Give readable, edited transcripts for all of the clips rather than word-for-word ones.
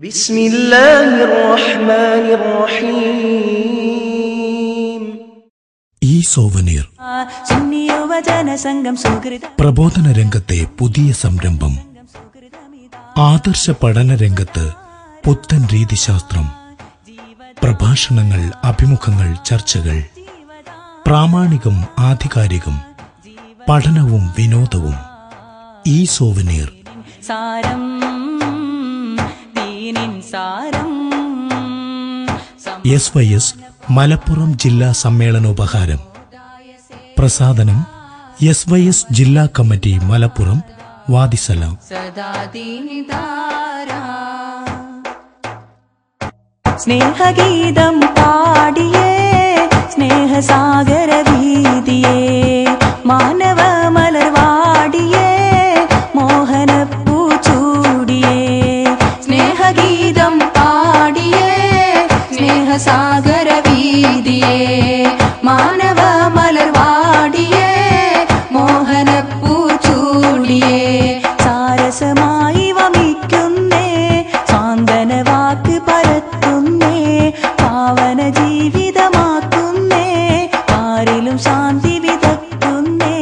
ബിസ്മില്ലാഹിർ റഹ്മാനിർ റഹീം. ഈ സോവനീർ പ്രബോധന രംഗത്തെ പുതിയ സംരംഭം. ആദർശ പഠന രംഗത്ത് പുത്തൻ രീതിശാസ്ത്രം. പ്രഭാഷണങ്ങൾ, അഭിമുഖങ്ങൾ, ചർച്ചകൾ. പ്രാമാണികം, ആധികാരികം. പഠനവും വിനോദവും. ഈ സോവനീർ. SYS മലപ്പുറം ജില്ലാ സമ്മേളനോപഹാരം. പ്രസാദനം SYS ജില്ലാ കമ്മിറ്റി മലപ്പുറം. വാദിസലാം. സ്നേഹഗീതം പാടിയേ സ്നേഹസാഗര വീതിയേ മാനവ മലർവാടിയേ മോഹനപ്പൂ ചൂടിയേ. സ്നേഹഗീതം പാടിയേ സ്നേഹസാഗര വീതിയേ മാനവ മലർവാടിയേ മോഹനപ്പൂ ചൂടിയേ. സാരസമായി വമിക്കുന്നേ സാന്ത്വന വാക്ക് പരത്തുന്നേ പാവന ജീവിതമാക്കുന്നേ ആരിലും ശാന്തി വിതക്കുന്നേ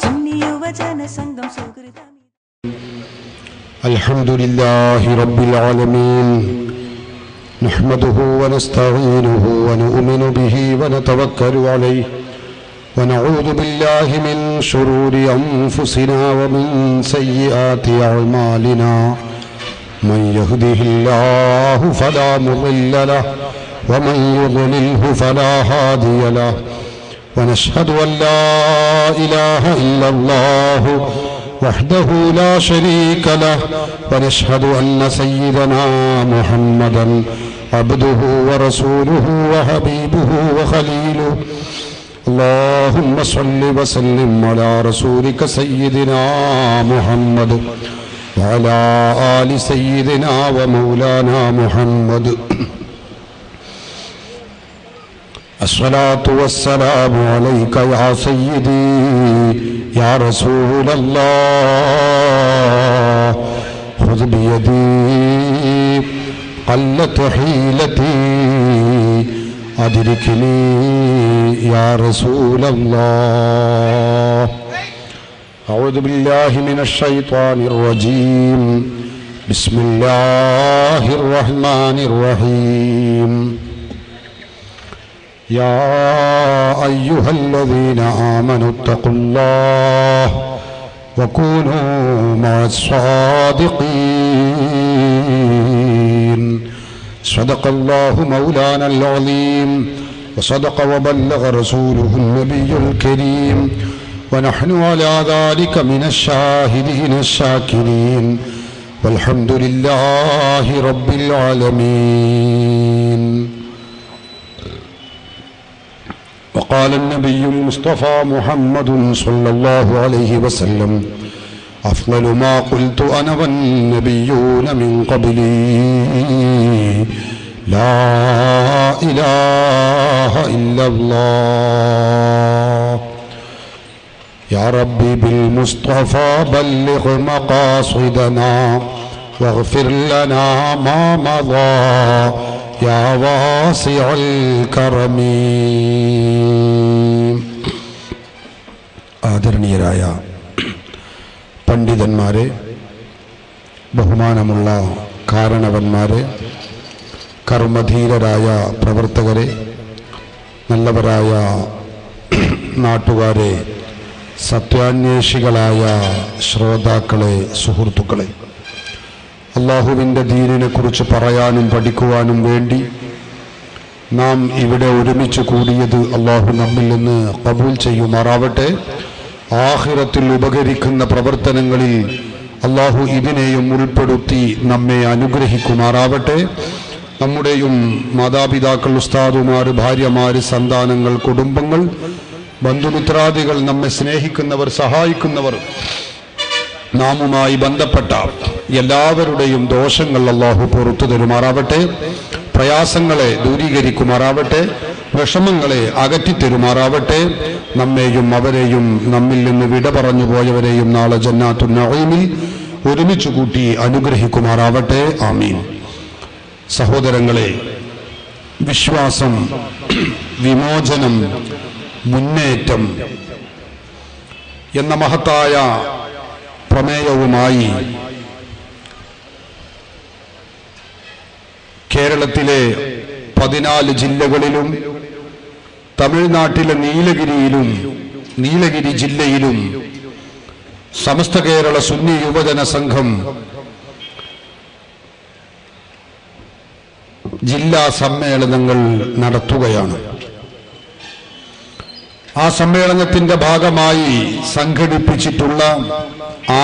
സുന്നി യുവജന സംഘം സുഹൃതം. അൽഹംദുലില്ലാഹി റബ്ബിൽ ആലമീൻ. നഹ്മദുഹു വനസ്തഈനുഹു വനുഅ്മിനു ബിഹി വനതവക്കലു അലൈഹി വനഊദു ബില്ലാഹി മിൻ ശുറൂരി അൻഫുസിനാ വമിൻ സയ്യിആതി അഅ്മാലിനാ. മൻ യഹ്ദിഹില്ലാഹു ഫലാ മുളില്ല ലഹു വമൻ യുദ്ലിൽഹു ഫലാ ഹാദിയ ലഹു. വനശ്ഹദു അൻ ലാ ഇലാഹ ഇല്ലല്ലാഹു وحده لا شريك له ونشهد أن سيدنا محمدا عبده ورسوله وحبيبه وخليله. اللهم صل وسلم على رسولك سيدنا محمد وعلى آل سيدنا ومولانا محمد. الصلاة والسلام عليك يا سيدي يا رسول الله. خذ بيدي قلت حيلتي أدركني يا رسول الله. أعوذ بالله من الشيطان الرجيم. بسم الله الرحمن الرحيم. يا أيها الذين آمنوا اتقوا الله وكونوا مع الصادقين. صدق الله مولانا العظيم وصدق وبلغ رسوله النبي الكريم ونحن على ذلك من الشاهدين الشاكرين والحمد لله رب العالمين. وقال النبي المصطفى محمد صلى الله عليه وسلم أفضل ما قلت أنا والنبيون من قبلي لا إله إلا الله. يا ربي بالمصطفى بلغ مقاصدنا واغفر لنا ما مضى يا واسع الكرم. ആദരണീയരായ പണ്ഡിതന്മാരെ, ബഹുമാനമുള്ള കാരണവന്മാരെ, കർമ്മധീരരായ പ്രവർത്തകരെ, നല്ലവരായ നാട്ടുകാരെ, സത്യാന്വേഷികളായ ശ്രോതാക്കളെ, സുഹൃത്തുക്കളെ, അള്ളാഹുവിൻ്റെ ദീനിനെ കുറിച്ച് പറയാനും പഠിക്കുവാനും വേണ്ടി നാം ഇവിടെ ഒരുമിച്ച് കൂടിയത് അള്ളാഹു നമ്മിൽ നിന്ന് ഖബൂൽ ചെയ്യുമാറാവട്ടെ. ആഖിറത്തിൽ ഉപകരിക്കുന്ന പ്രവർത്തനങ്ങളിൽ അള്ളാഹു ഇതിനെയും ഉൾപ്പെടുത്തി നമ്മെ അനുഗ്രഹിക്കുമാറാവട്ടെ. നമ്മുടെയും മാതാപിതാക്കൾ, ഉസ്താദുമാർ, ഭാര്യമാർ, സന്താനങ്ങൾ, കുടുംബങ്ങൾ, ബന്ധുമിത്രാദികൾ, നമ്മെ സ്നേഹിക്കുന്നവർ, സഹായിക്കുന്നവർ, നാമുമായി ബന്ധപ്പെട്ട എല്ലാവരുടെയും ദോഷങ്ങൾ അല്ലാഹു പുറത്തു തരുമാറാവട്ടെ. പ്രയാസങ്ങളെ ദൂരീകരിക്കുമാറാവട്ടെ. വിഷമങ്ങളെ അകറ്റിത്തരുമാറാവട്ടെ. നമ്മെയും അവരെയും നമ്മിൽ നിന്ന് വിട പറഞ്ഞു പോയവരെയും നാളെ ജന്നാത്തുൻ നഈമിൽ ഒരുമിച്ച് കൂട്ടി അനുഗ്രഹിക്കുമാറാവട്ടെ. ആമീൻ. സഹോദരങ്ങളെ, വിശ്വാസം, വിമോചനം, മുന്നേറ്റം എന്ന മഹത്തായ പ്രമേയവുമായി കേരളത്തിലെ 14 ജില്ലകളിലും തമിഴ്നാട്ടിലെ നീലഗിരി ജില്ലയിലും സമസ്ത കേരള സുന്നി യുവജന സംഘം ജില്ലാ സമ്മേളനങ്ങൾ നടത്തുകയാണ്. ആ സമ്മേളനത്തിന്റെ ഭാഗമായി സംഘടിപ്പിച്ചിട്ടുള്ള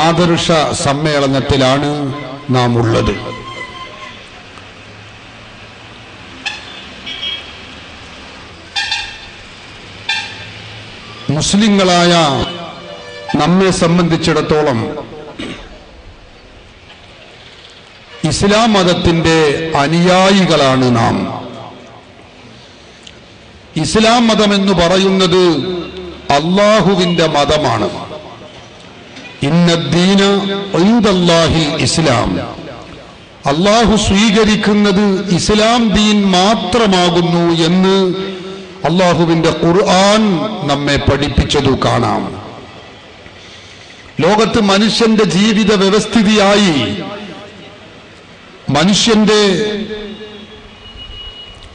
ആദർശ സമ്മേളനത്തിലാണ് നാം ഉള്ളത്. മുസ്ലിങ്ങളായ നമ്മെ സംബന്ധിച്ചിടത്തോളം ഇസ്ലാം മതത്തിന്റെ അനുയായികളാണ് നാം. ഇസ്ലാം മതം എന്ന് പറയുന്നത് അല്ലാഹുവിന്റെ മതമാണ്. ഇന്നദ്ദീന ഇൻദല്ലാഹിൽ ഇസ്ലാം. അല്ലാഹു സ്വീകരിക്കുന്നത് ഇസ്ലാം ദീൻ മാത്രമാകുന്നു എന്ന് അല്ലാഹുവിന്റെ ഖുർആൻ നമ്മെ പഠിപ്പിച്ചതു കാണാം. ലോകത്ത് മനുഷ്യന്റെ ജീവിത വ്യവസ്ഥിതിയായി, മനുഷ്യന്റെ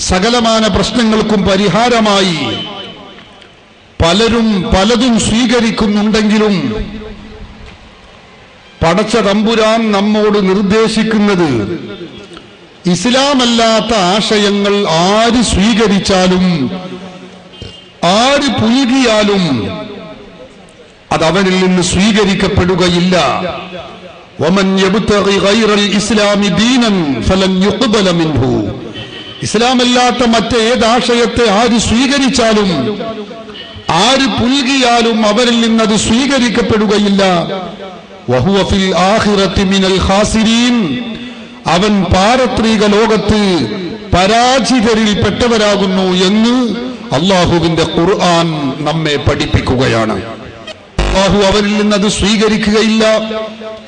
സകലമാന പ്രശ്നങ്ങൾക്കും പരിഹാരമായി പലരും പലതും സ്വീകരിക്കുന്നുണ്ടെങ്കിലും പടച്ച തമ്പുരാൻ നമ്മോട് നിർദ്ദേശിക്കുന്നത് ഇസ്ലാമല്ലാത്ത ആശയങ്ങൾ ആര് സ്വീകരിച്ചാലും ആര് പുൽകിയാലും അതവനിൽ നിന്ന് സ്വീകരിക്കപ്പെടുകയില്ല. വമൻ യബ്തഗി ഗൈറൽ ഇസ്ലാമി ദീനൻ ഫലൻ യുഖ്ബല മിൻഹു. ഇസ്ലാമല്ലാത്ത മറ്റേതാശയത്തെ ആര് സ്വീകരിച്ചാലും ആര് പുൽകിയാലും അവരിൽ നിന്നത് സ്വീകരിക്കപ്പെടുകയില്ല. വഹുവ ഫിൽ ആഖിറതി മിനൽ ഖാസിരീൻ. അവൻ പാരത്രിക ലോകത്ത് പരാജിതരിൽ പെട്ടവരാകുന്നു എന്ന് അല്ലാഹുവിന്റെ ഖുർആൻ നമ്മെ പഠിപ്പിക്കുകയാണ്. അല്ലാഹു അവരിൽ നിന്നത് സ്വീകരിക്കുകയില്ല.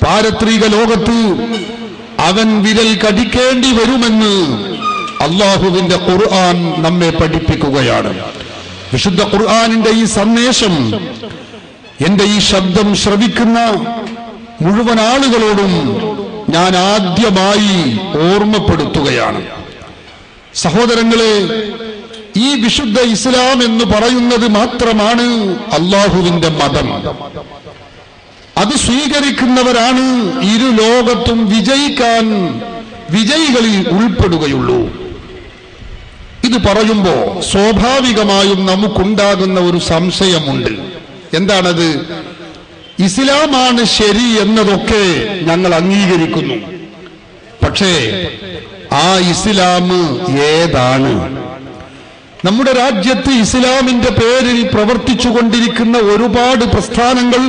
പാരത്രിക ലോകത്ത് അവൻ വിരൽ കടിക്കേണ്ടി വരുമെന്ന് അല്ലാഹുവിന്റെ ഖുർആൻ നമ്മെ പഠിപ്പിക്കുകയാണ്. വിശുദ്ധ ഖുർആനിന്റെ ഈ സന്ദേശം എന്റെ ഈ ശബ്ദം ശ്രവിക്കുന്ന മുഴുവൻ ആളുകളോടും ഞാൻ ആദ്യമായി ഓർമ്മപ്പെടുത്തുകയാണ്. സഹോദരങ്ങളെ, ഈ വിശുദ്ധ ഇസ്ലാം എന്ന് പറയുന്നത് മാത്രമാണ് അല്ലാഹുവിന്റെ മതം. അത് സ്വീകരിക്കുന്നവരാണ് ഇരു ലോകത്തും വിജയികളിൽ ഉൾപ്പെടുകയുള്ളൂ. ഇത് പറയുമ്പോ സ്വാഭാവികമായും നമുക്കുണ്ടാകുന്ന ഒരു സംശയമുണ്ട്. എന്താണത്? ഇസ്ലാമാണ് ശരി എന്നതൊക്കെ ഞങ്ങൾ അംഗീകരിക്കുന്നു. പക്ഷേ ആ ഇസ്ലാം ഏതാണ്? നമ്മുടെ രാജ്യത്ത് ഇസ്ലാമിന്റെ പേരിൽ പ്രവർത്തിച്ചുകൊണ്ടിരിക്കുന്ന ഒരുപാട് പ്രസ്ഥാനങ്ങൾ,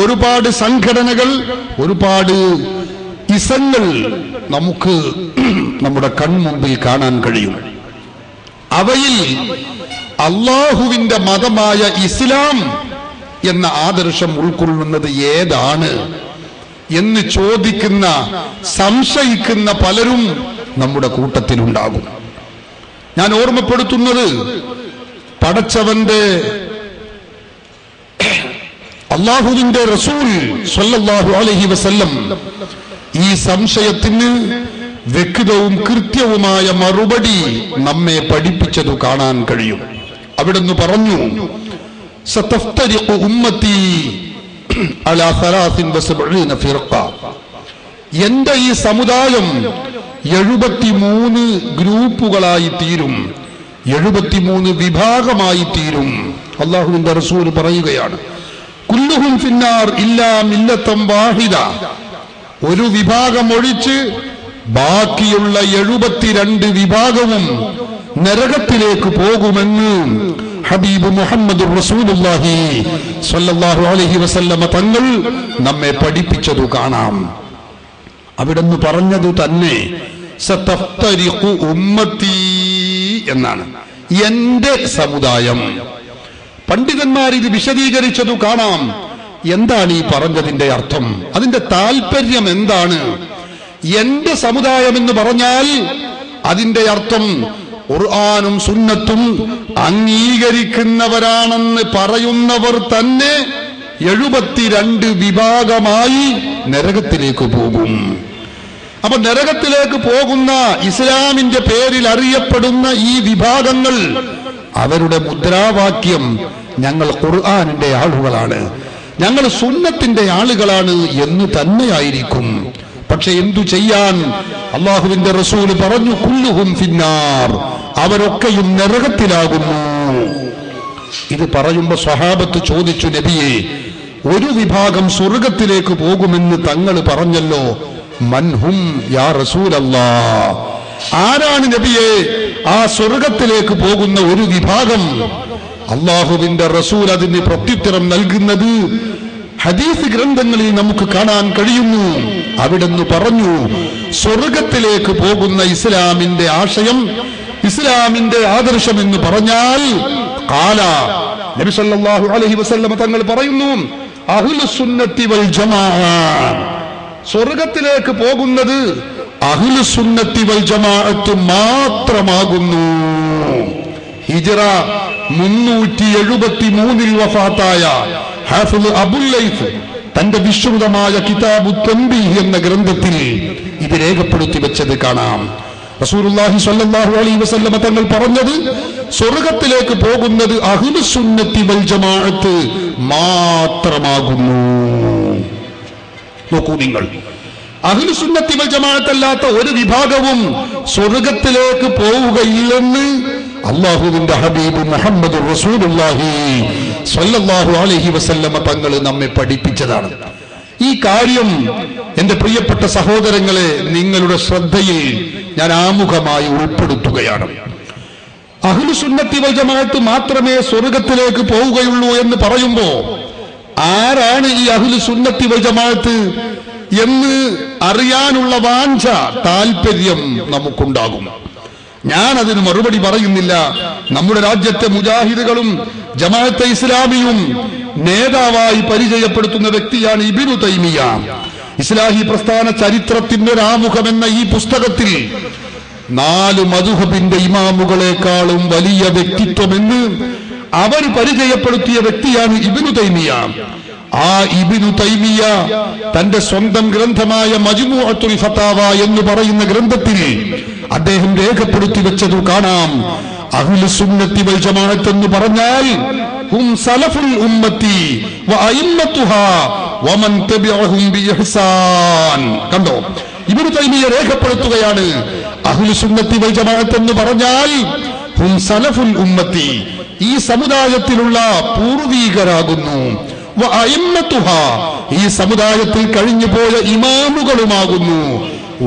ഒരുപാട് സംഘടനകൾ, ഒരുപാട് ഇസങ്ങൾ നമുക്ക് നമ്മുടെ കൺമുമ്പിൽ കാണാൻ കഴിയും. അവയിൽ അല്ലാഹുവിന്റെ മതമായ ഇസ്ലാം എന്ന ആദർശം ഉൾക്കൊള്ളുന്നത് ഏതാണ് എന്ന് ചോദിക്കുന്ന, സംശയിക്കുന്ന പലരും നമ്മുടെ കൂട്ടത്തിലുണ്ടാകും. ഞാൻ ഓർമ്മപ്പെടുത്തുന്നത്, പടച്ചവന്റെ അല്ലാഹുവിന്റെ റസൂൽ സ്വല്ലല്ലാഹു അലൈഹി വസല്ലം ഈ സംശയത്തിന് വ്യക്തവും കൃത്യവുമായ മറുപടി നമ്മെ പഠിപ്പിച്ചതു കാണാൻ കഴിയും. അവിടുന്ന് പറഞ്ഞു, സതഫ്തരിഖു ഉമ്മത്തി അലാ 73 ഫിർഖ. എന്റെ ഈ സമുദായം 73 ഗ്രൂപ്പുകളായി തീരും, 73 വിഭാഗമായി തീരും. അല്ലാഹുവിന്റെ റസൂൽ പറയുകയാണ്, കുല്ലുഹും ഫിന്നാർ ഇല്ലാ മില്ലത്തൻ വാഹിദ. ഒരു വിഭാഗം ഒഴിച്ച് ബാക്കിയുള്ള 72 വിഭാഗവും നരകത്തിലേക്ക് പോകുമെന്ന് ഹബീബ് മുഹമ്മദ് റസൂലുള്ളാഹി സ്വല്ലല്ലാഹു അലൈഹി വസല്ലമ തങ്ങൾ നമ്മെ പഠിപ്പിച്ചതു കാണാം. അവിടുന്ന് പറഞ്ഞതു തന്നെ സതഫ്തരിഖു ഉമ്മത്തി എന്നാണ്, എന്റെ സമുദായം. പണ്ഡിതന്മാർ ഇത് വിശദീകരിച്ചതു കാണാം. എന്താണ് ഈ പറഞ്ഞതിന്റെ അർത്ഥം? അതിന്റെ താല്പര്യം എന്താണ്? എന്റെ സമുദായം എന്ന് പറഞ്ഞാൽ അതിന്റെ അർത്ഥം ഖുർആനും സുന്നത്തും അംഗീകരിക്കുന്നവരാണെന്ന് പറയുന്നവർ തന്നെ 72 വിഭാഗമായി നരകത്തിലേക്ക് പോകും. അപ്പൊ നരകത്തിലേക്ക് പോകുന്ന ഇസ്ലാമിന്റെ പേരിൽ അറിയപ്പെടുന്ന ഈ വിഭാഗങ്ങൾ, അവരുടെ മുദ്രാവാക്യം ഞങ്ങൾ ഖുർആനിന്റെ ആളുകളാണ്, ഞങ്ങൾ സുന്നത്തിന്റെ ആളുകളാണ് എന്ന് തന്നെയായിരിക്കും. പക്ഷെ എന്തു ചെയ്യാൻ? അള്ളാഹുവിന്റെ റസൂൽ പറഞ്ഞു, കുല്ലുഹും ഫിന്നാർ, അവരൊക്കെയും നരകത്തിലാകുന്നു. ഇത് പറയുമ്പോ സ്വഹാബത്ത് ചോദിച്ചു, നബിയെ, ഒരു വിഭാഗം സ്വർഗത്തിലേക്ക് പോകുമെന്ന് തങ്ങൾ പറഞ്ഞല്ലോ, മൻഹും യാ റസൂലല്ലാഹ്, ആരാണ് നബിയെ ആ സ്വർഗത്തിലേക്ക് പോകുന്ന ഒരു വിഭാഗം? അള്ളാഹുവിന്റെ റസൂൽ അതിന് പ്രത്യുത്തരം നൽകുന്നത് ഹദീസ് ഗ്രന്ഥങ്ങളിൽ നമുക്ക് കാണാൻ കഴിയുന്നു. അവിടുന്ന് പറഞ്ഞു, സ്വർഗത്തിലേക്ക് പോകുന്ന ഇസ്ലാമിന്റെ ആശയം, ഇസ്ലാമിന്റെ ആദർശം എന്ന് പറഞ്ഞാൽ ഖാല, നബി സല്ലല്ലാഹു അലൈഹി വസല്ലം തങ്ങൾ പറയുന്നു, അഹ്ലുസ് സുന്നത്തി വൽ ജമാഅ, സ്വർഗത്തിലേക്ക് പോകുന്നത് അഹ്ലുസ് സുന്നത്തി വൽ ജമാഅത്ത് മാത്രമാകുന്നു. ഹിജ്റ 373 വഫാത്തായ ഹാഫിദ് അബുൽ ലൈത്ത് തന്റെ വിശ്രുതമായ കിതാബു തൻബീഹ് എന്ന ഗ്രന്ഥത്തിൽ ഇത് രേഖപ്പെടുത്തി വെച്ചത് കാണാം. റസൂലുള്ളാഹി സ്വല്ലല്ലാഹു അലൈഹി വസല്ലം തങ്ങൾ പറഞ്ഞത്, സ്വർഗത്തിലേക്ക് പോകുന്നത് അഹ്ലുസ് സുന്നത്തി വൽ ജമാഅത്ത് മാത്രമാകുന്നു. നോക്കൂ നിങ്ങൾ, അഹ്ലുസ് സുന്നത്തി വൽ ജമാഅത്ത് അല്ലാത്ത ഒരു വിഭാഗവും സ്വർഗത്തിലേക്ക് പോവുകയില്ലെന്ന് അല്ലാഹുവിന്റെ ഹബീബ് മുഹമ്മദ് റസൂലുള്ളാഹി സ്വല്ലല്ലാഹു അലൈഹി വസല്ലം തങ്ങൾ നമ്മെ പഠിപ്പിച്ചതാണ്. ഈ കാര്യം എന്റെ പ്രിയപ്പെട്ട സഹോദരങ്ങളെ, നിങ്ങളുടെ ശ്രദ്ധയിൽ ഞാൻ ആമുഖമായി ഉൾപ്പെടുത്തുകയാണ്. അഹ്ലുസ് സുന്നത്തി വൽ ജമാഅത്ത് മാത്രമേ സ്വർഗത്തിലേക്ക് പോവുകയുള്ളൂ എന്ന് പറയുമ്പോ ആരാണ് ഈ അഹ്ലുസ് സുന്നത്തി വൽ ജമാഅത്ത് എന്ന് അറിയാനുള്ള വാഞ്ച, താല്പര്യം നമുക്കുണ്ടാകും. ഞാൻ അതിന് മറുപടി പറയുന്നില്ല. നമ്മുടെ രാജ്യത്തെ മുജാഹിദുകളും ജമാഅത്തെ ഇസ്ലാമിയും നേതാവായി പരിചയപ്പെടുത്തുന്ന വ്യക്തിയാണ് ഇബ്നു തൈമിയ. ഇസ്ലാഹി പ്രസ്ഥാന ചരിത്രത്തിന്റെ ഒരാമുഖം എന്ന ഈ പുസ്തകത്തിൽ 4 മദ്ഹബിന്റെ ഇമാമുകളെക്കാളും വലിയ വ്യക്തിത്വമെന്ന് അവർ പരിചയപ്പെടുത്തിയ വ്യക്തിയാണ് ഇബ്നു തൈമിയ. ആ ഇബ്നു തൈമിയ തന്റെ സ്വന്തം ഗ്രന്ഥമായ മജ്മുഅത്തുൽ ഫതാവ എന്ന് പറയുന്ന ഗ്രന്ഥത്തിൽ അദ്ദേഹം രേഖപ്പെടുത്തി വെച്ചതു കാണാം. അഹ്ലുസ് സുന്നത്തി വൽ ജമാഅത്ത് എന്ന് പറഞ്ഞാൽ ഹും സലഫുൽ ഉമ്മത്തി വഅയിമ്മത്തുഹാ വമൻ തബിഅഹും ബിഇഹ്സാൻ. കണ്ടോ, ഇബ്നു തൈമിയ രേഖപ്പെടുത്തുകയാണ്, അഹ്ലുസ് സുന്നത്തി വൽ ജമാഅത്ത് എന്ന് പറഞ്ഞാൽ ഹും സലഫുൽ ഉമ്മത്തി, ഈ സമുദായത്തിലുള്ള പൂർവീകരാകുന്നു, വഅയിമ്മത്തുഹാ, ഈ സമുദായത്തിൽ കഴിഞ്ഞു പോയ ഇമാമുകളുമാകുന്നു,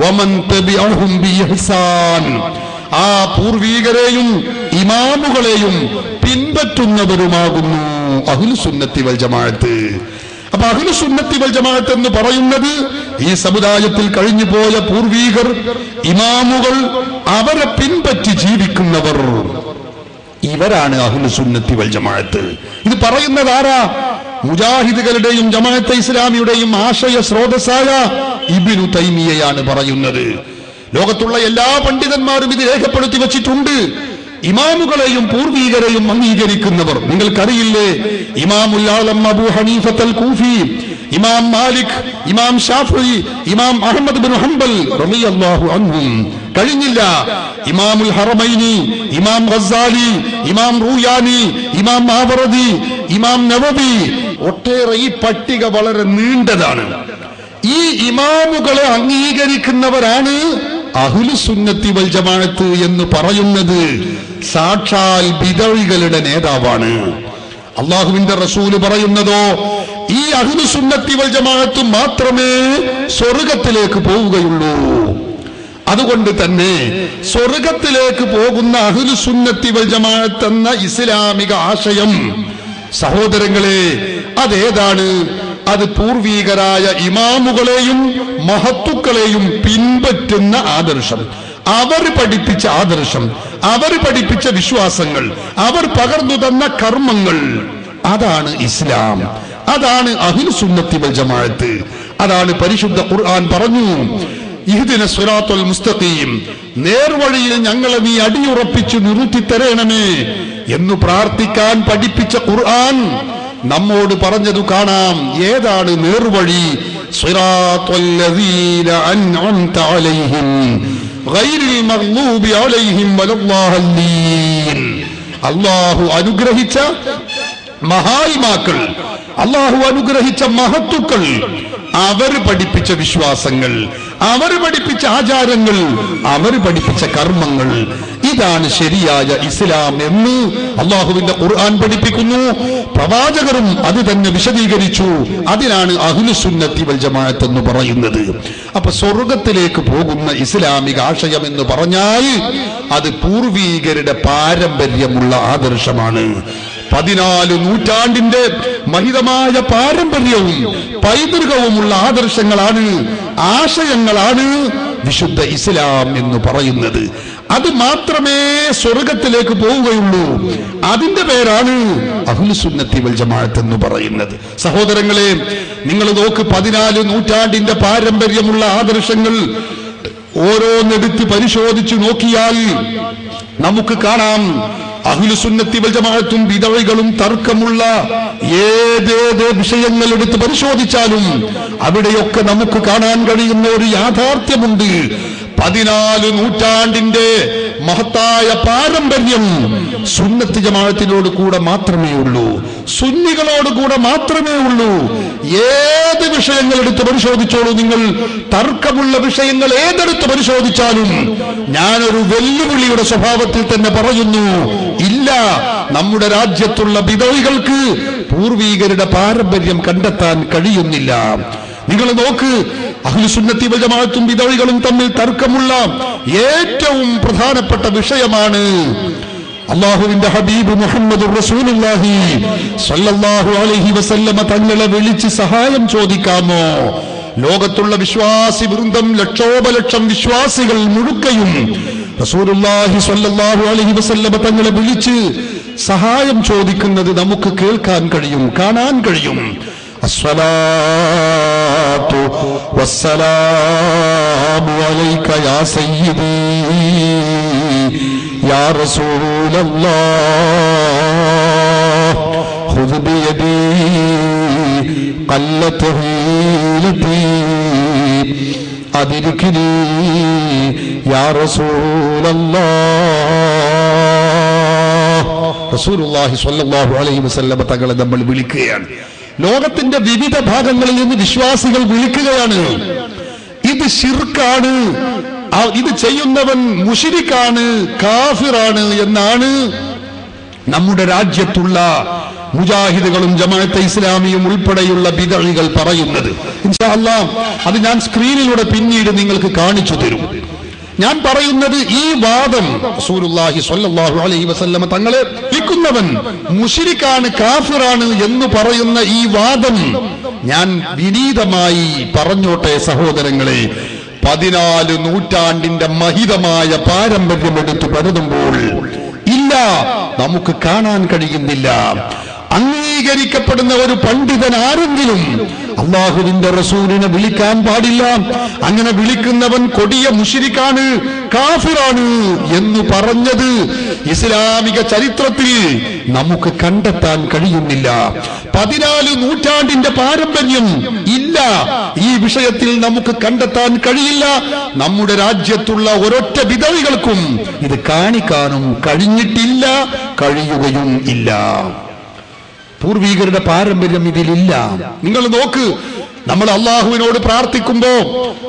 വമൻ തബിഅഹും ബിഇഹ്സാൻ, ആ പൂർവീകരെയും ഇമാമുകളെയും പിൻപറ്റുന്നവരുമാകുന്നു അഹ്ലുസ് സുന്നത്തി വൽ ജമാഅത്ത്. അപ്പൊ അഹ്ലുസ് സുന്നത്തി വൽ ജമാഅത്ത് എന്ന് പറയുന്നത് ഈ സമുദായത്തിൽ കഴിഞ്ഞു പോയ പൂർവീകർ, ഇമാമുകൾ, അവരെ പിൻപറ്റി ജീവിക്കുന്നവർ, ഇവരാണ് അഹ്ലുസ് സുന്നത്തി വൽ ജമാഅത്ത്. ഇത് പറയുന്നത് ആരാ? മുജാഹിദുകളുടെയും ജമാഅത്തെ ഇസ്ലാമിയുടെയും ആശയ സ്രോതസ്സായ ഇബ്നു തൈമിയയാണ് പറയുന്നത്. ലോകത്തുള്ള എല്ലാ പണ്ഡിതന്മാരും ഇത് രേഖപ്പെടുത്തി വച്ചിട്ടുണ്ട്. ഇമാമുകളെയും പൂർവീകരെയും അംഗീകരിക്കുന്നവർ. നിങ്ങൾക്കറിയില്ലേ, ഇമാമുൽ ആലം അബൂ ഹനീഫത്തുൽ കൂഫി, ഇമാം മാലിക്, ഇമാം ഷാഫിഈ, ഇമാം അഹ്മദ് ബിൻ ഹംബൽ റളിയല്ലാഹു അൻഹും, കഴിഞ്ഞില്ല ഇമാമുൽ ഹറമൈനി, ഇമാം ഗസ്സാലി, ഇമാം റൂയാനി, ഇമാം മാവറദി, ഇമാം നവവി, ഒട്ടേറെ ഈ പട്ടിക വളരെ നീണ്ടതാണ്. ഈ ഇമാമുകളെ അംഗീകരിക്കുന്നവരാണ് അഹ്ലുസ് സുന്നത്തി വൽ ജമാഅത്ത് എന്ന് പറയുന്നത്. സാക്ഷാൽ ബിദഈകളുടെ നേതാവാണ്. അല്ലാഹുവിന്റെ റസൂല് പറയുന്നതോ, ഈ അഹ്ലുസ് സുന്നത്തി വൽ ജമാഅത്ത് മാത്രമേ സ്വർഗത്തിലേക്ക് പോവുകയുള്ളൂ. അതുകൊണ്ട് തന്നെ സ്വർഗത്തിലേക്ക് പോകുന്ന അഹ്ലുസ് സുന്നത്തി വൽ ജമാഅത്ത് എന്ന ഇസ്ലാമിക ആശയം, സഹോദരങ്ങളെ, അതേതാണ്? അത് പൂർവീകരായ ഇമാമുകളെയും മഹത്തുക്കളെയും പിൻപറ്റുന്ന ആദർശം, അവർ പഠിപ്പിച്ച ആദർശം, അവർ പഠിപ്പിച്ച വിശ്വാസങ്ങൾ, അവർ പകർന്നു തന്ന കർമ്മങ്ങൾ, അതാണ് ഇസ്ലാം, അതാണ് അഹ്ലുസ് സുന്നത്തി വൽ ജമാഅത്ത്. അതാണ് പരിശുദ്ധ ഖുർആൻ പറഞ്ഞു, ഇഹ്ദിന സിറാത്തുൽ മുസ്തഖീം, നേർവഴിയിൽ ഞങ്ങളെ നീ അടിയുറപ്പിച്ചു നിർത്തി തരണമേ എന്ന് പ്രാർത്ഥിക്കാൻ പഠിപ്പിച്ച ഖുർആൻ നമ്മോട് പറഞ്ഞതു കാണാം. ഏതാണ് നേർവഴി? സിറാത്തുൽ ലദീന അൻഅംത അലൈഹിം ഗൈറിൽ മഗ്ലൂബി അലൈഹിം വലദ്ദാലിൻ. അല്ലാഹു അനുഗ്രഹിച്ച മഹാത്മാക്കൾ, അല്ലാഹു അനുഗ്രഹിച്ച മഹത്തുക്കൾ, അവർ പഠിപ്പിച്ച വിശ്വാസങ്ങൾ, അവർ പഠിപ്പിച്ച ആചാരങ്ങൾ, അവർ പഠിപ്പിച്ച കർമ്മങ്ങൾ, ഇതാണ് ശരിയായ ഇസ്ലാം എന്ന് അല്ലാഹുവിന്റെ ഖുർആൻ പഠിപ്പിക്കുന്നു. പ്രവാചകരും അത് തന്നെ വിശദീകരിച്ചു. അതിനാണ് അഹ്ലുസുന്നത്തി വൽ ജമാഅത്ത് എന്ന് പറയുന്നത്. അപ്പൊ സ്വർഗത്തിലേക്ക് പോകുന്ന ഇസ്ലാമിക ആശയം എന്ന് പറഞ്ഞാൽ അത് പൂർവീകരുടെ പാരമ്പര്യമുള്ള ആദർശമാണ്. 14 നൂറ്റാണ്ടിന്റെ മഹിതമായ പാരമ്പര്യവും പൈതൃകവുമുള്ള ആദർശങ്ങളാണ്, ആശയങ്ങളാണ് വിശുദ്ധ ഇസ്ലാം എന്ന് പറയുന്നത്. അത് മാത്രമേ സ്വർഗത്തിലേക്ക് പോവുകയുള്ളൂ. അതിന്റെ പേരാണ് അഹ്ലുസുന്നത്തി വൽ ജമാഅത്ത് എന്ന് പറയുന്നത്. സഹോദരങ്ങളെ, നിങ്ങൾ നോക്ക്, 14 നൂറ്റാണ്ടിന്റെ പാരമ്പര്യമുള്ള ആദർശങ്ങൾ ഓരോന്നെടുത്ത് പരിശോധിച്ചു നോക്കിയാൽ നമുക്ക് കാണാം അഹ്ലുസുന്നത്തി വൽ ജമാഅത്തും ബിദഅകളും തർക്കമുള്ള ഏതേത് വിഷയങ്ങൾ എടുത്ത് പരിശോധിച്ചാലും അവിടെയൊക്കെ നമുക്ക് കാണാൻ കഴിയുന്ന ഒരു യാഥാർത്ഥ്യമുണ്ട്. 14 നൂറ്റാണ്ടിന്റെ മഹത്തായ പാരമ്പര്യം സുന്നത്ത് ജമാഅത്തിനോട് കൂടെ മാത്രമേ ഉള്ളൂ, സുന്നികളോട് കൂടെ മാത്രമേ ഉള്ളൂ. ഏത് വിഷയങ്ങൾ എടുത്ത് പരിശോധിച്ചോളൂ നിങ്ങൾ, തർക്കമുള്ള വിഷയങ്ങൾ ഏതെടുത്ത് പരിശോധിച്ചാലും ഞാനൊരു വെല്ലുവിളിയുടെ സ്വഭാവത്തിൽ തന്നെ പറയുന്നു, ഇല്ല, നമ്മുടെ രാജ്യത്തുള്ള ബിദഅകൾക്ക് പൂർവീകരുടെ പാരമ്പര്യം കണ്ടെത്താൻ കഴിയുന്നില്ല. നിങ്ങൾ നോക്ക്, അഹ്ലുസുന്നത്തി വൽ ജമാഅത്തും ബിദഅകളും തമ്മിൽ തർക്കമുള്ള ഏറ്റവും പ്രധാനപ്പെട്ട വിഷയമാണ് അല്ലാഹുവിന്റെ ഹബീബ് മുഹമ്മദുർ റസൂലുള്ളാഹി സ്വല്ലല്ലാഹു അലൈഹി വസല്ലമ തങ്ങളെ വിളിച്ച് സഹായം ചോദിക്കാമോ? ലോകത്തുള്ള വിശ്വാസി വൃന്ദം, ലക്ഷോപലക്ഷം വിശ്വാസികൾ മുഴുക്കയും റസൂലുള്ളാഹി സ്വല്ലല്ലാഹു അലൈഹി വസല്ലമ തങ്ങളെ വിളിച്ച് സഹായം ചോദിക്കുന്നത് നമുക്ക് കേൾക്കാൻ കഴിയും, കാണാൻ കഴിയും. അസ്സലാത്തു വസ്സലാമു അലൈക യാ സയ്യിദി യാ റസൂലല്ലാഹ് ഖുദ് ബിയദി ഖല്ലത്ത് ഹീലതി അദ്രിക്നി യാ റസൂലല്ലാഹ്. റസൂലുള്ളാഹി സ്വല്ലല്ലാഹു അലൈഹി വസല്ലം തങ്ങളെ നമ്മൾ വിളിക്കുകയാണ്. ലോകത്തിന്റെ വിവിധ ഭാഗങ്ങളിൽ നിന്ന് വിശ്വാസികൾ വിളിക്കുകയാണ്. ഇത് ശിർക്കാണ്, ഇത് ചെയ്യുന്നവൻ മുശ്രിക്കാണ്, കാഫിറാണ് എന്നാണ് നമ്മുടെ രാജ്യത്തുള്ള മുജാഹിദുകളും ജമാഅത്തെ ഇസ്ലാമിയും ഉൾപ്പെടെയുള്ള ബിദഅകൾ പറയുന്നത്. ഇൻഷാ അല്ലാഹ് അത് ഞാൻ സ്ക്രീനിലൂടെ പിന്നീട് നിങ്ങൾക്ക് കാണിച്ചു തരും. ഞാൻ പറയുന്നത്, ഈ വാദം റസൂലുള്ളാഹി സ്വല്ലല്ലാഹു അലൈഹി വസല്ലമ തങ്ങളെ വിളിക്കുന്നവൻ മുശ്രിക്കാണ്, കാഫിറാണ് എന്ന് പറയുന്ന ഈ വാദം ഞാൻ വിനീതമായി പറഞ്ഞോട്ടെ സഹോദരങ്ങളെ. 14 നൂറ്റാണ്ടിന്റെ മഹിതമായ പാരമ്പര്യം എടുത്ത് പരതുമ്പോൾ ഇല്ല, നമുക്ക് കാണാൻ കഴിയുന്നില്ല. അംഗീകരിക്കപ്പെടുന്ന ഒരു പണ്ഡിതൻ ആരെങ്കിലും അല്ലാഹുവിന്റെ റസൂലിനെ വിളിക്കാൻ പാടില്ല. അങ്ങനെ വിളിക്കുന്നവൻ കൊടിയ മുശ്രിക്കാണ്, കാഫിറാണ് എന്ന് പറഞ്ഞത് ഇസ്ലാമിക ചരിത്രത്തിൽ നമുക്ക് കണ്ടെത്താൻ കഴിയുന്നില്ല. 14 നൂറ്റാണ്ടിന്റെ പാരമ്പര്യം ഇല്ല, ഈ വിഷയത്തിൽ നമുക്ക് കണ്ടെത്താൻ കഴിയില്ല. നമ്മുടെ രാജ്യത്തുള്ള ഒരൊറ്റ ബിദഅകൾക്കും ഇത് കാണിക്കാനും കഴിഞ്ഞിട്ടില്ല, കഴിയുകയും ഇല്ല. പൂർവീകരുടെ പാരമ്പര്യം ഇതിലില്ല. നിങ്ങൾ നോക്ക്, നമ്മൾ അള്ളാഹുവിനോട് പ്രാർത്ഥിക്കുമ്പോ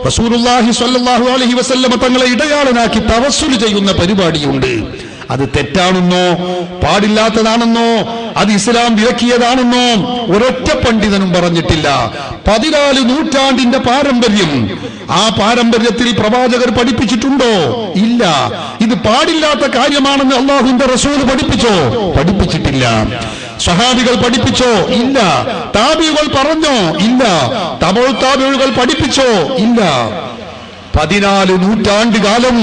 റസൂലുള്ളാഹി സ്വല്ലല്ലാഹു അലൈഹി വസല്ലമ തങ്ങളെ ഇടയാളനാക്കി തവസ്സുൽ ചെയ്യുന്ന പരിപാടിയുണ്ട്. അത് തെറ്റാണെന്നോ പാടില്ലാത്തതാണെന്നോ അത് ഇസ്ലാം വിലക്കിയതാണെന്നോ ഒരൊറ്റ പണ്ഡിതനും പറഞ്ഞിട്ടില്ല. 14 നൂറ്റാണ്ടിന്റെ പാരമ്പര്യം, ആ പാരമ്പര്യത്തിൽ പ്രവാചകർ പഠിപ്പിച്ചിട്ടുണ്ടോ? ഇല്ല. ഇത് പാടില്ലാത്ത കാര്യമാണെന്ന് അല്ലാഹുവിന്റെ റസൂൽ പഠിപ്പിച്ചോ? പഠിപ്പിച്ചിട്ടില്ല. സഹാബികൾ പഠിപ്പിച്ചോ? ഇല്ല. താബികൾ പറഞ്ഞോ? ഇല്ല. തബഉ താബികൾ പഠിപ്പിച്ചോ? ഇല്ല. 14 നൂറ്റാണ്ട് കാലം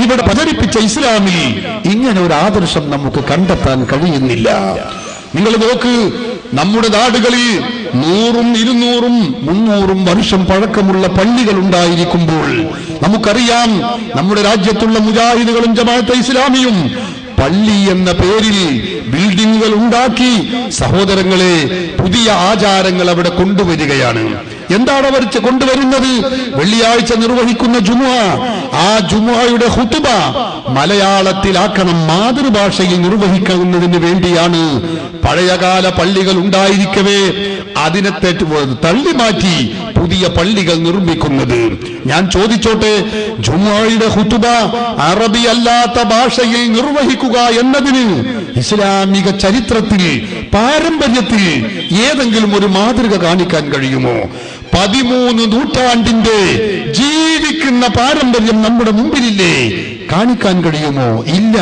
ഇവിടെ പ്രചരിപ്പിച്ച ഇസ്ലാമിൽ ഇങ്ങനെ ഒരു ആദർശം നമുക്ക് കണ്ടെത്താൻ കഴിയുന്നില്ല. നിങ്ങൾ നോക്ക്, നമ്മുടെ നാടുകളിൽ 100ഉം 200ഉം 300ഉം വർഷം പഴക്കമുള്ള പള്ളികൾ ഉണ്ടായിരിക്കുമ്പോൾ നമുക്കറിയാം നമ്മുടെ രാജ്യത്തുള്ള മുജാഹിദുകളും ജമാഅത്തെ ഇസ്ലാമിയും പള്ളി എന്ന പേരിൽ ബിൽഡിങ്ങുകൾ ഉണ്ടാക്കി സഹോദരങ്ങളെ പുതിയ ആചാരങ്ങൾ അവിടെ കൊണ്ടുവരികയാണ്. എന്താണ് അവർ കൊണ്ടുവരുന്നത്? വെള്ളിയാഴ്ച നിർവഹിക്കുന്ന ജുമുഅ, ആ ജുമുഅയുടെ ഖുതുബ മലയാളത്തിലാക്കണം, മാതൃഭാഷയിൽ നിർവഹിക്കുന്നതിന് വേണ്ടിയാണ് പഴയകാല പള്ളികൾ ഉണ്ടായിരിക്കവേ അതിനെ തള്ളി മാറ്റി പുതിയ പള്ളികൾ നിർമ്മിക്കുന്നത്. ഞാൻ ചോദിച്ചോട്ടെ, ജുമുഅയുടെ ഖുതുബ അറബി അല്ലാത്ത ഭാഷയിൽ നിർവഹിക്കുക എന്നതിന് ഇസ്ലാമിക ചരിത്രത്തിൽ പാരമ്പര്യത്തിൽ ഏതെങ്കിലും ഒരു മാതൃക കാണിക്കാൻ കഴിയുമോ? 13 നൂറ്റാണ്ടിന്റെ ജീവിക്കുന്ന പാരമ്പര്യം നമ്മുടെ മുമ്പിലില്ലേ? കാണിക്കാൻ കഴിയുമോ? ഇല്ല.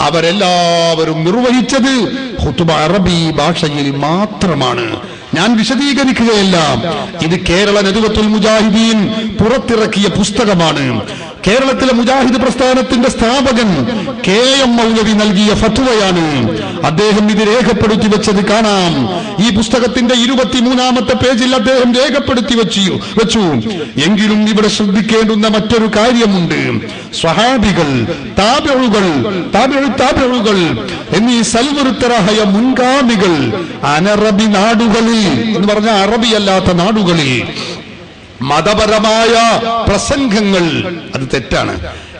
അവരെല്ലാവരും നിർവഹിച്ചത് ഖുതുബ അറബി ഭാഷയിൽ മാത്രമാണ്. ഞാൻ വിശദീകരിക്കുകയല്ല. ഇത് കേരള നദ്വത്തുൽ മുജാഹിദീൻ പുറത്തിറക്കിയ പുസ്തകമാണ്. കേരളത്തിലെ മുജാഹിദ് പ്രസ്ഥാനത്തിന്റെ സ്ഥാപകൻ KM മൗലവി നൽകിയ ഫത്വയാണ്. അദ്ദേഹം ഇത് രേഖപ്പെടുത്തി വെച്ചത് കാണാം. ഈ പുസ്തകത്തിന്റെ 23ാമത്തെ പേജിൽ അദ്ദേഹം രേഖപ്പെടുത്തി വെച്ചു. എങ്കിലും ഇവിടെ ശ്രദ്ധിക്കേണ്ടുന്ന മറ്റൊരു കാര്യമുണ്ട്. സ്വഹാബികൾ, താബിഉകൾ എന്നീ സൽവൃത്തരായ മുൻഗാമികൾ അനറബി നാടുകളിൽ എന്ന് പറഞ്ഞ അറബിയല്ലാത്ത നാടുകളിൽ മതപരമായ പ്രസംഗങ്ങൾ, അത് തെറ്റാണ്.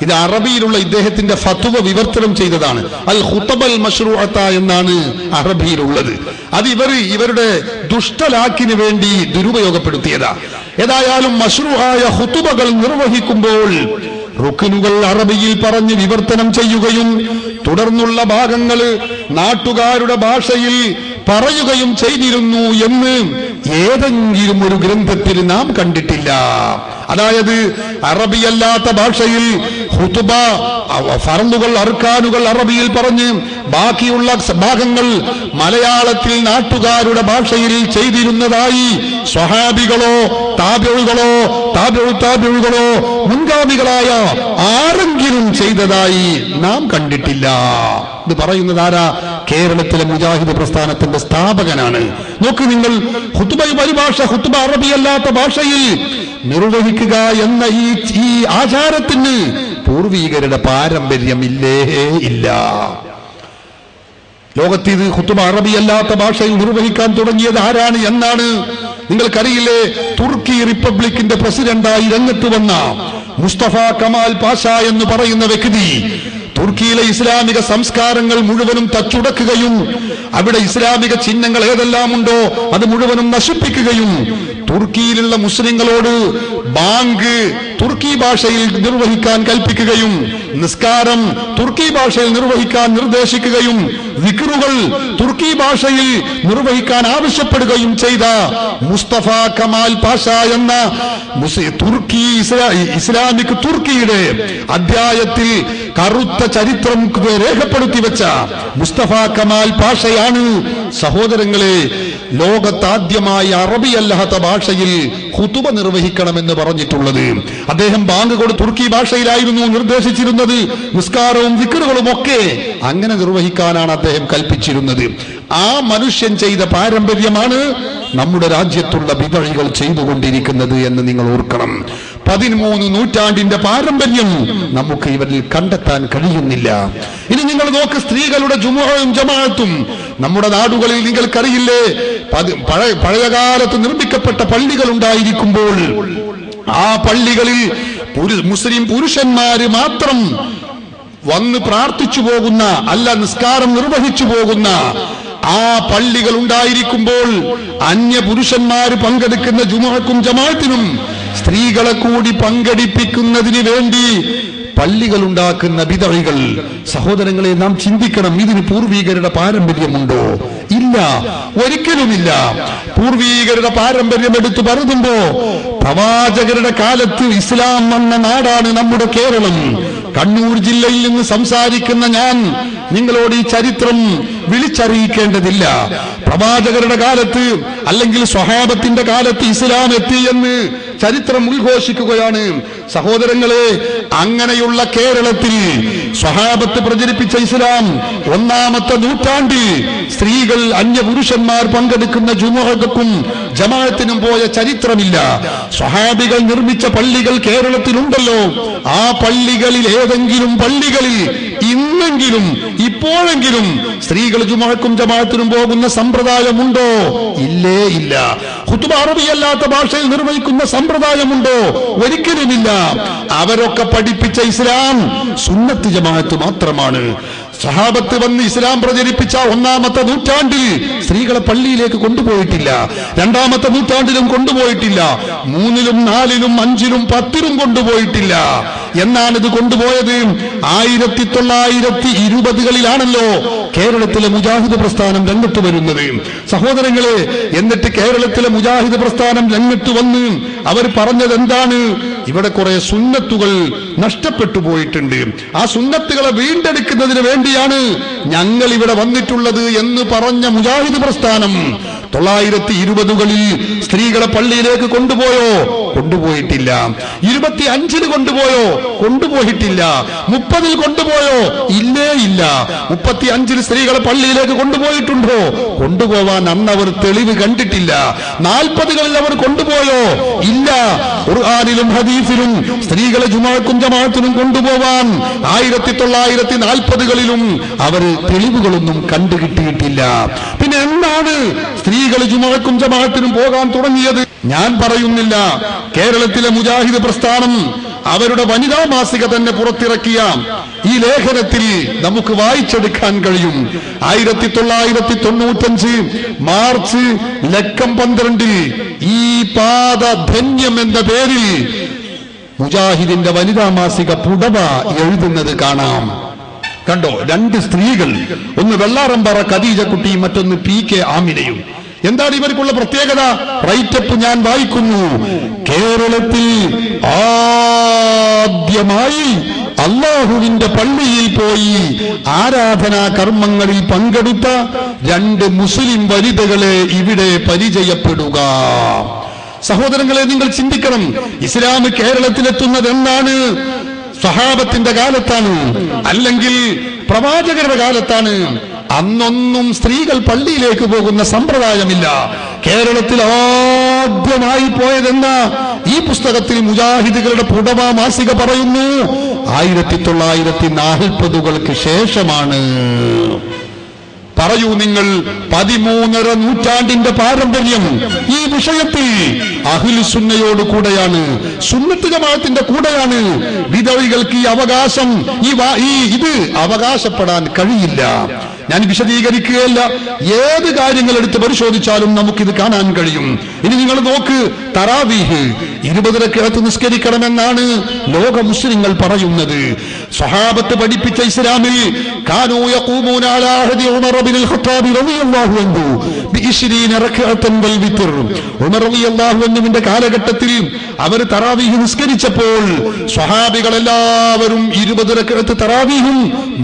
ഇത് അറബിയിലുള്ള ഇദ്ദേഹത്തിന്റെ ഫത്വ വിവർത്തനം ചെയ്തതാണ്. അൽ ഖുതബൽ മശ്റൂഅത എന്നാണ് അറബിയിലുള്ളത്. അത് ഇവരുടെ ദുഷ്ടലാക്കിന് വേണ്ടി ദുരുപയോഗപ്പെടുത്തിയതാ. ഏതായാലും മശ്റൂആയ ഖുതുബകൾ നിർവഹിക്കുമ്പോൾ റുക്നുകൾ അറബിയിൽ പറഞ്ഞ് വിവർത്തനം ചെയ്യുകയും തുടർന്നുള്ള ഭാഗങ്ങൾ നാട്ടുകാരുടെ ഭാഷയിൽ പറയുകയും ചെയ്തിരുന്നു എന്ന് ഏതെങ്കിലും ഒരു ഗ്രന്ഥത്തിൽ നാം കണ്ടിട്ടില്ല. അതായത് അറബിയല്ലാത്ത ഭാഷയിൽ ഖുതുബ, ഫർളുകൾ, അർക്കാനുകൾ അറബിയിൽ പറഞ്ഞ് ബാക്കിയുള്ള ഭാഗങ്ങൾ മലയാളത്തിൽ നാട്ടുകാരുടെ ഭാഷയിൽ ചെയ്തിരുന്നതായി സ്വഹാബികളോ താബിഉകളോ മുൻഗാമികളായ ആരെങ്കിലും ചെയ്തതായി നാം കണ്ടിട്ടില്ല. ഇത് പറയുന്നത് ആരാ? കേരളത്തിലെ മുജാഹിദ് പ്രസ്ഥാനത്തിന്റെ സ്ഥാപകനാണ്. നോക്ക് നിങ്ങൾ, ഖുതുബ പരിഭാഷ, ഖുതുബ അറബിയല്ലാത്ത ഭാഷയിൽ നിർവഹിക്കുക എന്ന ഈ ആചാരത്തിന് പൂർവീകരുടെ പാരമ്പര്യം ഇല്ല. ലോകത്ത് ഇത് ഖുതുബ അറബിയല്ലാത്ത ഭാഷയിൽ നിർവഹിക്കാൻ തുടങ്ങിയത് ആരാണ് എന്നാണ് നിങ്ങൾക്കറിയില്ലേ? തുർക്കി റിപ്പബ്ലിക്കിന്റെ പ്രസിഡന്റായി രംഗത്ത് വന്ന മുസ്തഫ കമാൽ പാഷ എന്ന് പറയുന്ന വ്യക്തി തുർക്കിയിലെ ഇസ്ലാമിക സംസ്കാരങ്ങൾ മുഴുവനും തച്ചുടക്കുകയും അവിടെ ഇസ്ലാമിക ചിഹ്നങ്ങൾ ഏതെല്ലാം ഉണ്ടോ അത് മുഴുവനും നശിപ്പിക്കുകയും തുർക്കിയിലുള്ള മുസ്ലിങ്ങളോട് ബാങ്ക് തുർക്കി ഭാഷയിൽ നിർവഹിക്കാൻ കൽപ്പിക്കുകയും നിസ്കാരം തുർക്കി ഭാഷയിൽ നിർവഹിക്കാൻ നിർദ്ദേശിക്കുകയും ദിക്റുകൾ തുർക്കി ഭാഷയിൽ നിർവഹിക്കാൻ ആവശ്യപ്പെടുകയും ചെയ്ത മുസ്തഫ കമാൽ പാഷ എന്ന ഇസ്ലാമിക് തുർക്കിയുടെ അധ്യായത്തിൽ കറുത്ത ചരിത്രം രേഖപ്പെടുത്തി വെച്ച മുസ്തഫ കമാൽ പാഷയാണ് സഹോദരങ്ങളെ ലോകത്താദ്യമായി അറബിയല്ലാത്ത ഭാഷയിൽ ഖുതുബ നിർവഹിക്കണമെന്ന് പറഞ്ഞിട്ടുള്ളത്. അദ്ദേഹം ബാങ്ക് കൊണ്ട് തുർക്കി ഭാഷയിലായിരുന്നു നിർദ്ദേശിച്ചിരുന്നത്. നിസ്കാരവും ദിക്റുകളും ഒക്കെ അങ്ങനെ നിർവഹിക്കാനാണ് അദ്ദേഹം കൽപ്പിച്ചിരുന്നത്. ആ മനുഷ്യൻ ചെയ്ത പാരമ്പര്യമാണ് നമ്മുടെ രാജ്യത്തുള്ള ബിദഅകൾ ചെയ്തുകൊണ്ടിരിക്കുന്നത് എന്ന് നിങ്ങൾ ഓർക്കണം. 13 നൂറ്റാണ്ടിന്റെ പാരമ്പര്യം നമുക്ക് ഇവരിൽ കണ്ടെത്താൻ കഴിയുന്നില്ല. ഇനി നിങ്ങൾ നോക്ക്, സ്ത്രീകളുടെ ജുമുഅയും ജമാഅത്തും നമ്മുടെ നാടുകളിൽ നിങ്ങൾക്കറിയില്ലേ, പഴയകാലത്ത് നിർമ്മിക്കപ്പെട്ട പള്ളികൾ ഉണ്ടായിരിക്കുമ്പോൾ ആ പള്ളികളിൽ മുസ്ലിം പുരുഷന്മാര് മാത്രം വന്ന് പ്രാർത്ഥിച്ചു പോകുന്ന, അല്ല നിസ്കാരം നിർവഹിച്ചു പോകുന്ന ആ പള്ളികൾ ഉണ്ടായിരിക്കുമ്പോൾ അന്യ പുരുഷന്മാര് പങ്കെടുക്കുന്ന ജുമുഅക്കും ജമാഅത്തിനും സ്ത്രീകളെ കൂടി പങ്കെടുപ്പിക്കുന്നതിന് വേണ്ടി പള്ളികൾ ഉണ്ടാക്കുന്ന ബിദഅകൾ, സഹോദരങ്ങളെ നാം ചിന്തിക്കണം. ഇതിന് പൂർവീകരുടെ പാരമ്പര്യമുണ്ടോ? ഇല്ല, ഒരിക്കലുമില്ല. പൂർവീകരുടെ പാരമ്പര്യം എടുത്തു പറയുമ്പോ പ്രവാചകരുടെ കാലത്ത് ഇസ്ലാം വന്ന നാടാണ് നമ്മുടെ കേരളം. കണ്ണൂർ ജില്ലയിൽ നിന്ന് സംസാരിക്കുന്ന ഞാൻ നിങ്ങളോട് ഈ ചരിത്രം വിളിച്ചറിയിക്കേണ്ടതില്ല. പ്രവാചകരുടെ കാലത്ത് അല്ലെങ്കിൽ സ്വഹാബത്തിന്റെ കാലത്ത് ഇസ്ലാം എത്തി എന്ന് ചരിത്രം ഉദ്ഘോഷിക്കുകയാണ്. സഹോദരങ്ങളെ, അങ്ങനെയുള്ള കേരളത്തിൽ സ്വഹാബത്ത് പ്രചരിപ്പിച്ച ഇസ്ലാം ഒന്നാമത്തെ നൂറ്റാണ്ടിൽ സ്ത്രീകൾ അന്യപുരുഷന്മാർ പങ്കെടുക്കുന്ന ജുമുഅക്കും ജമാഅത്തിനും പോയ ചരിത്രമില്ല. സ്വഹാബികൾ നിർമ്മിച്ച പള്ളികൾ കേരളത്തിലുണ്ടല്ലോ. ആ പള്ളികളിൽ ഏതെങ്കിലും പള്ളികളിൽ ഇന്നെങ്കിലും ഇപ്പോഴെങ്കിലും സ്ത്രീകൾ ജുമുഅക്കും ജമാഅത്തിനും പോകുന്ന സമ്പ്രദായമുണ്ടോ? ഇല്ലേ ഇല്ല. ഖുതുബ അറബിയല്ലാത്ത ഭാഷയിൽ നിർവഹിക്കുന്ന സമ്പ്രദായമുണ്ടോ? ഒരിക്കലുമില്ല. അവരൊക്കെ പഠിപ്പിച്ച ഇസ്ലാം സുന്നത്ത് ജമാഅത്ത് മാത്രമാണ്. സഹാബത്ത് വന്ന് ഇസ്ലാം പ്രചരിപ്പിച്ച ഒന്നാമത്തെ നൂറ്റാണ്ടിൽ സ്ത്രീകളെ പള്ളിയിലേക്ക് കൊണ്ടുപോയിട്ടില്ല. രണ്ടാമത്തെ നൂറ്റാണ്ടിലും കൊണ്ടുപോയിട്ടില്ല. 3ലും 4ലും 5ലും 10ലും കൊണ്ടുപോയിട്ടില്ല. എന്നാണ് ഇത് കൊണ്ടുപോയത് 1920കളിലാണല്ലോ കേരളത്തിലെ മുജാഹിദ് പ്രസ്ഥാനം രംഗത്ത് വരുന്നത്. സഹോദരങ്ങളെ, എന്നിട്ട് കേരളത്തിലെ മുജാഹിദ് പ്രസ്ഥാനം രംഗത്ത് വന്ന് അവർ പറഞ്ഞത് എന്താണ്? ഇവിടെ കുറെ സുന്നത്തുകൾ നഷ്ടപ്പെട്ടു പോയിട്ടുണ്ട്. ആ സുന്നത്തുകളെ വീണ്ടെടുക്കുന്നതിന് വേണ്ടിയാണ് ഞങ്ങൾ ഇവിടെ വന്നിട്ടുള്ളത് എന്ന് പറഞ്ഞ മുജാഹിദ് പ്രസ്ഥാനം 1920കളിൽ സ്ത്രീകളെ പള്ളിയിലേക്ക് കൊണ്ടുപോയോ? കൊണ്ടുപോയിട്ടില്ല. 25ൽ കൊണ്ടുപോയോ? കൊണ്ടുപോയിട്ടില്ല. 30ൽ കൊണ്ടുപോയോ? ഇല്ലേ ഇല്ല. 35ൽ സ്ത്രീകളെ പള്ളിയിലേക്ക് കൊണ്ടുപോയിട്ടുണ്ടോ? കൊണ്ടുപോവാൻ അന്ന് അവർ തെളിവ് കണ്ടിട്ടില്ല. 40കളിൽ അവർ കൊണ്ടുപോയോ? ഇല്ല. ഖുർആനിലും ഹദീസിലും സ്ത്രീകളെ ജുമുഅക്കും ജമാഅത്തിനും കൊണ്ടുപോവാൻ 1940കളിലും അവർ തെളിവുകളൊന്നും കണ്ടുകിട്ടിയിട്ടില്ല. പിന്നെ എന്താണ് സ്ത്രീകൾ ജുമുഅക്കും ജമാഅത്തിനും പോകാൻ തുടങ്ങിയത്? ഞാൻ പറയുന്നില്ല. കേരളത്തിലെ മുജാഹിദ് പ്രസ്ഥാനം അവരുടെ വനിതാ മാസിക തന്നെ പുറത്തിറക്കിയ ഈ ലേഖനത്തിൽ നമുക്ക് വായിച്ചെടുക്കാൻ കഴിയും. 1995 മാർച്ച് ലക്കം 12 ഈ പാദധന്യം എന്ന പേരിൽ മുജാഹിദിന്റെ വനിതാ മാസിക പുടവ എഴുതുന്നത് കാണാം. കണ്ടോ? 2 സ്ത്രീകൾ, ഒന്ന് വെള്ളാറമ്പാറ ഖദീജക്കുട്ടിയും മറ്റൊന്ന് PK ആമിനയും. എന്താണ് ഇവർക്കുള്ള പ്രത്യേകത? റൈറ്റപ്പ് ഞാൻ വായിക്കുന്നു. കേരളത്തിൽ ആദ്യമായി അല്ലാഹുവിന്റെ പള്ളിയിൽ പോയി ആരാധനാ കർമ്മങ്ങളിൽ പങ്കെടുത്ത 2 മുസ്ലിം വനിതകളെ ഇവിടെ പരിചയപ്പെടുക. സഹോദരങ്ങളെ, നിങ്ങൾ ചിന്തിക്കണം. ഇസ്ലാം കേരളത്തിലെത്തുന്നത് എന്നാണ്? സ്വഹാബത്തിന്റെ കാലത്താണ്, അല്ലെങ്കിൽ പ്രവാചകരുടെ കാലത്താണ്. അന്നൊന്നും സ്ത്രീകൾ പള്ളിയിലേക്ക് പോകുന്ന സമ്പ്രദായമില്ല. കേരളത്തിൽ ആദ്യമായി പോയതെന്ന ഈ പുസ്തകത്തിൽ മുജാഹിദുകളുടെ പുടവ മാസിക പറയുന്നു 1940കൾക്ക് ശേഷമാണ്. പറയൂ നിങ്ങൾ, 13.5 നൂറ്റാണ്ടിന്റെ പാരമ്പര്യം ഈ വിഷയത്തിൽ അഹ്ലുസുന്നയോട് കൂടെയാണ്, സുന്നത്ത് ജമാഅത്തിന്റെ കൂടെയാണ്. വിധവികൾക്ക് ഈ അവകാശം ഇത് അവകാശപ്പെടാൻ കഴിയില്ല. ഞാൻ വിശദീകരിക്കുകയല്ല. ഏത് കാര്യങ്ങൾ എടുത്ത് പരിശോധിച്ചാലും നമുക്കിത് കാണാൻ കഴിയും. ഇനി നിങ്ങൾ നോക്ക്, തറാവീഹ് 20 റക്അത്ത് നിസ്കരിക്കണമെന്നാണ് ലോക മുസ്ലിങ്ങൾ പറയുന്നത്. സ്വഹാബത്ത് പഠിപ്പിച്ച ഇസ്ലാമിൽ കാനൂ യഖൂമൂന അലാ അഹദി ഉമർ ഇബ്നുൽ ഖത്താബ് റളിയല്ലാഹു അൻഹു ബി20 റക്അത്തൻ വൽ വിത്ർ. ഉമർ റളിയല്ലാഹു അൻഹുവിന്റെ കാലഘട്ടത്തിൽ അവർ തറാവീഹ് നിസ്കരിച്ചപ്പോൾ സ്വഹാബികൾ എല്ലാവരും 20 റക്അത്ത് തറാവീഹും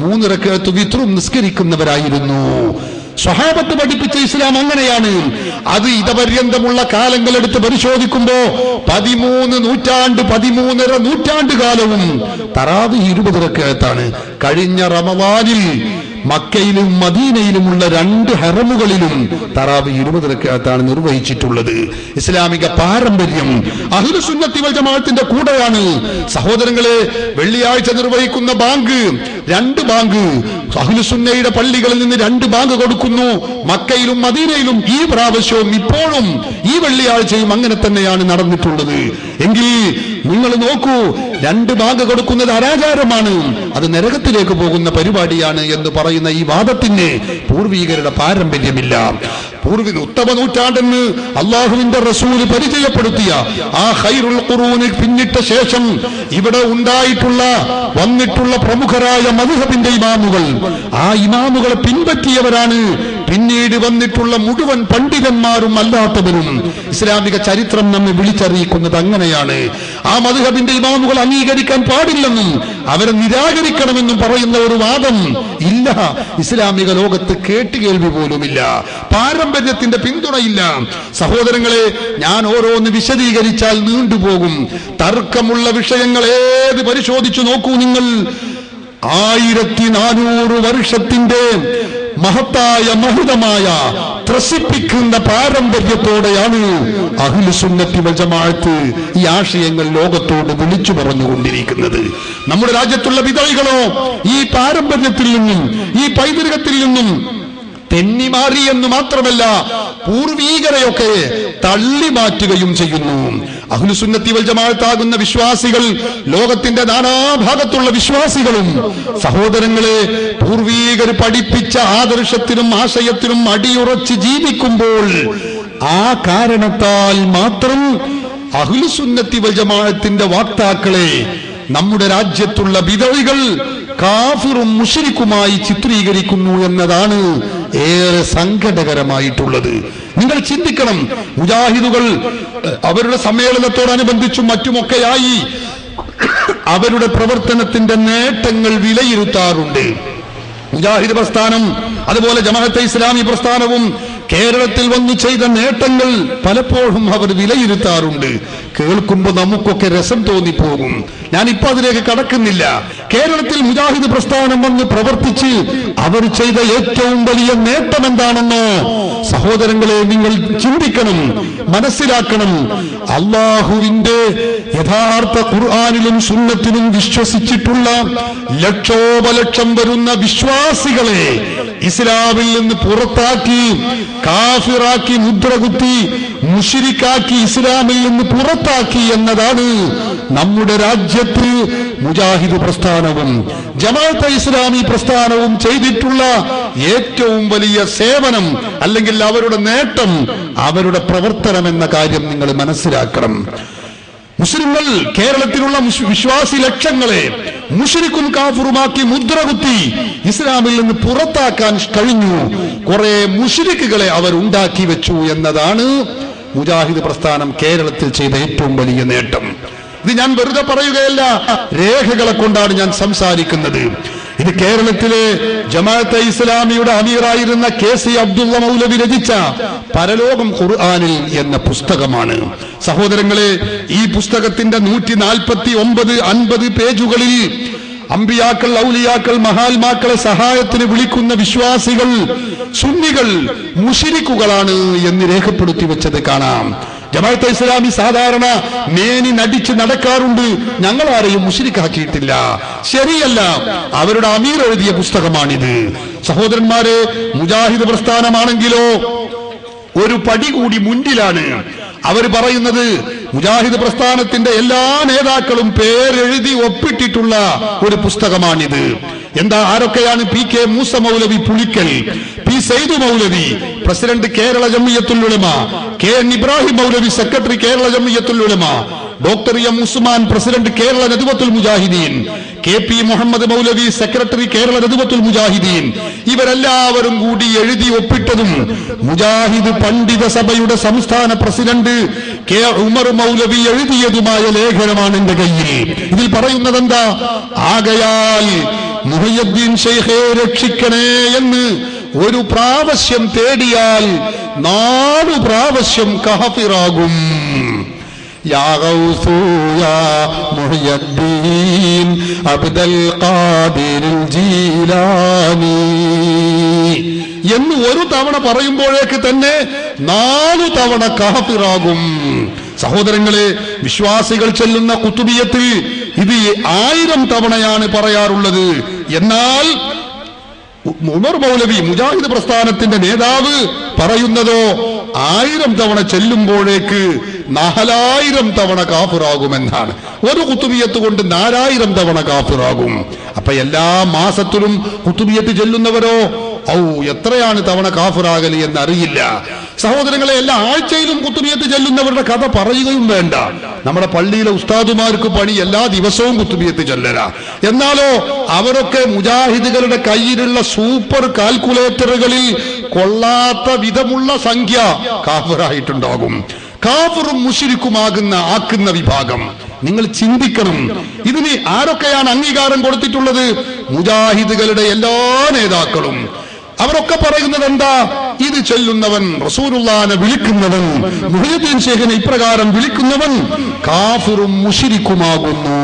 3 റക്അത്ത് വിത്റും നിസ്കരിക്കുന്നവരായിരുന്നു. സ്വഹാബത്ത് പഠിപ്പിച്ച ഇസ്ലാം അങ്ങനെയാണ്. അത് ഇതപര്യന്തമുള്ള കാലങ്ങൾ എടുത്ത് പരിശോധിക്കുമ്പോ 13.5 നൂറ്റാണ്ട് കാലവും തറാവീഹ് 20 റക്അത്താണ്. കഴിഞ്ഞ റമളാനിൽ മക്കയിലും മദീനയിലുമുള്ള 2 ഹറമുകളിലും തറാവീഹ് 20 റക്അത്താണ് നിർവഹിച്ചിട്ടുള്ളത്. ഇസ്ലാമിക പാരമ്പര്യം അഹ്ലുസുന്നത്തി വൽ ജമാഅത്തിന്റെ കൂടെയാണ്. സഹോദരങ്ങളെ, വെള്ളിയാഴ്ച നിർവഹിക്കുന്ന ബാങ്ക് 2 ബാങ്ക് അഹ്ലുസുന്നയുടെ പള്ളികളിൽ നിന്ന് 2 ബാങ്ക് കൊടുക്കുന്നു. മക്കയിലും മദീനയിലും ഈ പ്രാവശ്യവും ഇപ്പോഴും ഈ വെള്ളിയാഴ്ചയും അങ്ങനെ തന്നെയാണ് നടന്നിട്ടുള്ളത്. എങ്കിൽ നിങ്ങൾ നോക്കൂ, 2 ബാങ്ക് കൊടുക്കുന്നത് അനാചാരമാണ്, അത് നരകത്തിലേക്ക് പോകുന്ന പരിപാടിയാണ് എന്ന് പറയുന്ന ഈ വാദത്തിന് പൂർവീകരുടെ പാരമ്പര്യമില്ല. ഉത്തമ നൂറ്റാണ്ടെന്ന് അള്ളാഹുവിന്റെ റസൂൽ പരിചയപ്പെടുത്തിയ ആ ഖൈറുൽ ഖുറൂൻ പിന്നിട്ട ശേഷം ഇവിടെ വന്നിട്ടുള്ള പ്രമുഖരായ മദ്ഹബിന്റെ ഇമാമുകൾ, ആ ഇമാമുകളെ പിൻപറ്റിയവരാണ് പിന്നീട് വന്നിട്ടുള്ള മുഴുവൻ പണ്ഡിതന്മാരും അല്ലാത്തവരും ഇസ്ലാമിക ചരിത്രം നമ്മെ വിളിച്ചറിയിക്കുന്നത് അങ്ങനെയാണ്. ആ മദ്ഹബിന്റെ ഇമാമുകൾ അംഗീകരിക്കാൻ പാടില്ലെന്നും അവരെ നിരാകരിക്കണമെന്നും പറയുന്ന ഒരു വാദം ഇല്ല. ഇസ്ലാമിക ലോകത്ത് കേട്ടുകേൾവി പോലുമില്ല, പാരമ്പര്യത്തിന്റെ പിന്തുണയില്ല. സഹോദരങ്ങളെ, ഞാൻ ഓരോന്ന് വിശദീകരിച്ചാൽ നീണ്ടുപോകും. തർക്കമുള്ള വിഷയങ്ങൾ ഏത് പരിശോധിച്ചു നോക്കൂ നിങ്ങൾ. 1400 വർഷത്തിന്റെ മഹത്തായ മഹിതമായ ത്രസിപ്പിക്കുന്ന പാരമ്പര്യത്തോടെയാണ് അഹ്ലുസുന്നത്തി വൽ ജമാഅത്ത് ഈ ആശയങ്ങൾ ലോകത്തോട് വിളിച്ചു പറഞ്ഞുകൊണ്ടിരിക്കുന്നത്. നമ്മുടെ രാജ്യത്തുള്ള വിദഗ്ധകളോ ഈ പാരമ്പര്യത്തിൽ നിന്നും ഈ പൈതൃകത്തിൽ നിന്നും തെന്നിമാറി എന്ന് മാത്രമല്ല, പൂർവീകരെയൊക്കെ തള്ളി മാറ്റുകയും ചെയ്യുന്നു. അഹ്ലുസുന്നത്തി വൽ ജമാഅത്താകുന്ന വിശ്വാസികൾ, ലോകത്തിന്റെ നാനാഭാഗത്തുള്ള വിശ്വാസികളും സഹോദരങ്ങളെ, പൂർവീകർ പഠിപ്പിച്ച ആദർശത്തിനും ആശയത്തിനും അടിയുറച്ച് ജീവിക്കുമ്പോൾ ആ കാരണത്താൽ മാത്രം അഹ്ലുസുന്നത്തി വൽ ജമാഅത്തിന്റെ വക്താക്കളെ നമ്മുടെ രാജ്യത്തുള്ള ബിദഅകൾ കാഫിറും മുശ്രിക്കുമായി ചിത്രീകരിക്കുന്നു എന്നതാണ് ഏറെ സങ്കടകരമായിട്ടുള്ളത്. നിങ്ങൾ ചിന്തിക്കണം, മുജാഹിദുകൾ അവരുടെ സമ്മേളനത്തോടനുബന്ധിച്ചും മറ്റുമൊക്കെയായി അവരുടെ പ്രവർത്തനത്തിന്റെ നേട്ടങ്ങൾ വിലയിരുത്താറുണ്ട്. മുജാഹിദ് പ്രസ്ഥാനം അതുപോലെ ജമാഅത്തെ ഇസ്ലാമി പ്രസ്ഥാനവും കേരളത്തിൽ വന്നു ചെയ്ത നേട്ടങ്ങൾ പലപ്പോഴും അവർ വിലയിരുത്താറുണ്ട്. കേൾക്കുമ്പോൾ നമുക്കൊക്കെ രസം തോന്നിപ്പോകും. ഞാനിപ്പോ അതിലേക്ക് കടക്കുന്നില്ല. കേരളത്തിൽ മുജാഹിദ് പ്രസ്ഥാനം വന്ന് പ്രവർത്തിച്ച് അവർ ചെയ്ത ഏറ്റവും വലിയ നേട്ടം എന്താണെന്നോ സഹോദരങ്ങളെ, നിങ്ങൾ ചിന്തിക്കണം, മനസ്സിലാക്കണം. അള്ളാഹുവിന്റെ യഥാർത്ഥ ഖുർആനിലും സുന്നത്തിലും വിശ്വസിച്ചിട്ടുള്ള ലക്ഷോപലക്ഷം വരുന്ന വിശ്വാസികളെ ഇസ്ലാമിൽ നിന്ന് പുറത്താക്കി, കാഫിറാക്കി, മുദ്രകുത്തി, മുശ്രിക്കാക്കി, ഇസ്ലാമിൽ നിന്ന് പുറത്താക്കി എന്നതാണ് നമ്മുടെ രാജ്യത്ത് മുജാഹിദ് പ്രസ്ഥാനവും ജമാഅത്തെ ഇസ്ലാമി പ്രസ്ഥാനവും ചെയ്തിട്ടുള്ള ഏറ്റവും വലിയ സേവനം, അല്ലെങ്കിൽ അവരുടെ നേട്ടം, അവരുടെ പ്രവർത്തനം എന്ന കാര്യം നിങ്ങൾ മനസ്സിലാക്കണം. മുസ്ലിങ്ങൾ കേരളത്തിലുള്ള വിശ്വാസി ലക്ഷങ്ങളെ മുശ്രിക്കും കാഫിറുമാക്കി മുദ്രകുത്തി ഇസ്ലാമിൽ നിന്ന് പുറത്താക്കാൻ കഴിഞ്ഞു. കുറെ മുശ്രിക്കുകളെ അവർ ഉണ്ടാക്കി വെച്ചു എന്നതാണ് മുജാഹിദ് പ്രസ്ഥാനം കേരളത്തിൽ ചെയ്ത ഏറ്റവും വലിയ നേട്ടം. ഇത് ഞാൻ വെറുതെ പറയുകയല്ല, രേഖകളെ കൊണ്ടാണ് ഞാൻ സംസാരിക്കുന്നത്. ഇത് കേരളത്തിലെ ജമാഅത്തെ ഇസ്ലാമിയുടെ അമീറായിരുന്ന KC അബ്ദുള്ള മൗലവി രചിച്ച പരലോകം ഖുർആനിൽ എന്ന പുസ്തകമാണ്. സഹോദരങ്ങളെ, ഈ പുസ്തകത്തിന്റെ 149-50 പേജുകളിൽ അമ്പിയാക്കൾ, ഔലിയാക്കൾ, മഹാത്മാക്കളെ സഹായത്തിന് വിളിക്കുന്ന വിശ്വാസികൾ സുന്നികൾ മുശ്രിക്കുകളാണ് എന്ന് രേഖപ്പെടുത്തി വെച്ചത് കാണാം. ജമാഅത്തെ ഇസ്ലാമി സാധാരണ മേനി നടിച്ച് നടക്കാറുണ്ട്, ഞങ്ങൾ ആരെയും മുശ്രിക്കാക്കിയിട്ടില്ല. ശരിയല്ല, അവരുടെ അമീർ എഴുതിയ പുസ്തകമാണിത്. സഹോദരന്മാരെ, മുജാഹിദ് പ്രസ്ഥാനമാണെങ്കിലോ ഒരു പടി കൂടി മുന്നിലാണ്. അവർ പറയുന്നത് മുജാഹിദ് പ്രസ്ഥാനത്തിന്റെ എല്ലാ നേതാക്കളും പേരെഴുതി ഒപ്പിട്ടിട്ടുള്ള ഒരു പുസ്തകമാണിത്. എന്താ, ആരൊക്കെയാണ്? PK Moosa Maulavi Pulikkal, P Saidu Maulavi president Kerala Jamiyyathul Ulama, KN Ibrahim Maulavi secretary Kerala Jamiyyathul Ulama, doctor M Usman president Kerala Nadvathul Mujahideen, KP Muhammad Maulavi secretary Kerala Nadvathul Mujahideen. ഇവരെല്ലാവരും കൂടി എഴുതി ഒപ്പിട്ടതും മുജാഹിദ് പണ്ഡിത സഭയുടെ സംസ്ഥാന പ്രസിഡന്റ് K ഉമർ മൗലവി എഴുതിയതുമായ ലേഖനമാണ് എന്റെ കയ്യിൽ. ഇതിൽ പറയുന്നത് എന്താ? ആകയാൽ മുഹയ്യദ്ദീൻ ശൈഖെ രക്ഷിക്കണേ എന്ന് ഒരു പ്രാവശ്യം തേടിയാൽ 4 പ്രാവശ്യം കാഫിറാകും. യാ ഗൗസു യാ മുഹയ്യദ്ദീൻ അബ്ദുൽ ഖാദിർ ജീലാനി എന്ന് ഒരു തവണ പറയുമ്പോഴേക്ക് തന്നെ 4 തവണ കാഫിറാകും. സഹോദരങ്ങളെ, വിശ്വാസികൾ ചെല്ലുന്ന ഖുതുബിയത്തിൽ ഇത് 1000 തവണയാണ് പറയാറുള്ളത്. എന്നാൽ ഉമർ മൗലവി, മുജാഹിദ് പ്രസ്ഥാനത്തിന്റെ നേതാവ്, പറയുന്നതോ 1000 തവണ ചെല്ലുമ്പോഴേക്ക് 4000 തവണ കാഫിറാകുമെന്നാണ്. ഒരു ഖുതുബിയത്ത് കൊണ്ട് 4000 തവണ കാഫിറാകും. അപ്പൊ എല്ലാ മാസത്തിലും ഖുതുബിയത്ത് ചെല്ലുന്നവരോ എത്രയാണ് തവണ കാഫിറാകൽ എന്നറിയില്ല. സഹോദരങ്ങളെ, എല്ലാ ആഴ്ചയിലും ഖുതുബിയത്ത് ചെല്ലുന്നവരുടെ കഥ പറയുകയും വേണ്ട. നമ്മുടെ പള്ളിയിലെ ഉസ്താദുമാർക്ക് പണി എല്ലാ ദിവസവും ഖുതുബിയത്ത് ചെല്ലല. എന്നാലോ അവരൊക്കെ മുജാഹിദുകളുടെ കയ്യിലുള്ള സൂപ്പർ കാൽക്കുലേറ്ററുകളിൽ കൊള്ളാത്ത വിധമുള്ള സംഖ്യ കാഫിറായിട്ടുണ്ടാകും. കാഫിറും മുശ്രിക്കുമാകുന്ന വിഭാഗം നിങ്ങൾ ചിന്തിക്കണം. ഇതിന് ആരൊക്കെയാണ് അംഗീകാരം കൊടുത്തിട്ടുള്ളത്? മുജാഹിദുകളുടെ എല്ലാ നേതാക്കളും. അവരൊക്കെ പറയുന്നത് എന്താ? ഇത് ചൊല്ലുന്നവൻ, റസൂലുള്ളാഹിനെ വിളിക്കുന്നവൻ, മുഹയ്യിദ്ദീൻ ശൈഖിനെ ഇപ്രകാരം വിളിക്കുന്നവൻ കാഫിറും മുശ്രിക്കുമാകുന്നു,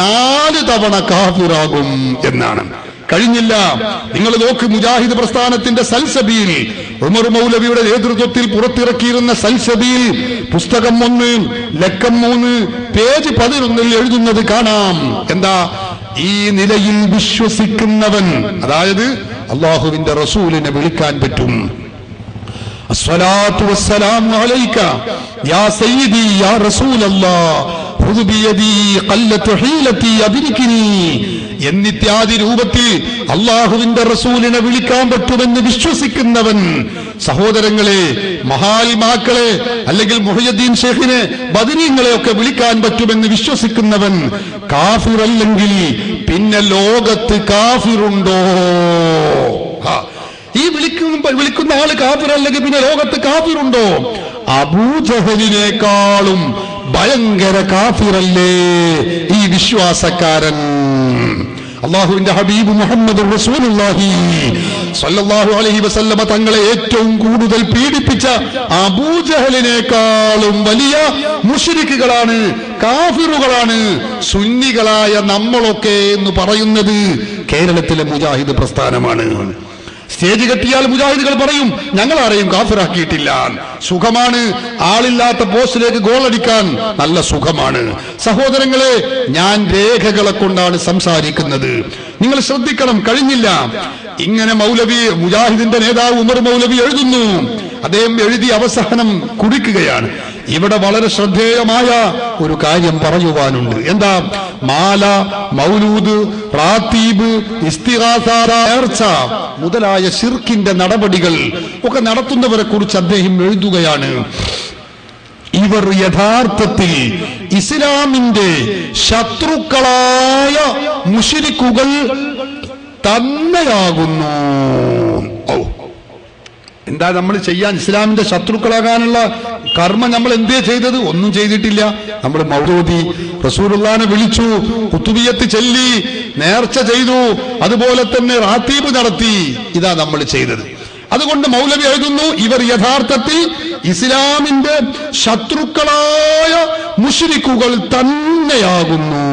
4 തവണ കാഫിറാകും എന്നാണ്. കഴിഞ്ഞില്ല. നിങ്ങൾ നോക്ക്, മുജാഹിദ് പ്രസ്ഥാനത്തിന്റെ സൽസബീൽ, ഉമർ മൗലവിയുടെ നേതൃത്വത്തിൽ പുറത്തിറക്കിയിരുന്ന സൽസബീൽ പുസ്തകം 1 ലക്കം 3 പേജ് 11 എഴുതുന്നത് കാണാം. എന്താ? ഈ നിലയിൽ വിശ്വസിക്കുന്നവൻ, അതായത് അല്ലാഹുവിന്റെ റസൂലിനെ വിളിക്കാൻ പറ്റും. അസ്സലാത്തു വസ്സലാമു അലൈക യാ സയ്യിദി യാ റസൂലല്ലാഹ് ഖുദ് ബിയദി ഖല്ലതു ഹീലതി അദ്രിക്നി എന്നിത്യാദി രൂപത്തിൽ അല്ലാഹുവിന്റെ റസൂലിനെ വിളിക്കാൻ പറ്റുമെന്ന് വിശ്വസിക്കുന്നവൻ, സഹോദരങ്ങളെ, മഹാത്മാക്കളെ, അല്ലെങ്കിൽ മുഹയ്യിദ്ദീൻ ശൈഖിനെ, ബദരീങ്ങളെ ഒക്കെ വിളിക്കാൻ പറ്റുമെന്ന് വിശ്വസിക്കുന്നവൻ കാഫിറല്ലെങ്കിൽ പിന്നെ ലോകത്ത് കാഫിറുണ്ടോ? ഈ വിളിക്കുന്ന ആള് കാഫിറല്ലെങ്കിൽ പിന്നെ ലോകത്ത് കാഫിറുണ്ടോ? അബൂജഹലിനേക്കാളും ഭയങ്കര കാഫിറല്ലേ ഈ വിശ്വാസക്കാരൻ? അല്ലാഹുവിന്റെ ഹബീബ് മുഹമ്മദ് റസൂലുള്ളാഹി സ്വല്ലല്ലാഹു അലൈഹി വസല്ലമ തങ്ങളെ ഏറ്റവും കൂടുതൽ പീഡിപ്പിച്ച അബൂജഹലിനേക്കാളും വലിയ മുശ്രിക്കുകളാണ്, കാഫിറുകളാണ് സുന്നികളായ നമ്മളൊക്കെ എന്ന് പറയുന്നത് കേരളത്തിലെ മുജാഹിദ് പ്രസ്ഥാനമാണ്. സ്റ്റേജ് കെട്ടിയാൽ മുജാഹിദുകൾ പറയും ഞങ്ങൾ ആരെയും കാഫിറാക്കിയിട്ടില്ല, സുഖമാണ്, ആളില്ലാത്ത പോസ്റ്റിലേക്ക് ഗോളടിക്കാൻ നല്ല സുഖമാണ്. സഹോദരങ്ങളെ, ഞാൻ രേഖകളെ കൊണ്ടാണ് സംസാരിക്കുന്നത്, നിങ്ങൾ ശ്രദ്ധിക്കണം. കഴിഞ്ഞില്ല. ഇങ്ങനെ മൗലവി, മുജാഹിദിന്റെ നേതാവ് ഉമർ മൗലവി എഴുതുന്നു. അദ്ദേഹം എഴുതി അവസാനം കുറിക്കുകയാണ്. ഇവിടെ വളരെ ശ്രദ്ധേയമായ ഒരു കാര്യം പറയുവാനുണ്ട്. എന്താ? മാല, മൗലൂദ്, റാത്തീബ്, ഇസ്തിഗാസ, നേർച്ച മുതലായ ശിർക്കിന്റെ നടപടികൾ ഒക്കെ നടത്തുന്നവരെ കുറിച്ച് അദ്ദേഹം എഴുതുകയാണ്. ഇവർ യഥാർത്ഥത്തിൽ ഇസ്ലാമിന്റെ ശത്രുക്കളായ മുശ്രിക്കുകൾ തന്നെയാകുന്നു. എന്താ നമ്മൾ ചെയ്യാൻ? ഇസ്ലാമിന്റെ ശത്രുക്കളാകാനുള്ള കർമ്മം നമ്മൾ എന്തേ ചെയ്തത്? ഒന്നും ചെയ്തിട്ടില്ല. നമ്മൾ മൗലൂദി, റസൂലുള്ളാഹിനെ വിളിച്ചു, കുത്തുബിയത്ത് ചൊല്ലി, നേർച്ച ചെയ്തു, അതുപോലെ തന്നെ റാത്തീബ് നടത്തി. ഇതാ നമ്മൾ ചെയ്തത്. അതുകൊണ്ട് മൗലവി എഴുതുന്നു, ഇവർ യഥാർത്ഥത്തിൽ ഇസ്ലാമിന്റെ ശത്രുക്കളായ മുശ്രിക്കുകൾ തന്നെയാകുന്നു.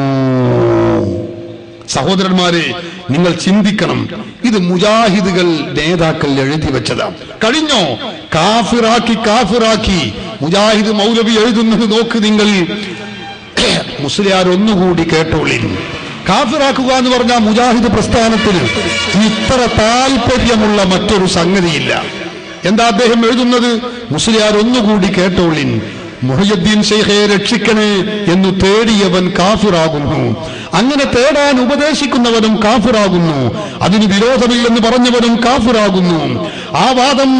സഹോദരന്മാരെ, നിങ്ങൾ ചിന്തിക്കണം. ഇത് മുജാഹിദുകൾ നേതാക്കൾ എഴുതി വെച്ചതാണ്. കഴിഞ്ഞോ? കാഫിറാക്കി മുജാഹിദ് മൗലവി എഴുതുന്നത് നോക്ക് നിങ്ങൾ. മുസ്ലിയാർ ഒന്നുകൂടി കേട്ടോളി. കാഫിറാക്കുക എന്ന് പറഞ്ഞാൽ മുജാഹിദ് പ്രസ്ഥാനത്തിന് ഇത്ര താല്പര്യമുള്ള മറ്റൊരു സംഗതിയില്ല. എന്താ അദ്ദേഹം എഴുതുന്നത്? മുസ്ലിയാർ ഒന്നുകൂടി കേട്ടോളിൻ. മുഹയ്യിദ്ദീൻ ശൈഖെ രക്ഷിക്കണേ എന്ന് തേടിയവൻ കാഫിറാകുന്നു. അങ്ങനെ തേടാൻ ഉപദേശിക്കുന്നവനും കാഫിറാകുന്നു. അതിന് വിരോധമില്ലെന്ന് പറഞ്ഞവനും കാഫിറാകുന്നു. ആ വാദം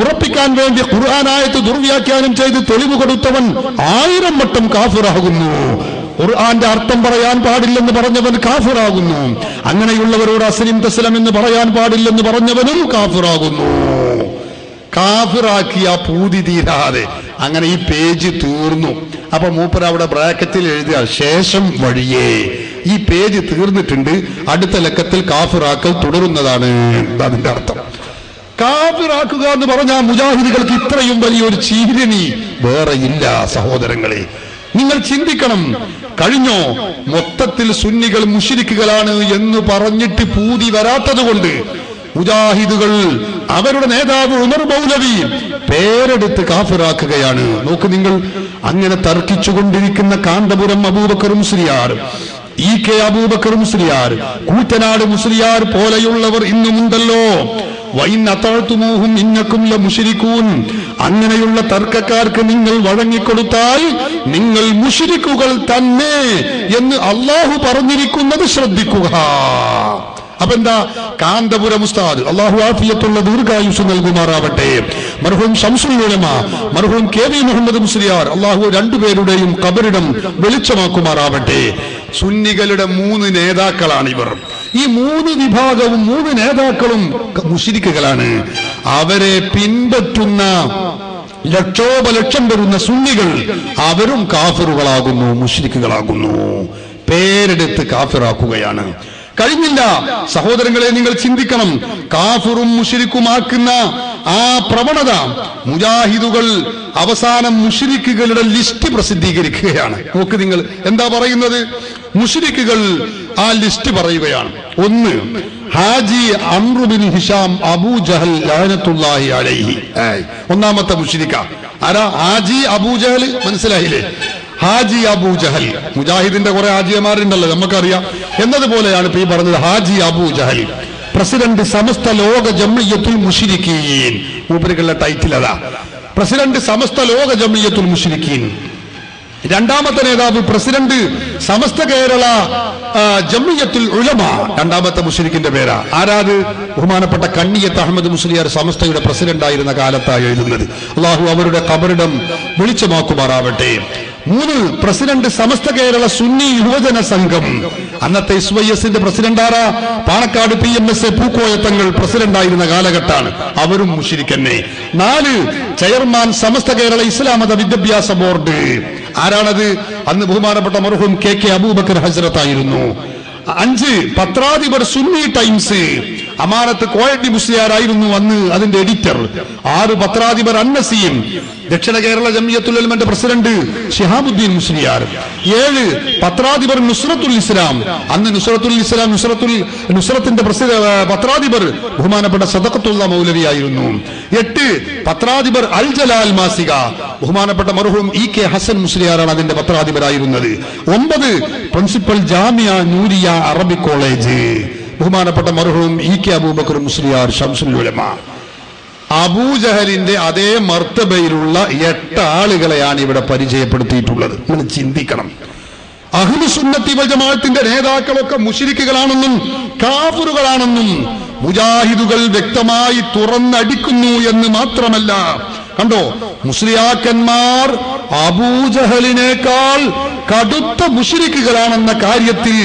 ഉറപ്പിക്കാൻ വേണ്ടി ഖുർആനായത്ത് ദുർവ്യാഖ്യാനം ചെയ്ത് തെളിവ് കൊടുത്തവൻ 1000 വട്ടം കാഫിറാകുന്നു. ഖുർആന്റെ അർത്ഥം പറയാൻ പാടില്ലെന്ന് പറഞ്ഞവൻ കാഫിറാകുന്നു. അങ്ങനെയുള്ളവരോട് അസ്ലിം തസ്ലം എന്ന് പറയാൻ പാടില്ലെന്ന് പറഞ്ഞവനും കാഫിറാകുന്നു. കാഫിറാക്കിയ പൂതി തീരാതെ അങ്ങനെ ഈ പേജ് തീർന്നു. അപ്പൊ മൂപ്പർ അവിടെ ബ്രാക്കറ്റിൽ എഴുതുക ശേഷം വഴിയേ. ഈ പേജ് തീർന്നിട്ടുണ്ട്, അടുത്ത ലക്കത്തിൽ കാഫിറാക്കൽ തുടരുന്നതാണ് അതിന്റെ അർത്ഥം. കാഫിറാക്കുക എന്ന് പറഞ്ഞാൽ മുജാഹിദുകൾക്ക് ഇത്രയും വലിയൊരു ചീരണി വേറെ ഇല്ല. സഹോദരങ്ങളെ, നിങ്ങൾ ചിന്തിക്കണം. കഴിഞ്ഞോ? മൊത്തത്തിൽ സുന്നികൾ മുശ്രിക്കുകളാണ് എന്ന് പറഞ്ഞിട്ട് പൂതി വരാത്തത് കൊണ്ട് മുജാഹിദുകൾ അവരുടെ നേതാവ് ഉമർ മൗലവി പേരെടുത്ത് കാഫിറാക്കുകയാണ്. നോക്ക് നിങ്ങൾ. അങ്ങനെ തർക്കിച്ചുകൊണ്ടിരിക്കുന്ന കാന്തപുരം അബൂബക്കർ മുസ്ലിയാർ, EK അബൂബക്കർ മുസ്ലിയാർ, കൂറ്റനാട് മുസ്ലിയാർ പോലെയുള്ളവർ ഇന്നുമുണ്ടല്ലോ. വൈൻ അതഅ്തുമൂഹും ഇന്നകും ലമുശ്രികൂൻ. അങ്ങനെയുള്ള തർക്കക്കാർക്ക് നിങ്ങൾ വഴങ്ങിക്കൊടുത്താൽ നിങ്ങൾ മുശ്രിക്കുകൾ തന്നെ എന്ന് അല്ലാഹു പറഞ്ഞിരിക്കുന്നത് ശ്രദ്ധിക്കുക. അപ്പൊ എന്താ? കാന്തപുരം ഉസ്താദ്, അല്ലാഹു ആഫിയത്തുള്ള ദീർഘായുസ് നൽകുമാറാവട്ടെ, മർഹൂം ശംസുൽ ഉലമ, മർഹൂം KV മുഹമ്മദ് മുസ്ലിയാർ, അല്ലാഹു രണ്ടുപേരുടെയും ഖബറിടം വെളിച്ചമാക്കുമാറാവട്ടെ. സുന്നികളുടെ 3 നേതാക്കളാണ് ഇവർ. ഈ 3 വിഭാഗവും 3 നേതാക്കളും മുശ്രിക്കുകളാണ്. അവരെ പിൻപറ്റുന്ന ലക്ഷോപലക്ഷം വരുന്ന സുന്നികൾ അവരും കാഫിറുകളാകുന്നു, മുശ്രിക്കുകളാകുന്നു. പേരെടുത്ത് കാഫിറാക്കുകയാണ്. കഴിഞ്ഞില്ല സഹോദരങ്ങളെ, നിങ്ങൾ ചിന്തിക്കണം. കാഫിറും മുശ്രിക്കുമാക്കുന്ന ആ പ്രവണത മുജാഹിദുകൾ അവസാനം മുശ്രിക്കുകളുടെ ലിസ്റ്റ് പ്രസിദ്ധീകരിക്കുകയാണ്. നോക്ക് നിങ്ങൾ, എന്താ പറയുന്നത്? മുശ്രിക്കുകൾ ആ ലിസ്റ്റ് പറയുകയാണ്. 1 ഹാജി അംറു ബിൻ ഹിഷാം അബൂ ജഹൽ ലഅനത്തുല്ലാഹി അലൈഹി. ഒന്നാമത്തെ മുശ്രിക്ക ആരാ? ഹാജി അബൂ ജഹൽ. മനസ്സിലായില്ലേ? ഹാജി അബൂ ജഹൽ. മുജാഹിദിന്റെ കുറെ ഹാജിയമാരുണ്ടല്ലോ, നമുക്കറിയാം. എന്നതുപോലെയാണ് ഇപ്പൊ ഈ പറഞ്ഞത്. ഹാജി അബൂ ജഹൽ, പ്രസിഡന്റ് സമസ്ത ലോക ജംഇയ്യത്തുൽ മുശ്രിക്കീൻ. മൂപ്പരുകളുടെ ടൈറ്റിൽ അതാ, പ്രസിഡന്റ് സമസ്ത ലോക ജംഇയ്യത്തുൽ മുശ്രിക്കീൻ. രണ്ടാമത്തെ നേതാവ് പ്രസിഡന്റ് സമസ്ത കേരള ജംഇയ്യത്തുൽ ഉലമ. രണ്ടാമത്തെ മുശ്രിക്കിന്റെ പേരാ. ആരാത്? ബഹുമാനപ്പെട്ട കണ്ണിയത്ത് അഹമ്മദ് മുസ്ലിയാർ സമസ്തയുടെ പ്രസിഡന്റ് ആയിരുന്ന കാലത്താണ് എഴുതുന്നത്. അള്ളാഹു അവരുടെ ഖബറിടം വെളിച്ചമാക്കുമാറാവട്ടെ. 3 പ്രസിഡന്റ് സമസ്ത കേരള സുന്നി യുവജന സംഘം. അന്നത്തെ SYSന്റെ പ്രസിഡന്റ് ആരാ? പാണക്കാട് PMS പൂക്കോയത്തങ്ങൾ പ്രസിഡന്റ് ആയിരുന്ന കാലഘട്ടമാണ്. അവരും മുശ്രിക്കന്നെ. 4 ചെയർമാൻ സമസ്ത കേരള ഇസ്ലാം മത വിദ്യാഭ്യാസ ബോർഡ്. ആരാണത്? അന്ന് ബഹുമാനപ്പെട്ട മർഹൂം KK അബൂബക്കർ ഹസ്രത്ത് ആയിരുന്നു. 5 പത്രാധിപർ സുന്നി ടൈംസ്. അമാനത്ത് കോയട്ടി മുസ്ലിയാരായിരുന്നു അന്ന് അതിന്റെ എഡിറ്റർ. 6 പത്രാധിപർ അന്നസീം. ദക്ഷിണ കേരള ജംഇയ്യത്തുൽ ഉലമയുടെ പ്രസിഡന്റ് ശിഹാബുദ്ദീൻ മുസ്ലിയാർ. 7 പത്രാധിപർ നുസ്രത്തുൽ ഇസ്ലാം. അന്ന് നുസ്രത്തുൽ ഇസ്ലാം നുസ്രത്തിന്റെ പത്രാധിപർ ബഹുമാനപ്പെട്ട സദഖത്തുള്ള മൗലവി ആയിരുന്നു. 8 പത്രാധിപർ അൽ ജലാൽ മാസിക. ബഹുമാനപ്പെട്ട മർഹൂം EK ഹസൻ മുസ്ലിയാറാണ് അതിന്റെ പത്രാധിപരായിരുന്നത്. 9 principal Jamia Nooriya Arabic college. ബഹുമാനപ്പെട്ട മർഹൂം EK അബൂബക്കർ മുസ്ലിയാർ ശംസുൽ ഉലമ. അബൂജഹലിന്റെ അതേ മർത്തബയിലുള്ള 8 ആളുകളെയാണ് ഇവിടെ പരിചയപ്പെടുത്തിയിട്ടുള്ളത്. നിങ്ങൾ ചിന്തിക്കണം. അഹ്ലു സുന്നത്തി വൽ ജമാഅത്തിന്റെ നേതാക്കളൊക്കെ മുശ്രിക്കുകളാണെന്നും കാഫിറുകളാണെന്നും മുജാഹിദുകൾ വ്യക്തമായി തുറന്നടിക്കുന്നു എന്ന് മാത്രമല്ല, കണ്ടോ, മുസ്ലിയാക്കന്മാർ അബൂജഹലിനേക്കാൾ കടുത്ത മുശ്രിക്കുകളാണെന്ന കാര്യത്തിൽ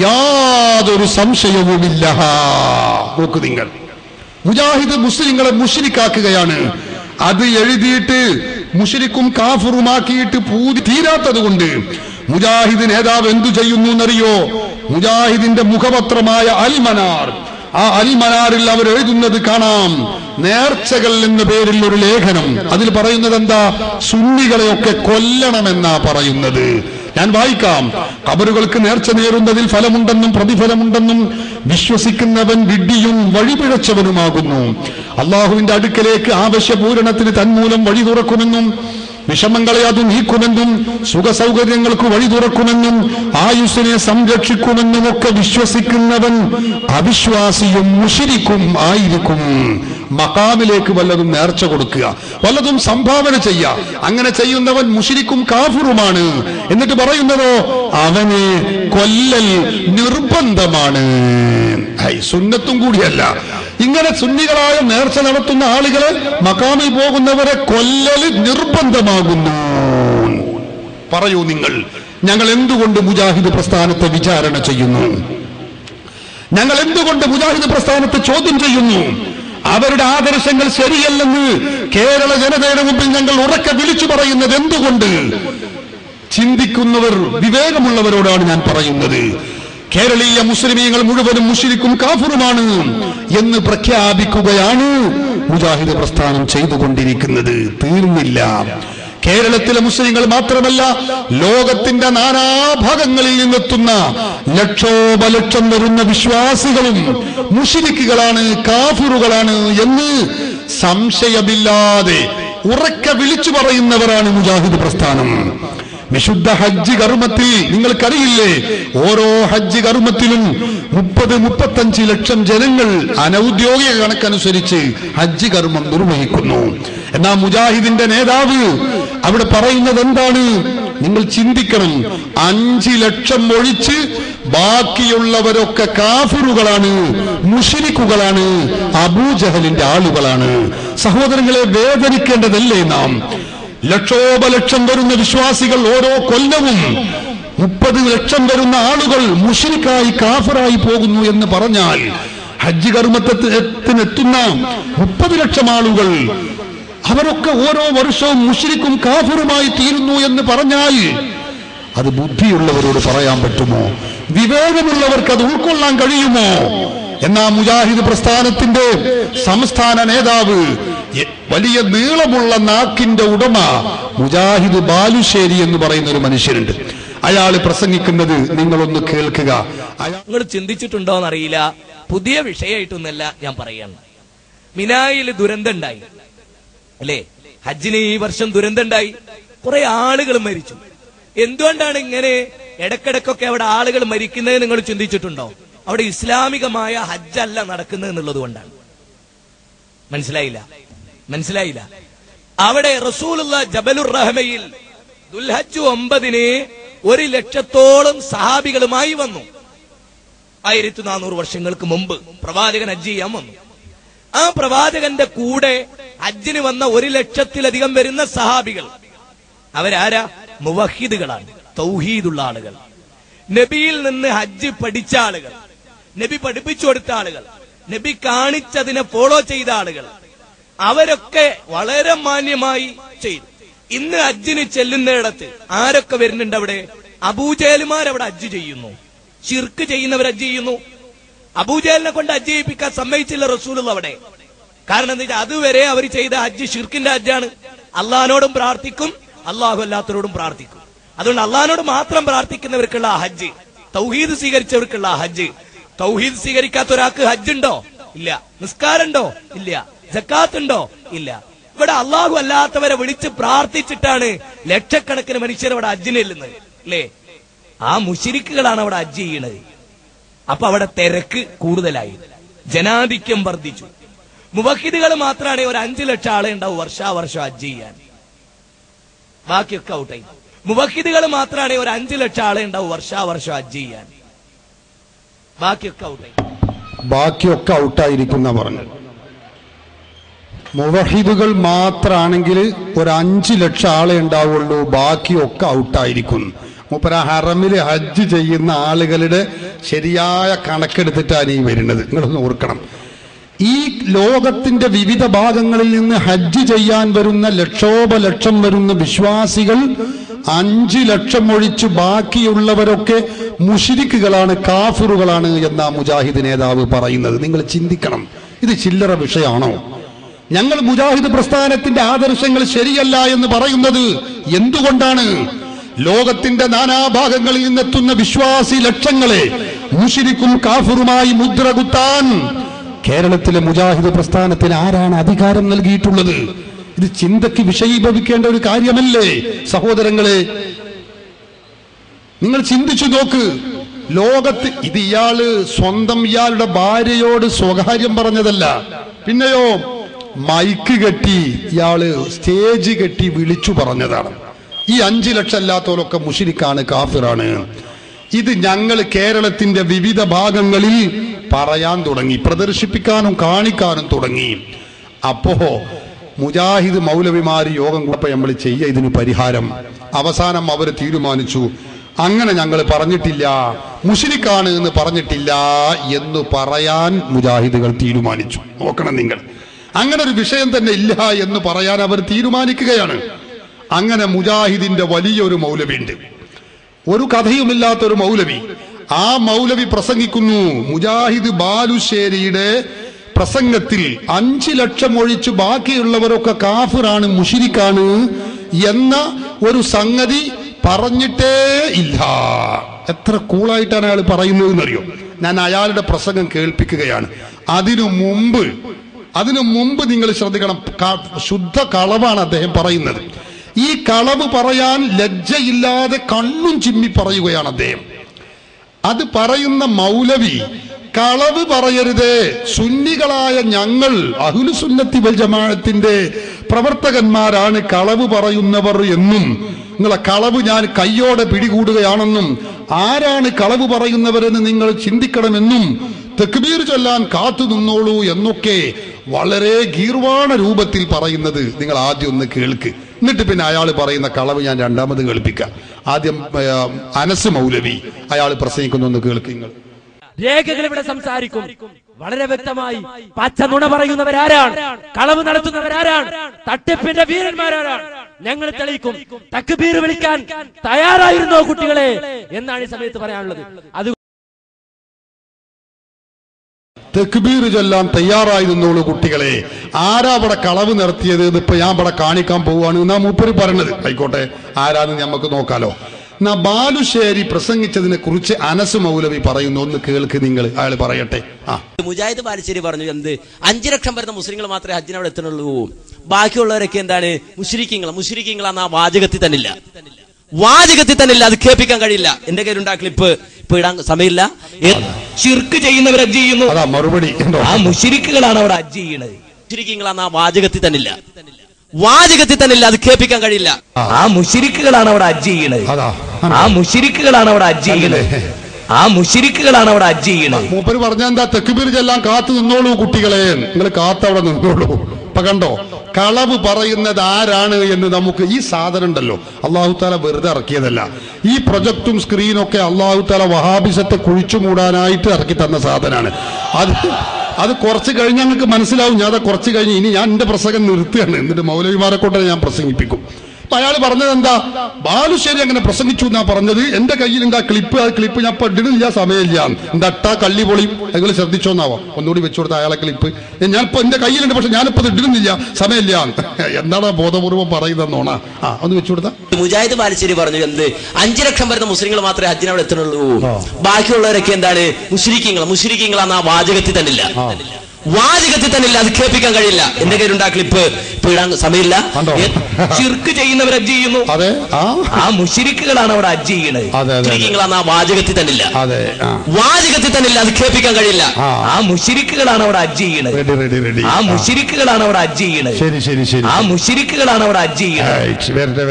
യാതൊരു സംശയവുമില്ല. നോക്കൂ നിങ്ങൾ, മുജാഹിദ് മുസ്ലിങ്ങളെ മുശ്രിക്കാക്കുകയാണ്. അത് എഴുതിയിട്ട് മുശ്രിക്കും കാഫിറുമാക്കിയിട്ട് പൂതി തീരാത്തത് കൊണ്ട് മുജാഹിദ് നേതാവ് എന്തു ചെയ്യുന്നു എന്നറിയോ? മുജാഹിദിന്റെ മുഖപത്രമായ അൽ മനാർ, ആ അൽ മനാറിൽ അവർ എഴുതുന്നത് കാണാം. നേർച്ചകൾ എന്ന പേരിൽ ഒരു ലേഖനം. അതിൽ പറയുന്നത് എന്താ? സുന്നികളെയൊക്കെ കൊല്ലണമെന്നാ പറയുന്നത്. ഞാൻ വായിക്കാം. ഖബറുകൾക്ക് നേർച്ച നേരുന്നതിൽ ഫലമുണ്ടെന്നും പ്രതിഫലമുണ്ടെന്നും വിശ്വസിക്കുന്നവൻ വിഡ്ഢിയും വഴിപിഴച്ചവനുമാകുന്നു. അള്ളാഹുവിന്റെ അടുക്കലേക്ക് ആവശ്യപൂരണത്തിന് തന്മൂലം വഴി തുറക്കുമെന്നും വിഷമങ്ങളെ അത് നീക്കുമെന്നും സുഖസൗകര്യങ്ങൾക്ക് വഴി തുറക്കുമെന്നും ആയുസ്സിനെ സംരക്ഷിക്കുമെന്നും ഒക്കെ വിശ്വസിക്കുന്നവൻ അവിശ്വാസിയും മുശ്രിക്കും ആയിരിക്കും. മഖാമിലേക്ക് വല്ലതും നേർച്ച കൊടുക്കുക, വല്ലതും സംഭാവന ചെയ്യുക, അങ്ങനെ ചെയ്യുന്നവൻ മുശ്രിക്കും കാഫിറുമാണ്. എന്നിട്ട് പറയുന്നതോ അവനെ കൊല്ലൽ നിർബന്ധമാണ്. സുന്നത്തും കൂടിയല്ല. ഇങ്ങനെ സുന്നികളായ നേർച്ച നടത്തുന്ന ആളുകളെ, മഖാമിൽ പോകുന്നവരെ കൊല്ലൽ നിർബന്ധമാകുന്നു. പറയൂ നിങ്ങൾ, ഞങ്ങൾ എന്തുകൊണ്ട് മുജാഹിദ് പ്രസ്ഥാനത്തെ വിചാരണ ചെയ്യുന്നു? ഞങ്ങൾ എന്തുകൊണ്ട് മുജാഹിദ് പ്രസ്ഥാനത്തെ ചോദ്യം ചെയ്യുന്നു? അവരുടെ ആദർശങ്ങൾ ശരിയല്ലെന്ന് കേരള ജനതയുടെ മുമ്പിൽ ഞങ്ങൾ ഉറക്കെ വിളിച്ചു പറയുന്നത് എന്തുകൊണ്ട്? ചിന്തിക്കുന്നവർ, വിവേകമുള്ളവരോടാണ് ഞാൻ പറയുന്നത്. കേരളീയ മുസ്ലിമീങ്ങൾ മുഴുവനും മുശ്രിക്കും കാഫിറുമാണ് എന്ന് പ്രഖ്യാപിക്കുകയാണ് മുജാഹിദ് പ്രസ്ഥാനം ചെയ്തുകൊണ്ടിരിക്കുന്നത്. തീർന്നില്ല. കേരളത്തിലെ മുസ്ലിങ്ങൾ മാത്രമല്ല, ലോകത്തിന്റെ നാനാഭാഗങ്ങളിൽ നിന്നെത്തുന്ന ലക്ഷോപലക്ഷം വരുന്ന വിശ്വാസികളും മുശ്രിക്കുകളാണ്, കാഫിറുകളാണ് എന്ന് സംശയമില്ലാതെ ഉറക്കെ വിളിച്ചു പറയുന്നവരാണ് മുജാഹിദ് പ്രസ്ഥാനം. വിശുദ്ധ ഹജ്ജ് കർമ്മത്തിൽ നിങ്ങൾക്കറിയില്ലേ, ഓരോ ഹജ്ജ് കർമ്മത്തിലും 30-35 ലക്ഷം ജനങ്ങൾ അനൗദ്യോഗിക കണക്കനുസരിച്ച് ഹജ്ജ് കർമ്മം നിർവഹിക്കുന്നു. എന്നാൽ മുജാഹിദിന്റെ നേതാവ് അവിടെ പറയുന്നത് എന്താണ്? നിങ്ങൾ ചിന്തിക്കണം. 5 ലക്ഷം ഒഴിച്ച് ബാക്കിയുള്ളവരൊക്കെ കാഫിറുകളാണ്, മുശ്രിക്കുകളാണ്, അബൂജഹലിന്റെ ആളുകളാണ്. സഹോദരങ്ങളെ, വേദനിക്കേണ്ടതല്ലേ നാം? ലക്ഷോപലക്ഷം വരുന്ന വിശ്വാസികൾ ഓരോ കൊല്ലവും 30 ലക്ഷം വരുന്ന ആളുകൾ മുശ്രിക്കായി കാഫിറായി പോകുന്നു എന്ന് പറഞ്ഞാൽ ഹജ്ജ് കർമ്മത്തിനെത്തുന്ന 30 ലക്ഷം ആളുകൾ, അവരൊക്കെ ഓരോ വർഷവും മുശ്രിക്കും കാഫിറുമായി തീരുന്നു എന്ന് പറഞ്ഞാൽ അത് ബുദ്ധിയുള്ളവരോട് പറയാൻ പറ്റുമോ? വിവേകമുള്ളവർക്ക് അത് ഉൾക്കൊള്ളാൻ കഴിയുമോ? എന്നാ മുജാഹിദ് പ്രസ്ഥാനത്തിന്റെ സംസ്ഥാന നേതാവ്, വലിയ നീളമുള്ള നാക്കിന്റെ ഉടമ മുജാഹിദ് ബാലുശ്ശേരി എന്ന് പറയുന്ന ഒരു മനുഷ്യനുണ്ട്. അയാൾ പ്രസംഗിക്കുന്നത് നിങ്ങളൊന്ന് കേൾക്കുക. നിങ്ങൾ ചിന്തിച്ചിട്ടുണ്ടോന്നറിയില്ല, പുതിയ വിഷയമായിട്ടൊന്നല്ല ഞാൻ പറയാണ്. മിനായിൽ ദുരന്തം ഉണ്ടായി അല്ലേ? ഹജ്ജിന് ഈ വർഷം ദുരന്തം ഉണ്ടായി, കുറെ ആളുകൾ മരിച്ചു. എന്തുകൊണ്ടാണ് ഇങ്ങനെ ഇടക്കിടക്കൊക്കെ അവിടെ ആളുകൾ മരിക്കുന്നത് നിങ്ങൾ ചിന്തിച്ചിട്ടുണ്ടോ? അവിടെ ഇസ്ലാമികമായ ഹജ്ജല്ല നടക്കുന്നത് എന്നുള്ളത് കൊണ്ടാണ്. മനസ്സിലായില്ല. അവിടെ റസൂലുള്ള ജബലുർ റഹ്മയിൽ ദുൽഹജ്ജ് 9 1 ലക്ഷത്തോളം സഹാബികളുമായി വന്നു. 1400 വർഷങ്ങൾക്ക് മുമ്പ് പ്രവാചകൻ ഹജ്ജ് ചെയ്യാൻ വന്നു. ആ പ്രവാചകന്റെ കൂടെ ഹജ്ജിന് വന്ന 1 ലക്ഷത്തിലധികം വരുന്ന സഹാബികൾ അവരാരാ? മുവഹിദുകളാണ്, തൗഹീദുള്ള ആളുകൾ, നബിയിൽ നിന്ന് ഹജ്ജ് പഠിച്ച ആളുകൾ, നബി പഠിപ്പിച്ചു കൊടുത്ത ആളുകൾ, നബി കാണിച്ചതിനെ ഫോളോ ചെയ്ത ആളുകൾ. അവരൊക്കെ വളരെ മാന്യമായി ചെയ്തു. ഇന്ന് ഹജ്ജിന് ചെല്ലുന്നിടത്ത് ആരൊക്കെ വരുന്നുണ്ട്? അവിടെ അബൂജഹലുമാർ അവിടെ ഹജ്ജ് ചെയ്യുന്നു, ശിർക്ക് ചെയ്യുന്നവർ ഹജ്ജ് ചെയ്യുന്നു. അബൂജഹലിനെ കൊണ്ട് ഹജ്ജ് ചെയ്യിപ്പിക്കാൻ സമ്മതിച്ചില്ല റസൂലുള്ള അവിടെ. കാരണം എന്താ വെച്ചാൽ അതുവരെ അവർ ചെയ്ത ഹജ്ജ് ഷിർക്കിന്റെ ഹജ്ജാണ്. അള്ളാഹിനോടും പ്രാർത്ഥിക്കും, അള്ളാഹു അല്ലാത്തവരോടും പ്രാർത്ഥിക്കും. അതുകൊണ്ട് അള്ളാഹിനോട് മാത്രം പ്രാർത്ഥിക്കുന്നവർക്കുള്ള ഹജ്ജ്, തൗഹീദ് സ്വീകരിച്ചവർക്കുള്ള ഹജ്ജ്. തൗഹീദ് സ്വീകരിക്കാത്ത ഒരാൾക്ക് ഹജ്ജ് ഉണ്ടോ? ഇല്ല. നിസ്കാരം ഉണ്ടോ? ഇല്ല. സക്കാത്ത് ഉണ്ടോ? ഇല്ല. ഇവിടെ അള്ളാഹു അല്ലാത്തവരെ വിളിച്ച് പ്രാർത്ഥിച്ചിട്ടാണ് ലക്ഷക്കണക്കിന് മനുഷ്യർ അവിടെ ഹജ്ജിന് ചെല്ലുന്നത് അല്ലേ? ആ മുശ്രിക്കുകളാണ് അവിടെ ഹജ്ജ് ചെയ്യണത്. അപ്പൊ അവിടെ തിരക്ക് കൂടുതലായി, ജനാധിക്യം വർദ്ധിച്ചു. മുവഹിദുകൾ മാത്രമാണ് ഒരു 5 ലക്ഷം ആളെ ഉണ്ടാവും വർഷാവർഷം ഹജ്ജ് ചെയ്യാൻ, ബാക്കിയൊക്കെ ഔട്ടായി. മുവഹിദുകൾ മാത്രമാണ് ഒരു 5 ലക്ഷം ആളെ ഉണ്ടാവും വർഷാവർഷം ഹജ്ജ് ചെയ്യാൻ, ബാക്കിയൊക്കെ ഔട്ടായിരിക്കുന്ന പറഞ്ഞു. മുവഹിദുകൾ മാത്രാണെങ്കിൽ ഒരു 5 ലക്ഷം ആളെ ഉണ്ടാവുള്ളൂ, ബാക്കിയൊക്കെ ഔട്ടായിരിക്കുന്നു. മൂപ്പര ഹറമില് ഹജ്ജ് ചെയ്യുന്ന ആളുകളുടെ ശരിയായ കണക്കെടുത്തിട്ടാണ് ഈ വരുന്നത്. നിങ്ങളൊന്ന് ഓർക്കണം, ഈ ലോകത്തിന്റെ വിവിധ ഭാഗങ്ങളിൽ നിന്ന് ഹജ്ജ് ചെയ്യാൻ വരുന്ന ലക്ഷോപലക്ഷം വരുന്ന വിശ്വാസികൾ 5 ലക്ഷം ഒഴിച്ച് ബാക്കിയുള്ളവരൊക്കെ മുശ്രിക്കുകളാണ്, കാഫിറുകളാണ് എന്നാ മുജാഹിദ് നേതാവ് പറയുന്നത്. നിങ്ങൾ ചിന്തിക്കണം, ഇത് ചില്ലറ വിഷയമാണോ? ഞങ്ങൾ മുജാഹിദ് പ്രസ്ഥാനത്തിന്റെ ആദർശങ്ങൾ ശരിയല്ല എന്ന് പറയുന്നത് എന്തുകൊണ്ടാണ്? ലോകത്തിന്റെ നാനാഭാഗങ്ങളിൽ നിന്നെത്തുന്ന വിശ്വാസി ലക്ഷങ്ങളെ മുശ്രിക്കും കാഫിറുമായി മുദ്ര കുത്താൻ കേരളത്തിലെ മുജാഹിദ് പ്രസ്ഥാനത്തിന് ആരാണ് അധികാരം നൽകിയിട്ടുള്ളത്? ഇത് ചിന്തയ്ക്ക് വിഷയീഭവിക്കേണ്ട ഒരു കാര്യമല്ലേ സഹോദരങ്ങളെ? നിങ്ങൾ ചിന്തിച്ചു നോക്ക്. ലോകത്ത് ഇത് ഇയാളുടെ ഭാര്യയോട് സ്വകാര്യം പറഞ്ഞതല്ല, പിന്നെയോ മൈക്ക് കെട്ടി ഇയാള് സ്റ്റേജ് കെട്ടി വിളിച്ചു പറഞ്ഞതാണ്. ഈ 5 ലക്ഷം അല്ലാത്തവരൊക്കെ മുശ്രിക്കാണ്, കാഫിറാണ്. ഇത് ഞങ്ങൾ കേരളത്തിന്റെ വിവിധ ഭാഗങ്ങളിൽ പറയാൻ തുടങ്ങി, പ്രദർശിപ്പിക്കാനും കാണിക്കാനും തുടങ്ങി. അപ്പോ മുജാഹിദ് മൗലവിമാര് യോഗം കൂടപ്പോ നമ്മൾ ചെയ്യുക ഇതിന് പരിഹാരം. അവസാനം അവർ തീരുമാനിച്ചു, അങ്ങനെ ഞങ്ങൾ പറഞ്ഞിട്ടില്ല, മുശ്രിക്കാണ് എന്ന് പറഞ്ഞിട്ടില്ല എന്ന് പറയാൻ മുജാഹിദുകൾ തീരുമാനിച്ചു. നോക്കണം നിങ്ങൾ, അങ്ങനെ ഒരു വിഷയം തന്നെ ഇല്ല എന്ന് പറയാൻ അവർ തീരുമാനിക്കുകയാണ്. അങ്ങനെ മുജാഹിദിന്റെ വലിയൊരു മൗലവി ഉണ്ട്, ഒരു കഥയുമില്ലാത്തൊരു മൗലവി. ആ മൗലവി പ്രസംഗിക്കുന്നു. മുജാഹിദ് ബാലുശ്ശേരിയുടെ പ്രസംഗത്തിൽ 5 ലക്ഷം ഒഴിച്ച് ബാക്കിയുള്ളവരൊക്കെ കാഫിറാണ്, മുശ്രിക്കാണ് എന്ന ഒരു സംഗതി പറഞ്ഞിട്ടേ ഇല്ല. എത്ര കൂളായിട്ടാണ് അയാൾ പറയുന്നത് എന്നറിയോ? ഞാൻ അയാളുടെ പ്രസംഗം കേൾപ്പിക്കുകയാണ്. അതിനു മുമ്പ് നിങ്ങൾ ശ്രദ്ധിക്കണം, ശുദ്ധ കളവാണ് അദ്ദേഹം പറയുന്നത്. ഈ കളവ് പറയാൻ ലജ്ജയില്ലാതെ കണ്ണും ചിമ്മി പറയുകയാണ് അദ്ദേഹം. അത് പറയുന്ന മൗലവി കളവ് പറയരുത്, സുന്നികളായ ഞങ്ങൾ അഹ്ലു സുന്നത്തി വൽ ജമാഅത്തിന്റെ പ്രവർത്തകന്മാരാണ് കളവ് പറയുന്നവർ എന്നും, നിങ്ങളെ കളവ് ഞാൻ കയ്യോടെ പിടികൂടുകയാണെന്നും, ആരാണ് കളവ് പറയുന്നവരെന്ന് നിങ്ങൾ ചിന്തിക്കണമെന്നും, തക്ബീർ ചൊല്ലാൻ കാത്തു നിന്നോളൂ എന്നൊക്കെ വളരെ ഗീർവാണ രൂപത്തിൽ പറയുന്നത് നിങ്ങൾ ആദ്യം ഒന്ന് കേൾക്ക്. എന്നിട്ട് പിന്നെ അയാൾ പറയുന്ന കളവ് ഞാൻ രണ്ടാമത് കേൾപ്പിക്കാം. ആദ്യം അനസ് മൗലവി അയാൾ പ്രസംഗിക്കുന്ന ഒന്ന് കേൾക്കുക. രേഖകൾ ഇവിടെ സംസാരിക്കും. വളരെ വ്യക്തമായി പച്ച നുണ പറയുന്നവരാരാണ്, കളവ് നടത്തുന്നവരാരാണ്, തട്ടിപ്പിന്റെ വീരന്മാരാരാണ് ഞങ്ങൾ തെളിയിക്കും. തക്ബീർ വിളിക്കാൻ തയ്യാറായിരുന്നോ കുട്ടികളെ എന്നാണ് ഈ സമയത്ത് പറയാനുള്ളത്. അത് തക്ബീർ ചൊല്ലാൻ തയ്യാറായിരുന്നോളൂ കുട്ടികളെ. ആരാ ഇവിടെ കളവ് നടത്തിയത് ഇപ്പൊ ഞാൻ ഇവിടെ കാണിക്കാൻ പോവാണ് എന്നാ മൂപ്പര് പറഞ്ഞത്. ആയിക്കോട്ടെ, ആരാന്ന് നമുക്ക് നോക്കാലോ. എന്നാ ബാലുശ്ശേരി പ്രസംഗിച്ചതിനെ കുറിച്ച് അനസ് മൗലവി പറയുന്നു, ഒന്ന് കേൾക്ക് നിങ്ങൾ. അയാൾ പറയട്ടെ. മുജാഹിദ് ബാലുശ്ശേരി പറഞ്ഞു, എന്ത് 5 ലക്ഷം വരുന്ന മുസ്ലിങ്ങൾ മാത്രമേ ഹജ്ജിന് അവിടെ എത്തുന്നുള്ളൂ, ബാക്കിയുള്ളവരൊക്കെ എന്താണ് മുശ്രിക്കീങ്ങളാന്ന് ആ വാചകത്തിൽ തന്നില്ല, അത് കേൾപ്പിക്കാൻ കഴിയില്ല. എന്റെ കയ്യിലുണ്ടാ ക്ലിപ്പ്, ഇപ്പൊ ഇടാൻ സമയമില്ല. ശിർക്ക് ചെയ്യുന്നവർ ഹജ്ജ് ചെയ്യുന്നു, അതാ മറുപടി. ആ മുശ്രിക്കുകളാണ് അവിടെ ഹജ്ജ് ചെയ്യണത്. മുശ്രിക്കീങ്ങളാന്ന് ആ വാചകത്തിൽ തന്നില്ല, അത് കേൾപ്പിക്കാൻ കഴിയില്ല. ആ മുശ്രിക്കുകളാണ് അവിടെ ഹജ്ജ് ചെയ്യണത്, മൂപ്പര് പറഞ്ഞ എന്താ, തക്ബീർ ചെല്ലാൻ കാത്തു നിന്നോളൂ കുട്ടികളെ, നിങ്ങൾ കാത്തവിടെ നിന്നോളൂ. ഇപ്പൊ കണ്ടോ, കളവ് പറയുന്നത് ആരാണ് എന്ന് നമുക്ക് ഈ സാധനം ഉണ്ടല്ലോ, അള്ളാഹു താല വെറുതെ ഇറക്കിയതല്ല. ഈ പ്രൊജക്ടും സ്ക്രീനൊക്കെ അള്ളാഹു താല വഹാബിസത്തെ കുഴിച്ചു മൂടാനായിട്ട് ഇറക്കി തന്ന സാധനമാണ്. അത് കുറച്ച് കഴിഞ്ഞ് ഞങ്ങൾക്ക് മനസ്സിലാവും. ഞാൻ കുറച്ച് കഴിഞ്ഞ് ഇനി ഞാൻ എന്റെ പ്രസംഗം നിർത്തുകയാണ്, എന്നിട്ട് മൗലവിമാരെ കൊണ്ട് ഞാൻ പ്രസംഗിപ്പിക്കും. അപ്പൊ അയാൾ പറഞ്ഞത് എന്താ, ബാലുശ്ശേരി അങ്ങനെ പ്രസംഗിച്ചു എന്നാ പറഞ്ഞത്. എന്റെ കയ്യിൽ എന്താ ക്ലിപ്പ്, ആ ക്ലിപ്പ് ഞാൻ ഇപ്പൊ ഇടുന്നില്ല, സമയമില്ല. എന്താ ഇട്ടാ കള്ളി പൊളിയും, നിങ്ങൾ ശ്രദ്ധിച്ചോന്നാവോ, ഒന്നുകൂടി വെച്ചു കൊടുത്ത അയാളെ ക്ലിപ്പ്. ഞാനിപ്പോ എന്റെ കയ്യിലുണ്ട്, പക്ഷെ ഞാനിപ്പോ ഇടുന്നില്ല, സമയമില്ല. എന്താണ് ബോധപൂർവ്വം പറയുന്നോണ? ഒന്ന് വെച്ചു കൊടുത്താ. മുജാഹിദ് ബാലുശ്ശേരി പറഞ്ഞു, എന്ത് 5 ലക്ഷം വരുന്ന മുസ്ലിങ്ങൾ മാത്രമേ ഹജ്ജിന് അവിടെ എത്തുന്നുള്ളൂ, ബാക്കിയുള്ളവരൊക്കെ എന്താണ് മുശ്രിക്കീങ്ങളാന്ന് ആ വാചകത്തിൽ തന്നില്ല, അത് കേൾപ്പിക്കാൻ കഴിയില്ല. എന്റെ കയ്യിലുണ്ടാ ക്ലിപ്പ്, ഇപ്പൊ ഇടാൻ സമയമില്ല. ശിർക്ക് ചെയ്യുന്നവർ ഹജ്ജ് ചെയ്യുന്നു, ആ മുശ്രിക്കുകളാണ് അവിടെ ഹജ്ജ് ചെയ്യണത്. മുശ്രിക്കീങ്ങളാന്ന് ആ വാചകത്തിൽ തന്നില്ല, അത് കേൾപ്പിക്കാൻ കഴിയില്ല. ആ മുശ്രിക്കുകളാണ് അവിടെ ഹജ്ജ് ചെയ്യണത്,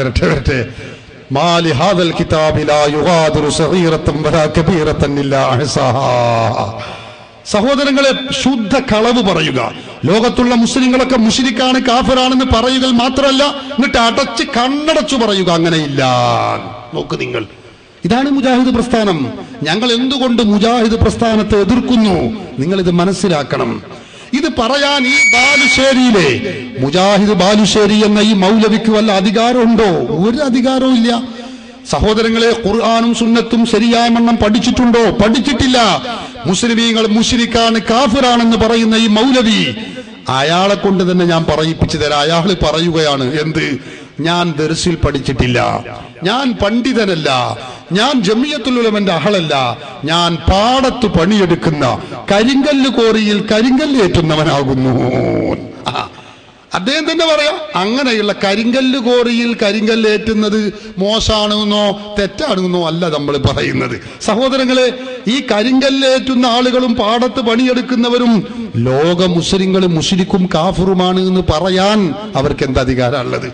വരട്ടെ. മാലി ഹാദൽ കിതാബി ലാ യുഗാദിറു സഗീറതൻ വലാ കബീറതൻ ഇല്ലാ അഹ്സാഹാ. സഹോദരങ്ങളെ, ശുദ്ധ കളവ് പറയുക, ലോകത്തുള്ള മുസ്ലിങ്ങളൊക്കെ മുശ്രിക്കാണ്, കാഫിറാണെന്ന് പറയുക മാത്രമല്ല, എന്നിട്ട് അടച്ച് കണ്ണടച്ചു പറയുക, അങ്ങനെയില്ല. നോക്ക് നിങ്ങൾ, ഇതാണ് മുജാഹിദ് പ്രസ്ഥാനം. ഞങ്ങൾ എന്തുകൊണ്ട് മുജാഹിദ് പ്രസ്ഥാനത്തെ എതിർക്കുന്നു, നിങ്ങൾ ഇത് മനസ്സിലാക്കണം. ഇത് പറയാൻ ഈ ബാലുശ്ശേരിയിലെ മുജാഹിദ് ബാലുശ്ശേരി എന്ന ഈ മൗലവിക്ക് വല്ല അധികാരമുണ്ടോ? ഒരു അധികാരവും ഇല്ല. സഹോദരങ്ങളെ, ഖുർആനും സുന്നത്തും ശരിയായ മണ്ണം പഠിച്ചിട്ടുണ്ടോ? പഠിച്ചിട്ടില്ല. മുസ്ലിമീങ്ങൾ മുശ്രിക്കാണ്, കാഫിറാണെന്ന് പറയുന്ന ഈ മൗലവി, അയാളെ കൊണ്ട് തന്നെ ഞാൻ പറയിപ്പിച്ചു തരാം. അയാൾ പറയുകയാണ്, എന്ത്, ഞാൻ ദർസിൽ പഠിച്ചിട്ടില്ല, ഞാൻ പണ്ഡിതനല്ല, ഞാൻ ജമിയത്തുൽ ഉലമന്റെ അഹളല്ല, ഞാൻ പാടത്ത് പണിയെടുക്കുന്ന കരിങ്കല്ല് കോറിയിൽ കരിങ്കല്ലേറ്റുന്നവനാകുന്നു. അദ്ദേഹം തന്നെ പറയാം, അങ്ങനെയുള്ള കരിങ്കല്ല് കോറിയിൽ കരിങ്കല്ലേറ്റുന്നത് മോശാണെന്നോ തെറ്റാണെന്നോ അല്ല നമ്മൾ പറയുന്നത്. സഹോദരങ്ങളെ, ഈ കരിങ്കല്ലേറ്റുന്ന ആളുകളും പാടത്ത് പണിയെടുക്കുന്നവരും ലോക മുസ്ലിങ്ങളും മുശ്രിക്കും കാഫിറുമാണ് എന്ന് പറയാൻ അവർക്ക് എന്ത് അധികാരമുള്ളത്?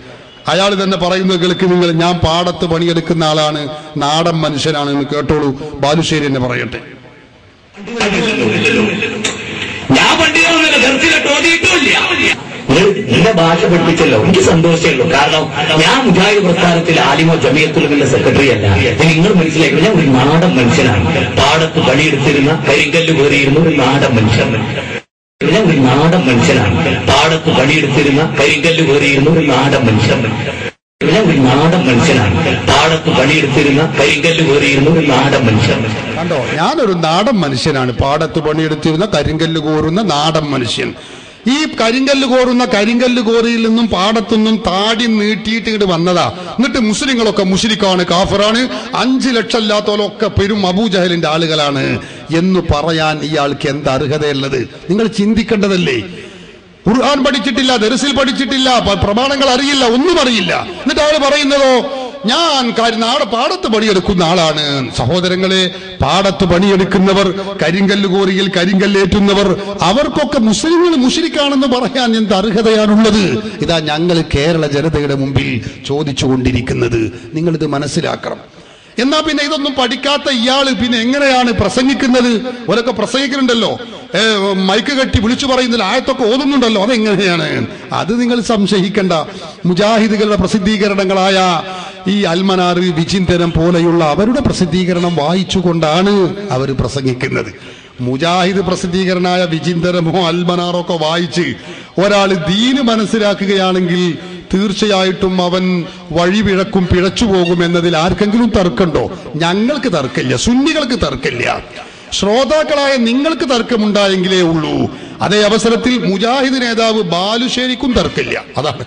അയാൾ തന്നെ പറയുന്നത് കേൾക്ക് നിങ്ങൾ, ഞാൻ പാടത്ത് പണിയെടുക്കുന്ന ആളാണ്, നാടൻ മനുഷ്യനാണ് എന്ന് കേട്ടോളൂ. ബാലുശ്ശേരി എന്നെ പറയട്ടെ. ഞാൻ എന്റെ ഭാഷ പഠിപ്പിച്ചല്ലോ, എനിക്ക് സന്തോഷമല്ലോ. കാരണം ഞാൻ മുജാഹിദ് പ്രസ്ഥാനത്തിൽ ആലിമോ ജമിയത്തുലമിന്റെ സെക്രട്ടറി അല്ല. നിങ്ങൾ മനസ്സിലാക്കണം, ഞാൻ ഒരു നാടൻ മനുഷ്യനാണ്. പാടത്ത് പണിയെടുത്തിരുന്ന കരിങ്കല്ല് കയറിയിരുന്ന ഒരു നാടൻ മനുഷ്യനാണ്. പാടത്ത് പണിയെടുത്തിരുന്ന കരിങ്കല്ല് കയറിയിരുന്ന ഒരു നാടൻ മനുഷ്യനാണ്. പാടത്ത് പണിയെടുത്തിരുന്ന കരിങ്കല്ല് കയറിയിരുന്ന ഒരു നാടൻ മനുഷ്യനാണ്. കണ്ടോ, ഞാനൊരു നാടൻ മനുഷ്യനാണ്, പാടത്ത് പണിയെടുത്തിരുന്ന കരിങ്കല്ല് കോരുന്ന നാടൻ മനുഷ്യൻ. ഈ കരിങ്കല്ല് കോറുന്ന കരിങ്കല്ല് കോറിയിൽ നിന്നും പാടത്തുനിന്നും താടി നീട്ടിയിട്ട് ഇങ്ങോട്ട് വന്നതാ. എന്നിട്ട് മുസ്ലിങ്ങളൊക്കെ മുശ്രിക്കാണ്, കാഫിറാണ്, 5 ലക്ഷം ഇല്ലാത്തവരൊക്കെ പെരും അബൂജഹലിന്റെ ആളുകളാണ് എന്ന് പറയാൻ ഇയാൾക്ക് എന്താ അർഹതയുള്ളത്? നിങ്ങൾ ചിന്തിക്കേണ്ടതല്ലേ? ഖുർആൻ പഠിച്ചിട്ടില്ല, ദർസിൽ പഠിച്ചിട്ടില്ല, പ്രമാണങ്ങൾ അറിയില്ല, ഒന്നും അറിയില്ല. എന്നിട്ട് ആള് പറയുന്നതോ, ഞാൻ പാടത്ത് പണിയെടുക്കുന്ന ആളാണ്. സഹോദരങ്ങളെ, പാടത്ത് പണിയെടുക്കുന്നവർ, കരിങ്കല്ല് കോറിയിൽ കരിങ്കല്ലേറ്റുന്നവർ, അവർക്കൊക്കെ മുസ്ലിങ്ങൾ മുശ്രിക്കാണെന്ന് പറയാൻ എന്ത് അർഹതയാണുള്ളത്? ഇതാ ഞങ്ങൾ കേരള ജനതയുടെ മുമ്പിൽ ചോദിച്ചുകൊണ്ടിരിക്കുന്നത്. നിങ്ങളിത് മനസ്സിലാക്കണം. എന്നാ പിന്നെ ഇതൊന്നും പഠിക്കാത്ത ഇയാള് പിന്നെ എങ്ങനെയാണ് പ്രസംഗിക്കുന്നത്? ഒരൊക്കെ പ്രസംഗിക്കുന്നുണ്ടല്ലോ, മൈക്ക് കെട്ടി വിളിച്ചു പറയുന്നില്ല, ആയത്തൊക്കെ ഓതുന്നുണ്ടല്ലോ, അതെങ്ങനെയാണ്? അത് നിങ്ങൾ സംശയിക്കണ്ട. മുജാഹിദുകളുടെ പ്രസിദ്ധീകരണങ്ങളായ ഈ അൽമനാറ്, വിചിന്തനം പോലെയുള്ള അവരുടെ പ്രസിദ്ധീകരണം വായിച്ചുകൊണ്ടാണ് അവർ പ്രസംഗിക്കുന്നത്. മുജാഹിദ് പ്രസിദ്ധീകരണമായ വിചിന്തരമോ അൽമനാറോ ഒക്കെ വായിച്ച് ഒരാൾ ദീന് മനസ്സിലാക്കുകയാണെങ്കിൽ തീർച്ചയായിട്ടും അവൻ വഴിപിഴക്കും, പിഴച്ചു പോകും എന്നതിൽ ആർക്കെങ്കിലും തർക്കമുണ്ടോ? ഞങ്ങൾക്ക് തർക്കമില്ല, സുന്നികൾക്ക് തർക്കമില്ല, ശ്രോതാക്കളായ നിങ്ങൾക്ക് തർക്കമുണ്ടായെങ്കിലേ ഉള്ളൂ. അതേ അവസരത്തിൽ മുജാഹിദ് നേതാവ് ബാലുശ്ശേരിക്കും തർക്കമില്ല. അതാണ്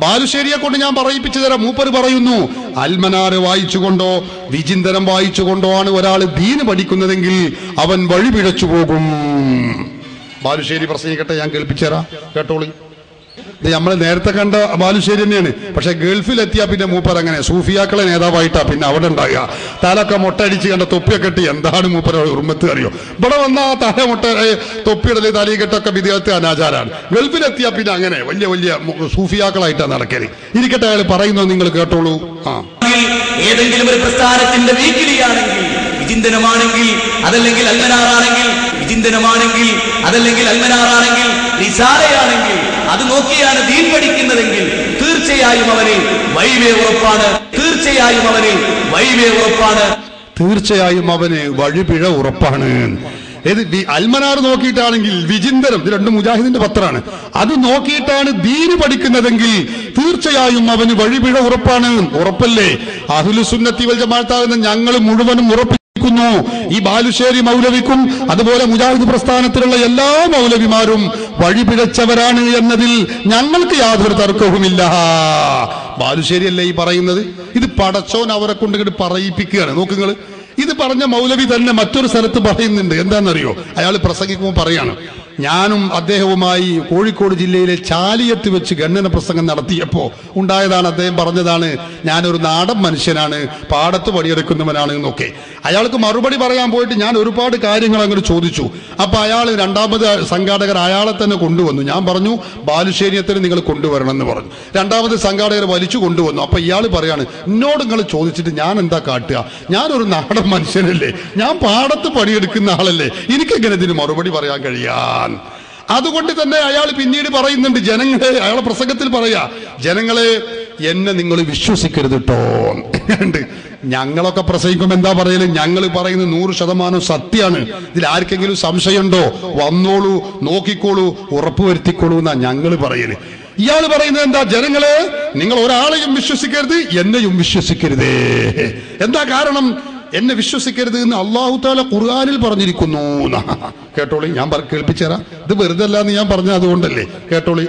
ബാലുശ്ശേരിയെ കൊണ്ട് ഞാൻ പറയിപ്പിച്ചു തരാം. മൂപ്പര് പറയുന്നു, അൽമനാറ് വായിച്ചുകൊണ്ടോ വിചിന്തനം വായിച്ചുകൊണ്ടോ ആണ് ഒരാൾ ദീന് പഠിക്കുന്നതെങ്കിൽ അവൻ വഴി പിഴച്ചു പോകും. ബാലുശ്ശേരി പ്രസംഗിക്കട്ടെ, ഞാൻ കേൾപ്പിച്ചു തരാം, കേട്ടോളി. ഇത് നമ്മൾ നേരത്തെ കണ്ട ബാലുശ്ശേരി തന്നെയാണ്. പക്ഷെ ഗൾഫിലെത്തിയാ പിന്നെ മൂപ്പർ അങ്ങനെ സൂഫിയാക്കളെ നേതാവായിട്ടാ പിന്നെ അവിടെ ഉണ്ടാകുക. തലൊക്കെ മുട്ടടിച്ച് കണ്ട തൊപ്പിയൊക്കെ കെട്ടി എന്താണ് മൂപ്പര ഉറുമത്ത് അറിയോ? ഇവിടെ വന്ന ആ തല മുട്ട തൊപ്പിയിടല് തലയിക്കെട്ടൊക്കെ വിദേഹത്തെ അനാചാരാണ്. ഗൾഫിലെത്തിയാ പിന്നെ അങ്ങനെ വലിയ വലിയ സൂഫിയാക്കളായിട്ടാണ് നടക്കല്. ഇരിക്കട്ടെ, അയാൾ പറയുന്നത് നിങ്ങൾ കേട്ടോളൂ. ഏതെങ്കിലും ഒരു പ്രസ്ഥാനത്തിന്റെ വീക്കിലിയാണെങ്കിൽ വിചിന്തനമാണെങ്കിൽ, അതല്ലെങ്കിൽ അൽമനാറാണെങ്കിൽ വിചിന്തനമാണെങ്കിൽ, അതല്ലെങ്കിൽ അൽമനാറാണെങ്കിൽ റിസാലയാണെങ്കിൽ അത് നോക്കിയാണ് ദീൻ പഠിക്കുന്നതെങ്കിൽ തീർച്ചയായും അവന് വഴിവേ ഉറപ്പാണ്. തീർച്ചയായും അവന് വഴിവേ ഉറപ്പാണ്. തീർച്ചയായും അവന് വഴിപിഴ ഉറപ്പാണ്. ഏത് അൽമനാർ നോക്കിയിട്ടാണെങ്കിൽ വിചിന്തനം, ഇത് രണ്ടും മുജാഹിദിന്റെ പത്രമാണ്, അത് നോക്കിയിട്ടാണ് ദീന് പഠിക്കുന്നതെങ്കിൽ തീർച്ചയായും അവന് വഴിപിഴ ഉറപ്പാണ്. ഉറപ്പല്ലേ? അഹ്ലുസുന്നത്തി വൽ ജമാഅത്താകുന്ന ഞങ്ങൾ മുഴുവനും ഉറപ്പിക്കുന്നു. ഈ ബാലുശ്ശേരി മൗലവിക്കും അതുപോലെ മുജാഹിദ് പ്രസ്ഥാനത്തിലുള്ള എല്ലാ മൗലവിമാരും വഴിപിഴച്ചവരാണ് എന്നതിൽ ഞങ്ങൾക്ക് യാതൊരു തർക്കവുമില്ല. ബാലുശ്ശേരി അല്ലേ ഈ പറയുന്നത്? ഇത് പടച്ചോൻ അവരെ കൊണ്ട് ഇങ്ങോട്ട് പറയിപ്പിക്കുകയാണ്. നോക്കുങ്ങൾ, ഇത് പറഞ്ഞ മൗലവി തന്നെ മറ്റൊരു സ്ഥലത്ത് പറയുന്നുണ്ട്. എന്താണെന്നറിയോ? അയാൾ പ്രസംഗിക്കുമ്പോൾ പറയാണ്, ഞാനും അദ്ദേഹവുമായി കോഴിക്കോട് ജില്ലയിലെ ചാലിയത്ത് വെച്ച് ഖണ്ഡന പ്രസംഗം നടത്തിയപ്പോൾ ഉണ്ടായതാണ്, അദ്ദേഹം പറഞ്ഞതാണ്, ഞാനൊരു നാടൻ മനുഷ്യനാണ്, പാടത്ത് പണിയെടുക്കുന്നവനാണ് എന്നൊക്കെ. അയാൾക്ക് മറുപടി പറയാൻ പോയിട്ട് ഞാൻ ഒരുപാട് കാര്യങ്ങൾ അങ്ങോട്ട് ചോദിച്ചു. അപ്പൊ അയാൾ രണ്ടാമത് സംഘാടകർ അയാളെ തന്നെ കൊണ്ടുവന്നു. ഞാൻ പറഞ്ഞു ബാലുശ്ശേരിയത്തിന് നിങ്ങൾ കൊണ്ടുവരണം എന്ന് പറഞ്ഞു. രണ്ടാമത് സംഘാടകർ വലിച്ചു കൊണ്ടുവന്നു. അപ്പൊ ഇയാൾ പറയാണ്, എന്നോട് നിങ്ങൾ ചോദിച്ചിട്ട് ഞാൻ എന്താ കാട്ടുക? ഞാനൊരു നാടൻ മനുഷ്യനല്ലേ, ഞാൻ പാടത്ത് പണിയെടുക്കുന്ന ആളല്ലേ, എനിക്കെങ്ങനെ ഇതിന് മറുപടി പറയാൻ കഴിയാൻ? അതുകൊണ്ട് തന്നെ അയാൾ പിന്നീട് പറയുന്നുണ്ട്, ജനങ്ങളെ, അയാളെ പ്രസംഗത്തിൽ പറയാ, ജനങ്ങളെ എന്നെ നിങ്ങൾ വിശ്വസിക്കരുത് കേട്ടോ. ഞങ്ങളൊക്കെ പ്രസംഗിക്കുമ്പോൾ എന്താ പറയല്? ഞങ്ങൾ പറയുന്നത് 100% സത്യമാണ്. ഇതിൽ ആർക്കെങ്കിലും സംശയമുണ്ടോ? വന്നോളൂ, നോക്കിക്കോളൂ, ഉറപ്പുവരുത്തിക്കോളൂ എന്നാ ഞങ്ങൾ പറയല്. ഇയാൾ പറയുന്നത് എന്താ? ജനങ്ങളെ നിങ്ങൾ ഒരാളെയും വിശ്വസിക്കരുത്, എന്നെയും വിശ്വസിക്കരുതേ. എന്താ കാരണം? എന്നെ വിശ്വസിക്കരുത് എന്ന് അല്ലാഹു തആല ഖുർആനിൽ പറഞ്ഞിരിക്കുന്നു. കേട്ടോളി, ഞാൻ കേൾപ്പിച്ചുതരാം. ഇത് വെറുതെ അല്ലാന്ന് ഞാൻ പറഞ്ഞ അതുകൊണ്ടല്ലേ. കേട്ടോളി.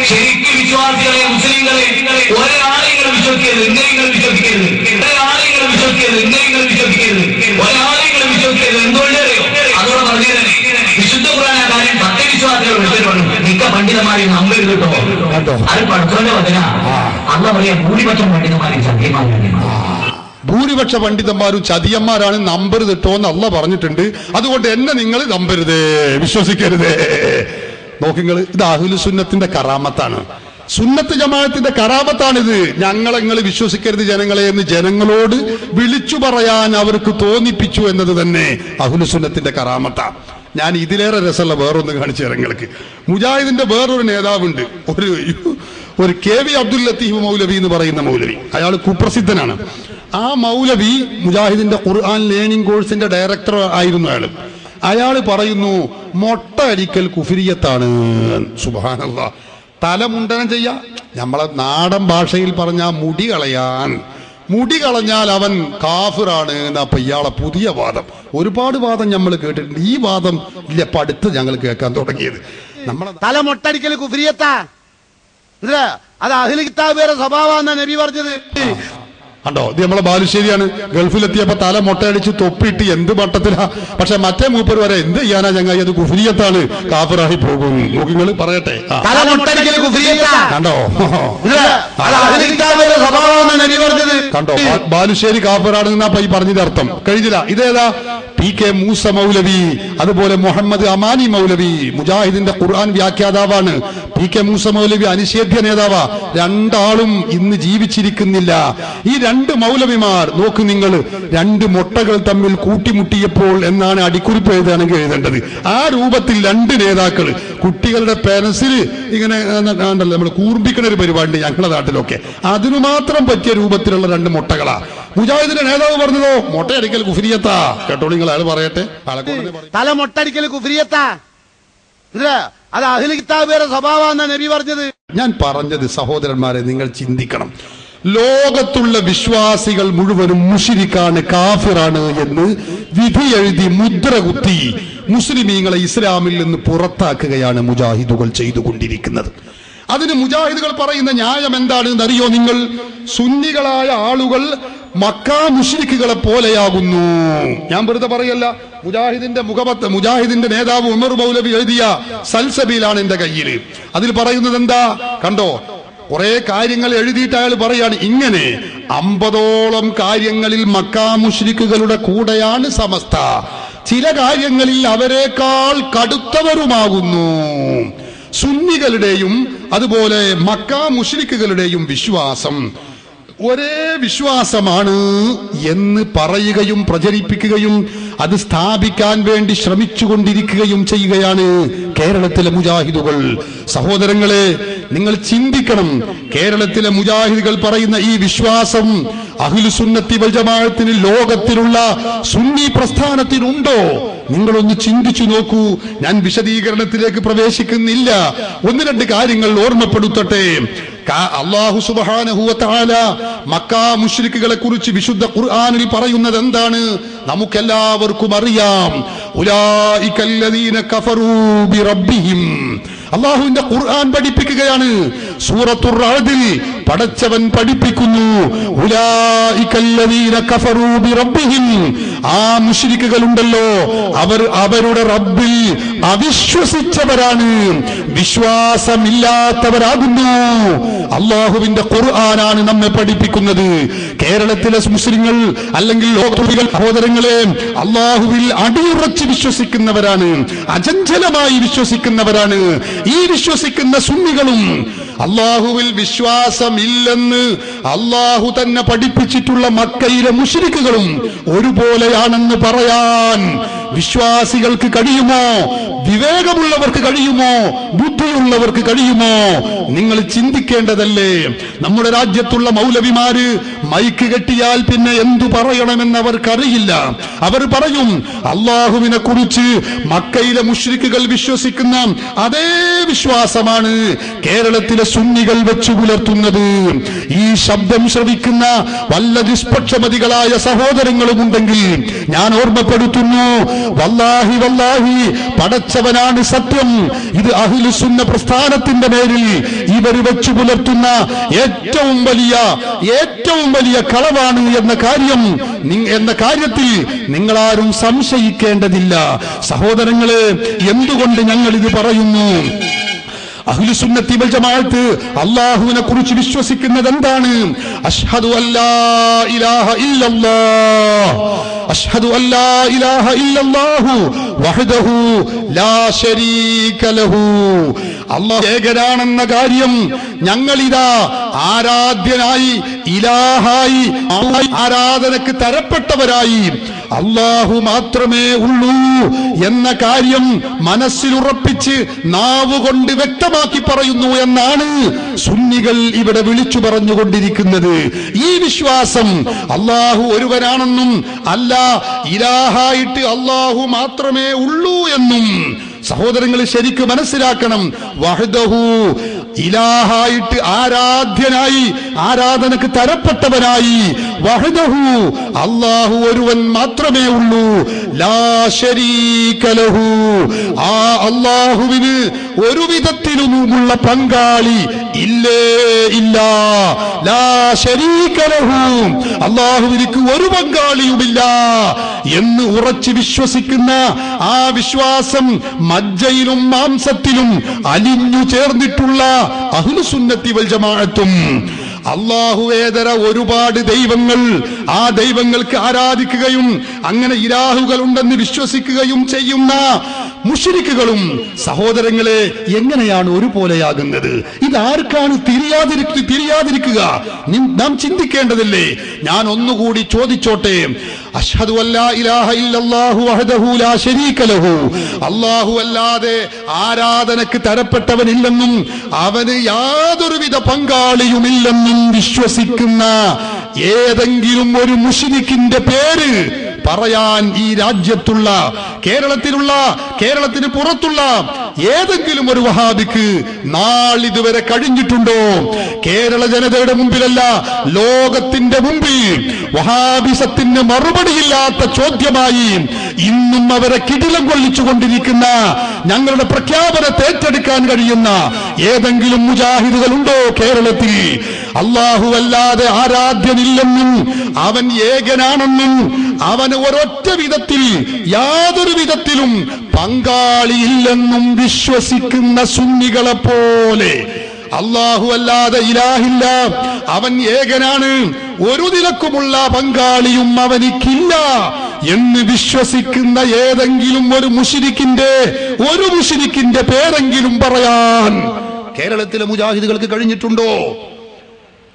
ശരിക്കും വിശ്വാസികളെ, മുസ്ലിങ്ങളെ ഒരാളെയും വിശ്വസിക്കരുത്, ഇങ്ങനെയും വിശ്വസിക്കരുത്, ഒരാളെയും വിശ്വസിക്കരുത്, ഇങ്ങനെയും വിശ്വസിക്കരുത്, ഒരാളെയും വിശ്വസിക്കരുത്. എന്തുകൊണ്ടറിയോ? അതോടെ പറഞ്ഞു തന്നെ വിശുദ്ധ ഖുർആൻ ആ കാര്യം സത്യവിശ്വാസികൾ വിളിച്ചിട്ടുണ്ട്. മിക്ക പണ്ഡിതന്മാരെയും നമ്പരുത് കേട്ടോ. അത് പഠിച്ചോന്റെ വചന. അല്ല പറയാ, ഭൂരിപക്ഷം പണ്ഡിതന്മാരെയും സത്യമായി ഭൂരിപക്ഷ പണ്ഡിതന്മാരും ചതിയന്മാരാണ്, നമ്പരുത് കേട്ടോ എന്ന് അല്ലാഹ് പറഞ്ഞിട്ടുണ്ട്. അതുകൊണ്ട് എന്നെ നിങ്ങൾ നമ്പരുതേ, വിശ്വസിക്കരുതേ. നോക്കിങ്ങൾ, ഇത് അഹ്ലുസുന്നത്തിന്റെ കറാമത്താണ്, സുന്നത്ത് ജമാഅത്തിന്റെ കറാമത്താണിത്. ഞങ്ങളെ നിങ്ങൾ വിശ്വസിക്കരുത് ജനങ്ങളെ എന്ന് ജനങ്ങളോട് വിളിച്ചു പറയാൻ അവർക്ക് തോന്നിപ്പിച്ചു എന്നത് തന്നെ അഹ്ലുസുന്നത്തിന്റെ കറാമത്താണ്. ഞാൻ ഇതിലേറെ രസമുള്ള വേറൊന്ന് കാണിച്ചു തരാം നിങ്ങൾക്ക്. മുജാഹിദിന്റെ വേറൊരു നേതാവുണ്ട്, ഒരു കെ വി അബ്ദുൽ ലത്തീഫ് മൗലവി എന്ന് പറയുന്ന മൗലവി. അയാൾ കുപ്രസിദ്ധനാണ്. ആ മൗലവി മുജാഹിദിന്റെ ഖുർആൻ ലേണിംഗ് കോഴ്സിന്റെ ഡയറക്ടർ ആയിരുന്നു. അയാൾ പറയുന്നു, മൊട്ട അടിക്കൽ കുഫിരിയത്താണ്. സുബ്ഹാനല്ലാഹ്. തലമുണ്ടനം ചെയ്യാ, നമ്മളെ നാടൻ ഭാഷയിൽ പറഞ്ഞ മുടി കളയാൻ, മുടി കളഞ്ഞാൽ അവൻ കാഫിറാണ് എന്നപ്പ ഇയാളെ പുതിയ വാദം. ഒരുപാട് വാദം നമ്മൾ കേട്ടിട്ടുണ്ട്. ഈ വാദം ഇല്ല പടുത്ത് ഞങ്ങൾ കേൾക്കാൻ തുടങ്ങിയത്. നമ്മളെ തല മൊട്ടടിക്കൽ കുഫിരിയത്താ, അത് അഹ്ലു കിതാബുകാരുടെ സ്വഭാവമാണ് നബി പറഞ്ഞത്. കണ്ടോ, ഇത് നമ്മളെ ബാലുശ്ശേരിയാണ്. ഗൾഫിലെത്തിയപ്പോ തല മൊട്ടയടിച്ച് തൊപ്പിയിട്ട് എന്ത് മട്ടത്തിലാ. പക്ഷെ മറ്റേ മൂപ്പർ വരെ എന്ത് ചെയ്യാനാ ചങ്ങായി, അത് കുഫ്രിയത്താണ്, കാഫിറായി പോകും. നോക്കിങ്ങൾ പറയട്ടെ. കണ്ടോ, കണ്ടോ, ബാലുശ്ശേരി കാഫിറാണ് എന്നാ ഈ പറഞ്ഞതിന്റെ അർത്ഥം. കഴിഞ്ഞില്ല. ഇതേതാ? പി കെ മൂസ മൗലവി, അതുപോലെ മുഹമ്മദ് അമാനി മൗലവി. മുജാഹിദിന്റെ ഖുർആൻ വ്യാഖ്യാതാവാണ്. പി കെ മൂസ മൗലവി അനിഷേധ്യ നേതാവാ. രണ്ടാളും ഇന്ന് ജീവിച്ചിരിക്കുന്നില്ല. ഈ രണ്ട് മൗലവിമാർ നോക്ക് നിങ്ങൾ, രണ്ട് മുട്ടകൾ തമ്മിൽ കൂട്ടിമുട്ടിയപ്പോൾ എന്നാണ് അടിക്കുറിപ്പ് എഴുതാണെങ്കിൽ എഴുതേണ്ടത്. ആ രൂപത്തിൽ രണ്ട് നേതാക്കൾ കുട്ടികളുടെ പെൻസിൽ ഇങ്ങനെ നമ്മൾ കൂർപ്പിക്കണ ഒരു പരിപാടി ഞങ്ങളുടെ നാട്ടിലൊക്കെ, അതിനു മാത്രം പറ്റിയ രൂപത്തിലുള്ള രണ്ട് മുട്ടകളാ. മുജാഹിദിന്റെ നേതാവ് പറഞ്ഞതോ മൊട്ടയടിക്കൽ കുഫ്രിയത്താ. കേട്ടോളൂ നിങ്ങൾ, അയാൾ പറയട്ടെ. തല മൊട്ടടിക്കൽ കുഫ്രിയത്താ. അത് അഹ്ലു കിതാബുകാരുടെ സ്വഭാവമാണെന്നാ നബി പറഞ്ഞത്. ഞാൻ പറഞ്ഞത് സഹോദരന്മാരെ, നിങ്ങൾ ചിന്തിക്കണം. ലോകത്തുള്ള വിശ്വാസികൾ മുഴുവനും മുശ്രിക്കാണ്, കാഫിറാണ് എന്ന് വിധി എഴുതി മുദ്ര കുത്തി മുസ്ലിമീങ്ങളെ ഇസ്ലാമിൽ നിന്ന് പുറത്താക്കുകയാണ് മുജാഹിദുകൾ ചെയ്തുകൊണ്ടിരിക്കുന്നത്. അതിന് മുജാഹിദുകൾ പറയുന്ന ന്യായം എന്താണെന്ന് അറിയോ നിങ്ങൾ? സുന്നികളായ ആളുകൾ മക്കാ മുശ്രിക്കുകളെ പോലെയാകുന്നു. ഞാൻ വെറുതെ പറയല്ല. മുജാഹിദിന്റെ നേതാവ് ഉമർ മൗലവി എഴുതിയ സൽസബീലാണ് എന്റെ കയ്യിൽ. അതിൽ പറയുന്നത് എന്താ കണ്ടോ? കുറെ കാര്യങ്ങൾ എഴുതിയിട്ട് അയാൾ പറയാണ് ഇങ്ങനെ 50ഓളം കാര്യങ്ങളിൽ മക്കാ മുശ്രിക്കുകളുടെ കൂടെയാണ് സമസ്ത, ചില കാര്യങ്ങളിൽ അവരെക്കാൾ കടുത്തവരുമാകുന്നു. സുന്നികളുടെയും അതുപോലെ മക്കാ മുശ്രിക്കുകളുടെയും വിശ്വാസം ഒരേ വിശ്വാസമാണ് എന്ന് പറയുകയും പ്രചരിപ്പിക്കുകയും അത് സ്ഥാപിക്കാൻ വേണ്ടി ശ്രമിച്ചുകൊണ്ടിരിക്കുകയും ചെയ്യുകയാണ് കേരളത്തിലെ മുജാഹിദുകൾ. സഹോദരങ്ങളെ, നിങ്ങൾ ചിന്തിക്കണം. കേരളത്തിലെ മുജാഹിദുകൾ പറയുന്ന ഈ വിശ്വാസം അഹ്ലുസുന്നത്തി വൽ ജമാഅത്തിന് ലോകത്തിലുള്ള സുന്നി പ്രസ്ഥാനത്തിനുണ്ടോ? നിങ്ങളൊന്ന് ചിന്തിച്ചു നോക്കൂ. ഞാൻ വിശദീകരണത്തിലേക്ക് പ്രവേശിക്കുന്നില്ല. ഒന്ന് രണ്ട് കാര്യങ്ങൾ ഓർമ്മപ്പെടുത്തട്ടെ. അല്ലാഹു സുബ്ഹാനഹു വ തആല മക്കാ മുശ്രിക്കുകളെ കുറിച്ച് വിശുദ്ധ ഖുർആനിൽ പറയുന്നത് എന്താണ്? നമുക്കെല്ലാവർക്കും അറിയാം. ഉലൈകല്ലദീന കഫറൂ ബിറബ്ബിഹിം. അല്ലാഹുവിന്റെ ഖുർആൻ പഠിപ്പിക്കുകയാണ്. സൂറത്തുർ റഅദിൽ പടച്ചവൻ പഠിപ്പിക്കുന്നു, ഉലൈകല്ലദീന കഫറൂ ബിറബ്ബിഹിം. ആ മുശ്രിക്കുകളുണ്ടല്ലോ, അവർ അവരുടെ റബ്ബിൽ അവിശ്വസിച്ചവരാണ്, വിശ്വാസമില്ലാത്തവരാകുന്നു. അള്ളാഹുവിന്റെ ഖുർആനാണ് നമ്മെ പഠിപ്പിക്കുന്നത്. കേരളത്തിലെ മുസ്ലിങ്ങൾ അല്ലെങ്കിൽ ലോകത്തുകൾ സഹോദരങ്ങളെ അള്ളാഹുവിൽ അടിയുറച്ച് വിശ്വസിക്കുന്നവരാണ്, അചഞ്ചലമായി വിശ്വസിക്കുന്നവരാണ്. ഈ വിശ്വസിക്കുന്ന സുന്നികളും അള്ളാഹുവിൽ വിശ്വാസമില്ലെന്ന് അള്ളാഹു തന്നെ പഠിപ്പിച്ചിട്ടുള്ള മക്കയിലെ മുശ്രിക്കുകളും ഒരുപോലെയാണെന്ന് പറയാൻ വിശ്വാസികൾക്ക് കഴിയുമോ? വിവേകമുള്ളവർക്ക് കഴിയുമോ? ബുദ്ധിയുള്ളവർക്ക് കഴിയുമോ? നിങ്ങൾ ചിന്തിക്കേണ്ടതല്ലേ. നമ്മുടെ രാജ്യത്തുള്ള മൗലവിമാര് മൈക്ക് കെട്ടിയാൽ പിന്നെ എന്തു പറയണമെന്ന് അവർക്കറിയില്ല. അവർ പറയും അള്ളാഹുവിനെ കുറിച്ച് മക്കയിലെ മുശ്രിക്കുകൾ വിശ്വസിക്കുന്ന അതേ വിശ്വാസമാണ് കേരളത്തിലെ സുന്നികൾ വെച്ചു പുലർത്തുന്നത്. ഈ ശബ്ദം ശ്രവിക്കുന്ന വല്ല നിഷ്പക്ഷമതികളായ സഹോദരങ്ങളുമുണ്ടെങ്കിൽ ഞാൻ ഓർമ്മപ്പെടുത്തുന്നു, വല്ലാഹി വല്ലാഹി പടച്ചവനാണ് സത്യം. ഇത് അഹ്ലുസുന്ന പ്രസ്ഥാനത്തിന്റെ പേരിൽ ഇവർ വെച്ചു പുലർത്തുന്ന ഏറ്റവും വലിയ കളവാണ് എന്ന കാര്യത്തിൽ നിങ്ങളാരും സംശയിക്കേണ്ടതില്ല. സഹോദരങ്ങളെ, എന്തുകൊണ്ട് ഞങ്ങൾ ഇത് പറയുന്നു? അഹ്ലുസുന്നത്തി വൽ ജമാഅത്ത് അല്ലാഹുവിനെ കുറിച്ച് വിശ്വസിക്കുന്നത് എന്താണ്? അഷ്ഹദു അല്ലാ ഇലാഹ ഇല്ലല്ലാഹ്, അഷ്ഹദു അല്ലാ ഇലാഹ ഇല്ലല്ലാഹു വഹ്ദഹു ലാ ശരീക ലഹു. അല്ലാഹു ഏകനാണെന്ന കാര്യം ഞങ്ങളിതാ ആരാധ്യനായി, ഇലാഹായി, ആരാധനക്ക് തരപ്പെട്ടവരായി അല്ലാഹു മാത്രമേ ഉള്ളൂ എന്ന കാര്യം മനസ്സിലുറപ്പിച്ച് നാവുകൊണ്ട് വ്യക്തമാക്കി പറയുന്നു എന്നാണ് സുന്നികൾ ഇവിടെ വിളിച്ചു പറഞ്ഞുകൊണ്ടിരിക്കുന്നത്. ഈ വിശ്വാസം അല്ലാഹു ഒരുവനാണെന്നും അല്ല ഇലാഹായിട്ട് അല്ലാഹു മാത്രമേ ഉള്ളൂ എന്നും സഹോദരങ്ങൾ ശരിക്കും മനസ്സിലാക്കണം. വഹ്ദഹു ഇലാഹായിട്ട് ആരാധ്യനായി, ആരാധനക്ക് തരപ്പെട്ടവനായി, വഹ്ദഹു അല്ലാഹു ഒരുവൻ മാത്രമേ ഉള്ളൂ, ലാ ശരീക ലഹു ആ അല്ലാഹുവിന് ഒരു വിധത്തിലുമുള്ള പങ്കാളി ഇല്ലേ ഇല്ല. ലാ ശരീക ലഹു അല്ലാഹുവിന് ഒരു പങ്കാളിയുമില്ല എന്ന് ഉറച്ചു വിശ്വസിക്കുന്ന ആ വിശ്വാസം മജ്ജയിലും മാംസത്തിലും അലിഞ്ഞു ചേർന്നിട്ടുള്ള അഹ്ലുസുന്നത്തി വൽ ജമാഅത്തും അല്ലാഹുവേതര ഒരുപാട് ദൈവങ്ങൾ, ആ ദൈവങ്ങൾക്ക് ആരാധിക്കുകയും അങ്ങനെ ഇലാഹുകൾ ഉണ്ടെന്ന് വിശ്വസിക്കുകയും ചെയ്യുന്ന മുശ്രിക്കുകളും സഹോദരങ്ങളെ എങ്ങനെയാണ് ഒരുപോലെയാകുന്നത്? ഇതാർക്കാണ് തിരിയാതിരിക്കുക? നാം ചിന്തിക്കേണ്ടതില്ലേ? ഞാൻ ഒന്നുകൂടി ചോദിച്ചോട്ടെ. അഷ്ഹദു അല്ലാ ഇലാഹ ഇല്ലല്ലാഹു വഹ്ദഹു ലാ ശരീക ലഹു അല്ലാഹു അല്ലാതെ ആരാധനക്ക് തരപ്പെട്ടവനില്ലെന്നും അവന് യാതൊരുവിധ പങ്കാളിയുമില്ലെന്നും വിശ്വസിക്കുന്ന ഏതെങ്കിലും ഒരു മുശ്രിക്കിന്റെ പേര് പറയാൻ ഈ രാജ്യത്തുള്ള കേരളത്തിന് പുറത്തുള്ള ഏതെങ്കിലും ഒരു വഹാബിക്ക് നാളിതുവരെ കഴിഞ്ഞിട്ടുണ്ടോ? കേരള ജനതയുടെ മുമ്പിലല്ല, ലോകത്തിന്റെ മുമ്പിൽ വഹാബിസത്തിന് മറുപടിയില്ലാത്ത ചോദ്യമായി ഇന്നും അവരെ കിടിലം കൊള്ളിച്ചുകൊണ്ടിരിക്കുന്ന, ഞങ്ങളുടെ പ്രഖ്യാപനത്തെ ഏറ്റെടുക്കാൻ കഴിയുന്ന ഏതെങ്കിലും മുജാഹിദുകളുണ്ടോ കേരളത്തിൽ? അല്ലാഹുവല്ലാതെ ആരാധ്യനില്ലെന്നും അവൻ ഏകനാണെന്നും അവന് ഒരൊറ്റ വിധത്തിൽ യാതൊരു വിധത്തിലും പങ്കാളിയില്ലെന്നും വിശ്വസിക്കുന്ന സുന്നികളെ പോലെ, അല്ലാഹു അല്ലാതെ ഇലാഹില്ല, അവൻ ഏകനാണ്, ഒരു നിലക്കുമുള്ള പങ്കാളിയും അവനിക്കില്ല എന്ന് വിശ്വസിക്കുന്ന ഏതെങ്കിലും ഒരു മുശ്രിക്കിന്റെ പേരെങ്കിലും പറയാൻ കേരളത്തിലെ മുജാഹിദുകൾക്ക് കഴിഞ്ഞിട്ടുണ്ടോ?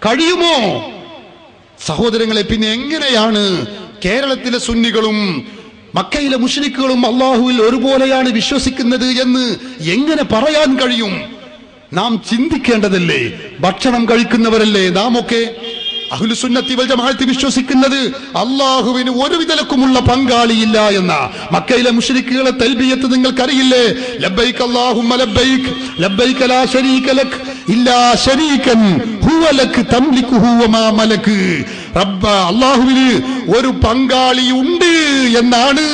കഴിയുമോ? സഹോദരങ്ങളെ, പിന്നെ എങ്ങനെയാണ് കേരളത്തിലെ സുന്നികളും മക്കയിലെ മുശ്രിക്കുകളും അള്ളാഹുവിൽ ഒരുപോലെയാണ് വിശ്വസിക്കുന്നത് എന്ന് എങ്ങനെ പറയാൻ കഴിയും? നാം ചിന്തിക്കേണ്ടതല്ലേ? ഭക്ഷണം കഴിക്കുന്നവരല്ലേ നാമൊക്കെ? അഹ്ലുസുന്നത്തി വൽ ജമാഅത്ത് വിശ്വസിക്കുന്നത് അള്ളാഹുവിന് ഒരു വിധലക്കുമുള്ള പങ്കാളിയില്ല എന്ന. മക്കയിലെ മുശ്രിക്കുകളെ തൽബിയത്ത് നിങ്ങൾക്കറിയില്ലേ? ലബ്ബൈക അല്ലാഹുമ്മ ലബ്ബൈക ലബ്ബൈക ലാ ശരീക ലക് ഇല്ലാ ശരീകൻ ഹുവ ലക് തംലികുഹു വമാ മലക്. റബ്ബ, അള്ളാഹുവിന് ഒരു പങ്കാളിയുണ്ട് എന്നാണ്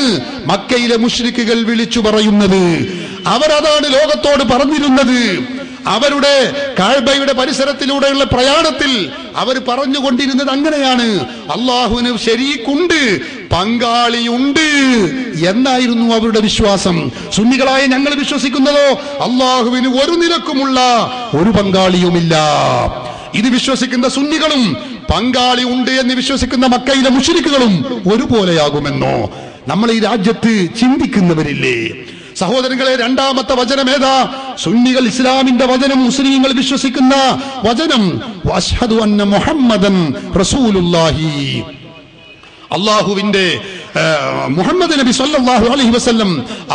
മക്കയിലെ മുശ്രിക്കുകൾ വിളിച്ചു പറയുന്നത്. അവരതാണ് ലോകത്തോട് പറഞ്ഞിരുന്നത്. അവരുടെ കഅബയുടെ പരിസരത്തിലൂടെയുള്ള പ്രയാണത്തിൽ അവർ പറഞ്ഞുകൊണ്ടിരുന്നത് അങ്ങനെയാണ്, അള്ളാഹുവിന് ശരീക്കുണ്ട്, പങ്കാളിയുണ്ട് എന്നായിരുന്നു അവരുടെ വിശ്വാസം. സുന്നികളായ ഞങ്ങൾ വിശ്വസിക്കുന്നതോ അള്ളാഹുവിന് ഒരു നിലക്കുമുള്ള ഒരു പങ്കാളിയുമില്ല. ഇത് വിശ്വസിക്കുന്ന സുന്നികളും പങ്കാളി ഉണ്ട് എന്ന് വിശ്വസിക്കുന്ന മക്കയിലെ മുശ്രിക്കുകളും ഒരുപോലെയാകുമെന്നോ നമ്മൾ ഈ രാജ്യത്ത് ചിന്തിക്കുന്നവരില്ലേ? സഹോദരങ്ങളെ, രണ്ടാമത്തെ വചനം ഏതാ? സുന്നികൾ ഇസ്ലാമിന്റെ വചനം, മുസ്ലിങ്ങൾ വിശ്വസിക്കുന്ന വചനം വഅശ്ഹദു അന്ന മുഹമ്മദൻ റസൂലുള്ളാഹി. അള്ളാഹുവിന്റെ മുഹമ്മദ് നബി സല്ലല്ലാഹു അലൈഹി വസല്ലം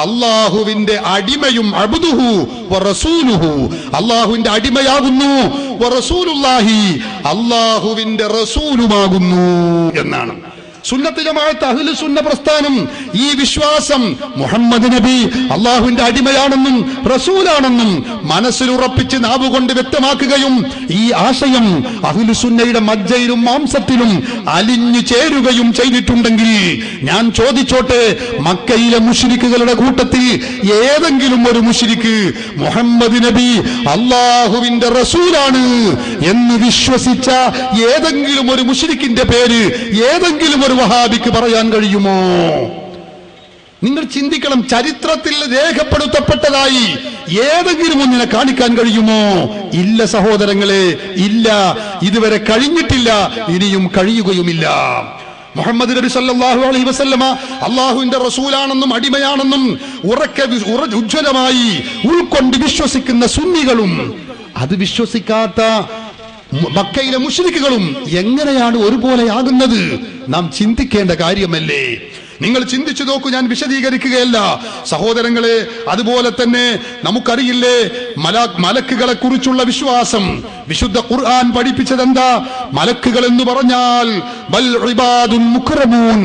അള്ളാഹുവിന്റെ അടിമയും അബ്ദുഹു വറസൂലുഹു, അള്ളാഹുവിന്റെ അടിമയാകുന്നു, വറസൂലുള്ളാഹി, അള്ളാഹുവിന്റെ റസൂലുമാകുന്നു എന്നാണ്. സുന്നത്ത് ജമാഅത്ത് അഹ്ലു സുന്ന പ്രസ്ഥാനം ഈ വിശ്വാസം മുഹമ്മദ് നബി അള്ളാഹുവിന്റെ അടിമയാണെന്നും റസൂലാണെന്നും മനസ്സിൽ ഉറപ്പിച്ച് നാവുകൊണ്ട് വ്യക്തമാക്കുകയും ഈ ആശയം അഹ്ലു സുന്നയുടെ മജ്ജയിലും മാംസത്തിലും അലിഞ്ഞു ചേരുകയും ചെയ്തിട്ടുണ്ടെങ്കിൽ ഞാൻ ചോദിച്ചോട്ടെ, മക്കയിലെ മുശ്രിക്കുകളുടെ കൂട്ടത്തിൽ ഏതെങ്കിലും ഒരു മുശ്രിക്ക് മുഹമ്മദ് നബി അള്ളാഹുവിന്റെ റസൂലാണ് എന്ന് വിശ്വസിച്ച ഏതെങ്കിലും ഒരു മുശ്രിക്കിന്റെ പേര് ഏതെങ്കിലും ഒരു വഹാബിക്ക് പറയാൻ കഴിയുമോ? നിങ്ങൾ ചിന്തിക്കണം. ചരിത്രത്തിൽ രേഖപ്പെടുത്തപ്പെട്ടതായി ഏതെങ്കിലും ഒന്നിനെ കാണിക്കാൻ കഴിയുമോ? ഇല്ല സഹോദരങ്ങളെ, ഇല്ല. ഇതുവരെ കഴിഞ്ഞിട്ടില്ല, ഇനിയും കഴിയുകയുമില്ല. മുഹമ്മദ് നബി സല്ലല്ലാഹു അലൈഹി വസല്ലമ അള്ളാഹുവിന്റെ റസൂലാണെന്നും അടിമയാണെന്നും ഉജ്ജ്വലമായി ഉൾക്കൊണ്ട് വിശ്വസിക്കുന്ന സുന്നികളും അത് വിശ്വസിക്കാത്ത മക്കയിലെ മുശ്രിക്കുകളും എങ്ങനെയാണ് ഒരുപോലെയാകുന്നത്? നാം ചിന്തിക്കേണ്ട കാര്യമല്ലേ? നിങ്ങൾ ചിന്തിച്ചു നോക്കൂ, ഞാൻ വിശദീകരിക്കുകയല്ല സഹോദരങ്ങളെ. അതുപോലെ തന്നെ നമുക്കറിയില്ലേ മലക്കുകളെ കുറിച്ചുള്ള വിശ്വാസം? വിശുദ്ധ ഖുർആൻ പഠിപ്പിച്ചത് എന്താ? മലക്കുകൾ എന്ന് പറഞ്ഞാൽ ബൽ ഇബാദുൻ മുക്രമൂൻ,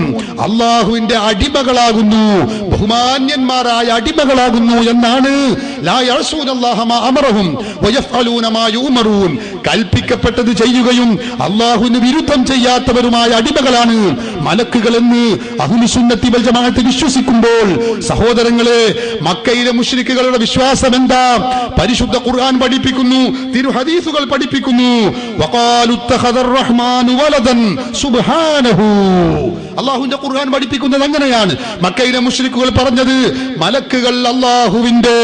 അല്ലാഹുവിന്റെ അടിമകളാകുന്നു, ബഹുമാന്യന്മാരായ അടിമകളാകുന്നു എന്നാണ്. ലാ യഅസൂനല്ലാഹ മാ അമറഹും വയഫ്അലൂന മാ യുമറൂൻ, കൽപ്പിക്കപ്പെട്ടത് ചെയ്യുകയും അല്ലാഹുവിന് വിരുദ്ധം ചെയ്യാത്തവരുമായ അടിമകളാണ് മലക്കുകൾ എന്ന് അഹ്ലു സുന്നത്തി വൽ ജമാഅത്ത് വിശ്വസിക്കുമ്പോൾ സഹോദരങ്ങളെ, മക്കയിലെ മുശ്രിക്കുകളുടെ വിശ്വാസം എന്താ? പരിശുദ്ധ ഖുർആൻ പഠിപ്പിക്കുന്നു, തിരു ഹദീസുകൾ പഠിപ്പിക്കുന്നു. വഖാലു ഇത്തഖദർ റഹ്മാനു വലദൻ സുബ്ഹാനഹു, അല്ലാഹുവിന്റെ ഖുർആൻ പഠിപ്പിക്കുന്നത് അങ്ങനെയാണ്. മക്കയിലെ മുശ്രിക്കുകൾ പറഞ്ഞത് മലക്കുകൾ അല്ലാഹുവിന്റെ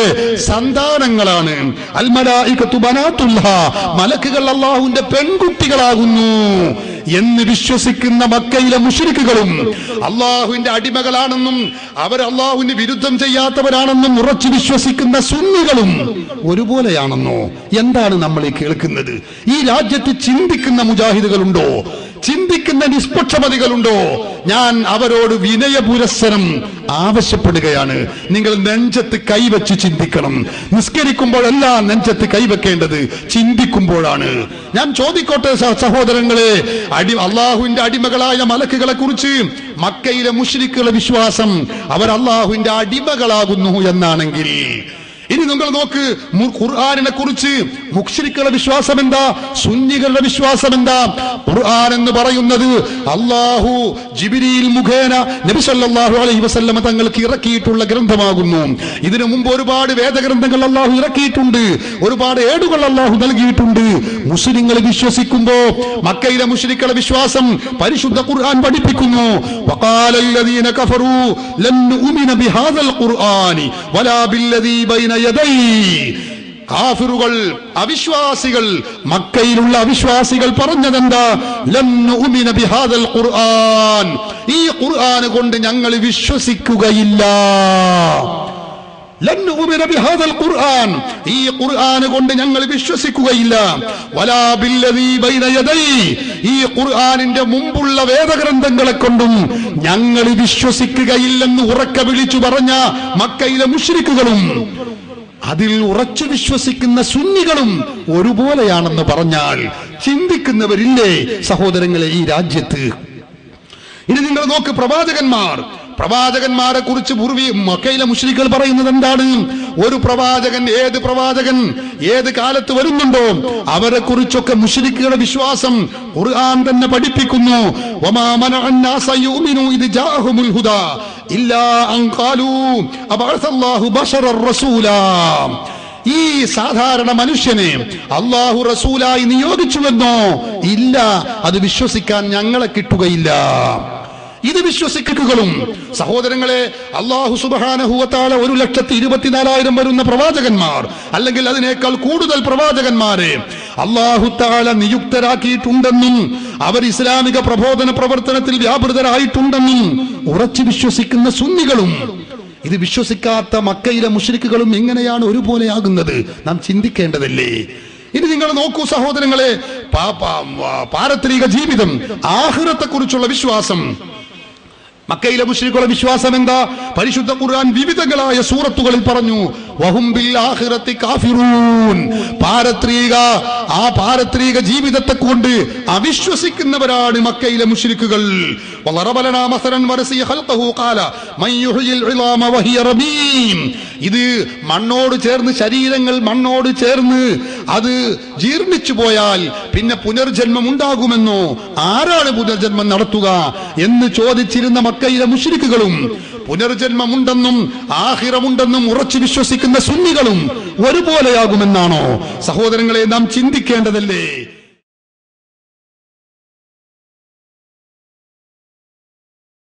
സന്താനങ്ങളാണ്. അൽ മലായികത്തു ബനാത്തുല്ലാഹ്, മലക്കുകൾ അല്ലാഹുവിന്റെ പെൺകുട്ടികളാകുന്നു എന്ന് വിശ്വസിക്കുന്ന മക്കയിലെ മുശ്രിക്കുകളും അള്ളാഹുവിന്റെ അടിമകളാണെന്നും അവർ അള്ളാഹുവിന് വിരുദ്ധം ചെയ്യാത്തവരാണെന്നും ഉറച്ചു വിശ്വസിക്കുന്ന സുന്നികളും ഒരുപോലെയാണെന്നോ? എന്താണ് നമ്മൾ ഈ കേൾക്കുന്നത്? ഈ രാജ്യത്ത് ചിന്തിക്കുന്ന മുജാഹിദുകളുണ്ടോ? ചിന്തിക്കുന്ന നിഷ്പക്ഷമതികളുണ്ടോ, ഞാൻ അവരോട് വിനയപുരസ്സരം ആവശ്യപ്പെടുകയാണ്. നിങ്ങൾ നെഞ്ചത്ത് കൈവച്ച് ചിന്തിക്കണം. നിസ്കരിക്കുമ്പോഴല്ല നെഞ്ചത്ത് കൈവെക്കേണ്ടത്, ചിന്തിക്കുമ്പോഴാണ്. ഞാൻ ചോദിക്കോട്ടെ സഹോദരങ്ങളെ, അള്ളാഹുവിന്റെ അടിമകളായ മലക്കുകളെ കുറിച്ച് മക്കയിലെ മുശ്രിക്കുകളുടെ വിശ്വാസം അവർ അള്ളാഹുവിന്റെ അടിമകളാകുന്നു എന്നാണെങ്കിൽ, ഇനി നിങ്ങൾ നോക്ക് ഖുർആനിനെ കുറിച്ച് മുശ്രിക്കുകളുടെ വിശ്വാസം എന്താ, സുന്നികളുടെ വിശ്വാസം എന്താ? ഖുർആൻ എന്ന് പറയുന്നത് അല്ലാഹു ജിബ്രീൽ മുഖേന നബി സല്ലല്ലാഹു അലൈഹി വസല്ലം തങ്ങൾക്ക് ഇറക്കിയിട്ടുള്ള ഗ്രന്ഥമാകുന്നു. ഇതിനു മുമ്പ് ഒരുപാട് വേദഗ്രന്ഥങ്ങൾ അല്ലാഹു ഇറക്കിയിട്ടുണ്ട്, ഒരുപാട് ഏടുകൾ അല്ലാഹു നൽകിയിട്ടുണ്ട്. മുസ്ലിങ്ങൾ വിശ്വസിക്കുമ്പോൾ മക്കയിലെ മുശ്രിക്കുകളുടെ വിശ്വാസം പരിശുദ്ധ ഖുർആൻ പഠിപ്പിക്കുന്നു. വഖാലല്ലദീന കഫറൂ ലൻ നുഅ്മിന ബിഹാദൽ ഖുർആനി വലാ ബില്ലദീ ബൈന കാഫിറുകൾ, അവിശ്വാസികൾ, മക്കയിലുള്ള അവിശ്വാസികൾ പറഞ്ഞതെന്താ? ലൻ നുഅ്മിന ബിഹാദൽ ഖുർആൻ, ഈ ഖുർആൻ കൊണ്ട് ഞങ്ങൾ വിശ്വസിക്കുകയില്ല. ലൻ നുഅ്മിന ബിഹാദൽ ഖുർആൻ, ഈ ഖുർആൻ കൊണ്ട് ഞങ്ങൾ വിശ്വസിക്കുകയില്ല. വലാ ബില്ലദീ ബൈന യദൈ, ഈ ഖുർആനിന്റെ മുമ്പുള്ള വേദഗ്രന്ഥങ്ങളെ കൊണ്ടും ഞങ്ങൾ വിശ്വസിക്കുകയില്ലെന്ന് ഉറക്കെ വിളിച്ചു പറഞ്ഞ മക്കയിലെ മുശ്രിക്കുകളും അതിൽ ഉറച്ചു വിശ്വസിക്കുന്ന സുന്നികളും ഒരുപോലെയാണെന്ന് പറഞ്ഞാൽ ചിന്തിക്കുന്നവരില്ലേ സഹോദരങ്ങളെ ഈ രാജ്യത്ത്? ഇനി നിങ്ങൾ നോക്ക്, പ്രവാചകന്മാരെ കുറിച്ച് മക്കയിലെ മുശ്രിക്കുകൾ പറയുന്നത് എന്താണ്? ഒരു പ്രവാചകൻ, ഏത് പ്രവാചകൻ ഏത് കാലത്ത് വരുന്നുണ്ടോ അവരെ കുറിച്ചൊക്കെ മുശ്രിക്കുകളുടെ വിശ്വാസം ഖുർആൻ തന്നെ പഠിപ്പിക്കുന്നു. വമാ മനഅന്നാസ യുമിനു ഇദ് ജാഅഹുമുൽ ഹുദാ ഇല്ലാ അൻ ഖാലൂ അബഅസല്ലാഹു ബശറർ റസൂലാ. ഈ സാധാരണ മനുഷ്യനെ അല്ലാഹു റസൂലായി നിയോഗിച്ചുവെന്നോ? ഇല്ല, അത് വിശ്വസിക്കാൻ ഞങ്ങളെ കിട്ടുകയില്ല. ഇത് വിശ്വസിക്കുകളും സഹോദരങ്ങളെ, അല്ലാഹു സുബ്ഹാനഹു വ തആല 1,24,000 വരുന്ന പ്രവാചകന്മാർ, അല്ലെങ്കിൽ അതിനേക്കാൾ കൂടുതൽ പ്രവാചകന്മാരെ അല്ലാഹു തആല നിയുക്തരാക്കിയിട്ടുണ്ടെന്നും അവർ ഇസ്ലാമിക പ്രബോധന പ്രവർത്തനത്തിൽ വ്യാപൃതരായിട്ടുണ്ടെന്നും ഉറച്ചു വിശ്വസിക്കുന്ന സുന്നികളും ഇത് വിശ്വസിക്കാത്ത മക്കയിലെ മുശ്രിക്കുകളും എങ്ങനെയാണ് ഒരുപോലെയാകുന്നത്? നാം ചിന്തിക്കേണ്ടതല്ലേ? ഇനി നിങ്ങൾ നോക്കൂ സഹോദരങ്ങളെ, പാരത്രിക ജീവിതം, ആഖിറത്തെ കുറിച്ചുള്ള വിശ്വാസം. മക്കയിലെ മുശ്രിക്കുകളുടെ വിശ്വാസം എന്താ? പരിശുദ്ധ ഖുർആൻ വിവിധങ്ങളായ സൂറത്തുകളിൽ പറഞ്ഞു, വഹും ബിൽ ആഖിറത്തി കാഫിറൂൻ. പാരത്രിക ജീവിതത്തെ കൊണ്ട് അവിശ്വസിക്കുന്നവരാണ് മക്കയിലെ മുശ്രിക്കുകൾ. വളറബലനാ മസലൻ വറസിയ ഖൽഖഹു ഖാല മൻ യുഹ്യിൽ ഇളാമ വഹിയ റമീം. ഇത് മണ്ണോട് ചേർന്ന്, ശരീരങ്ങൾ മണ്ണോട് ചേർന്ന് അത് ജീർണിച്ചു പോയാൽ പിന്നെ പുനർജന്മം ഉണ്ടാകുമെന്നോ? ആരാണ് പുനർജന്മം നടത്തുക എന്ന് ചോദിച്ചിരുന്ന മക്കയിലെ മുശ്രിക്കുകളും പുനർജന്മമുണ്ടെന്നും ആഖിറമുണ്ടെന്നും ഉറച്ചു വിശ്വസിക്കുന്ന സുന്നികളും ഒരുപോലെയാകുമെന്നാണോ? സഹോദരങ്ങളെ, നാം ചിന്തിക്കേണ്ടതല്ലേ?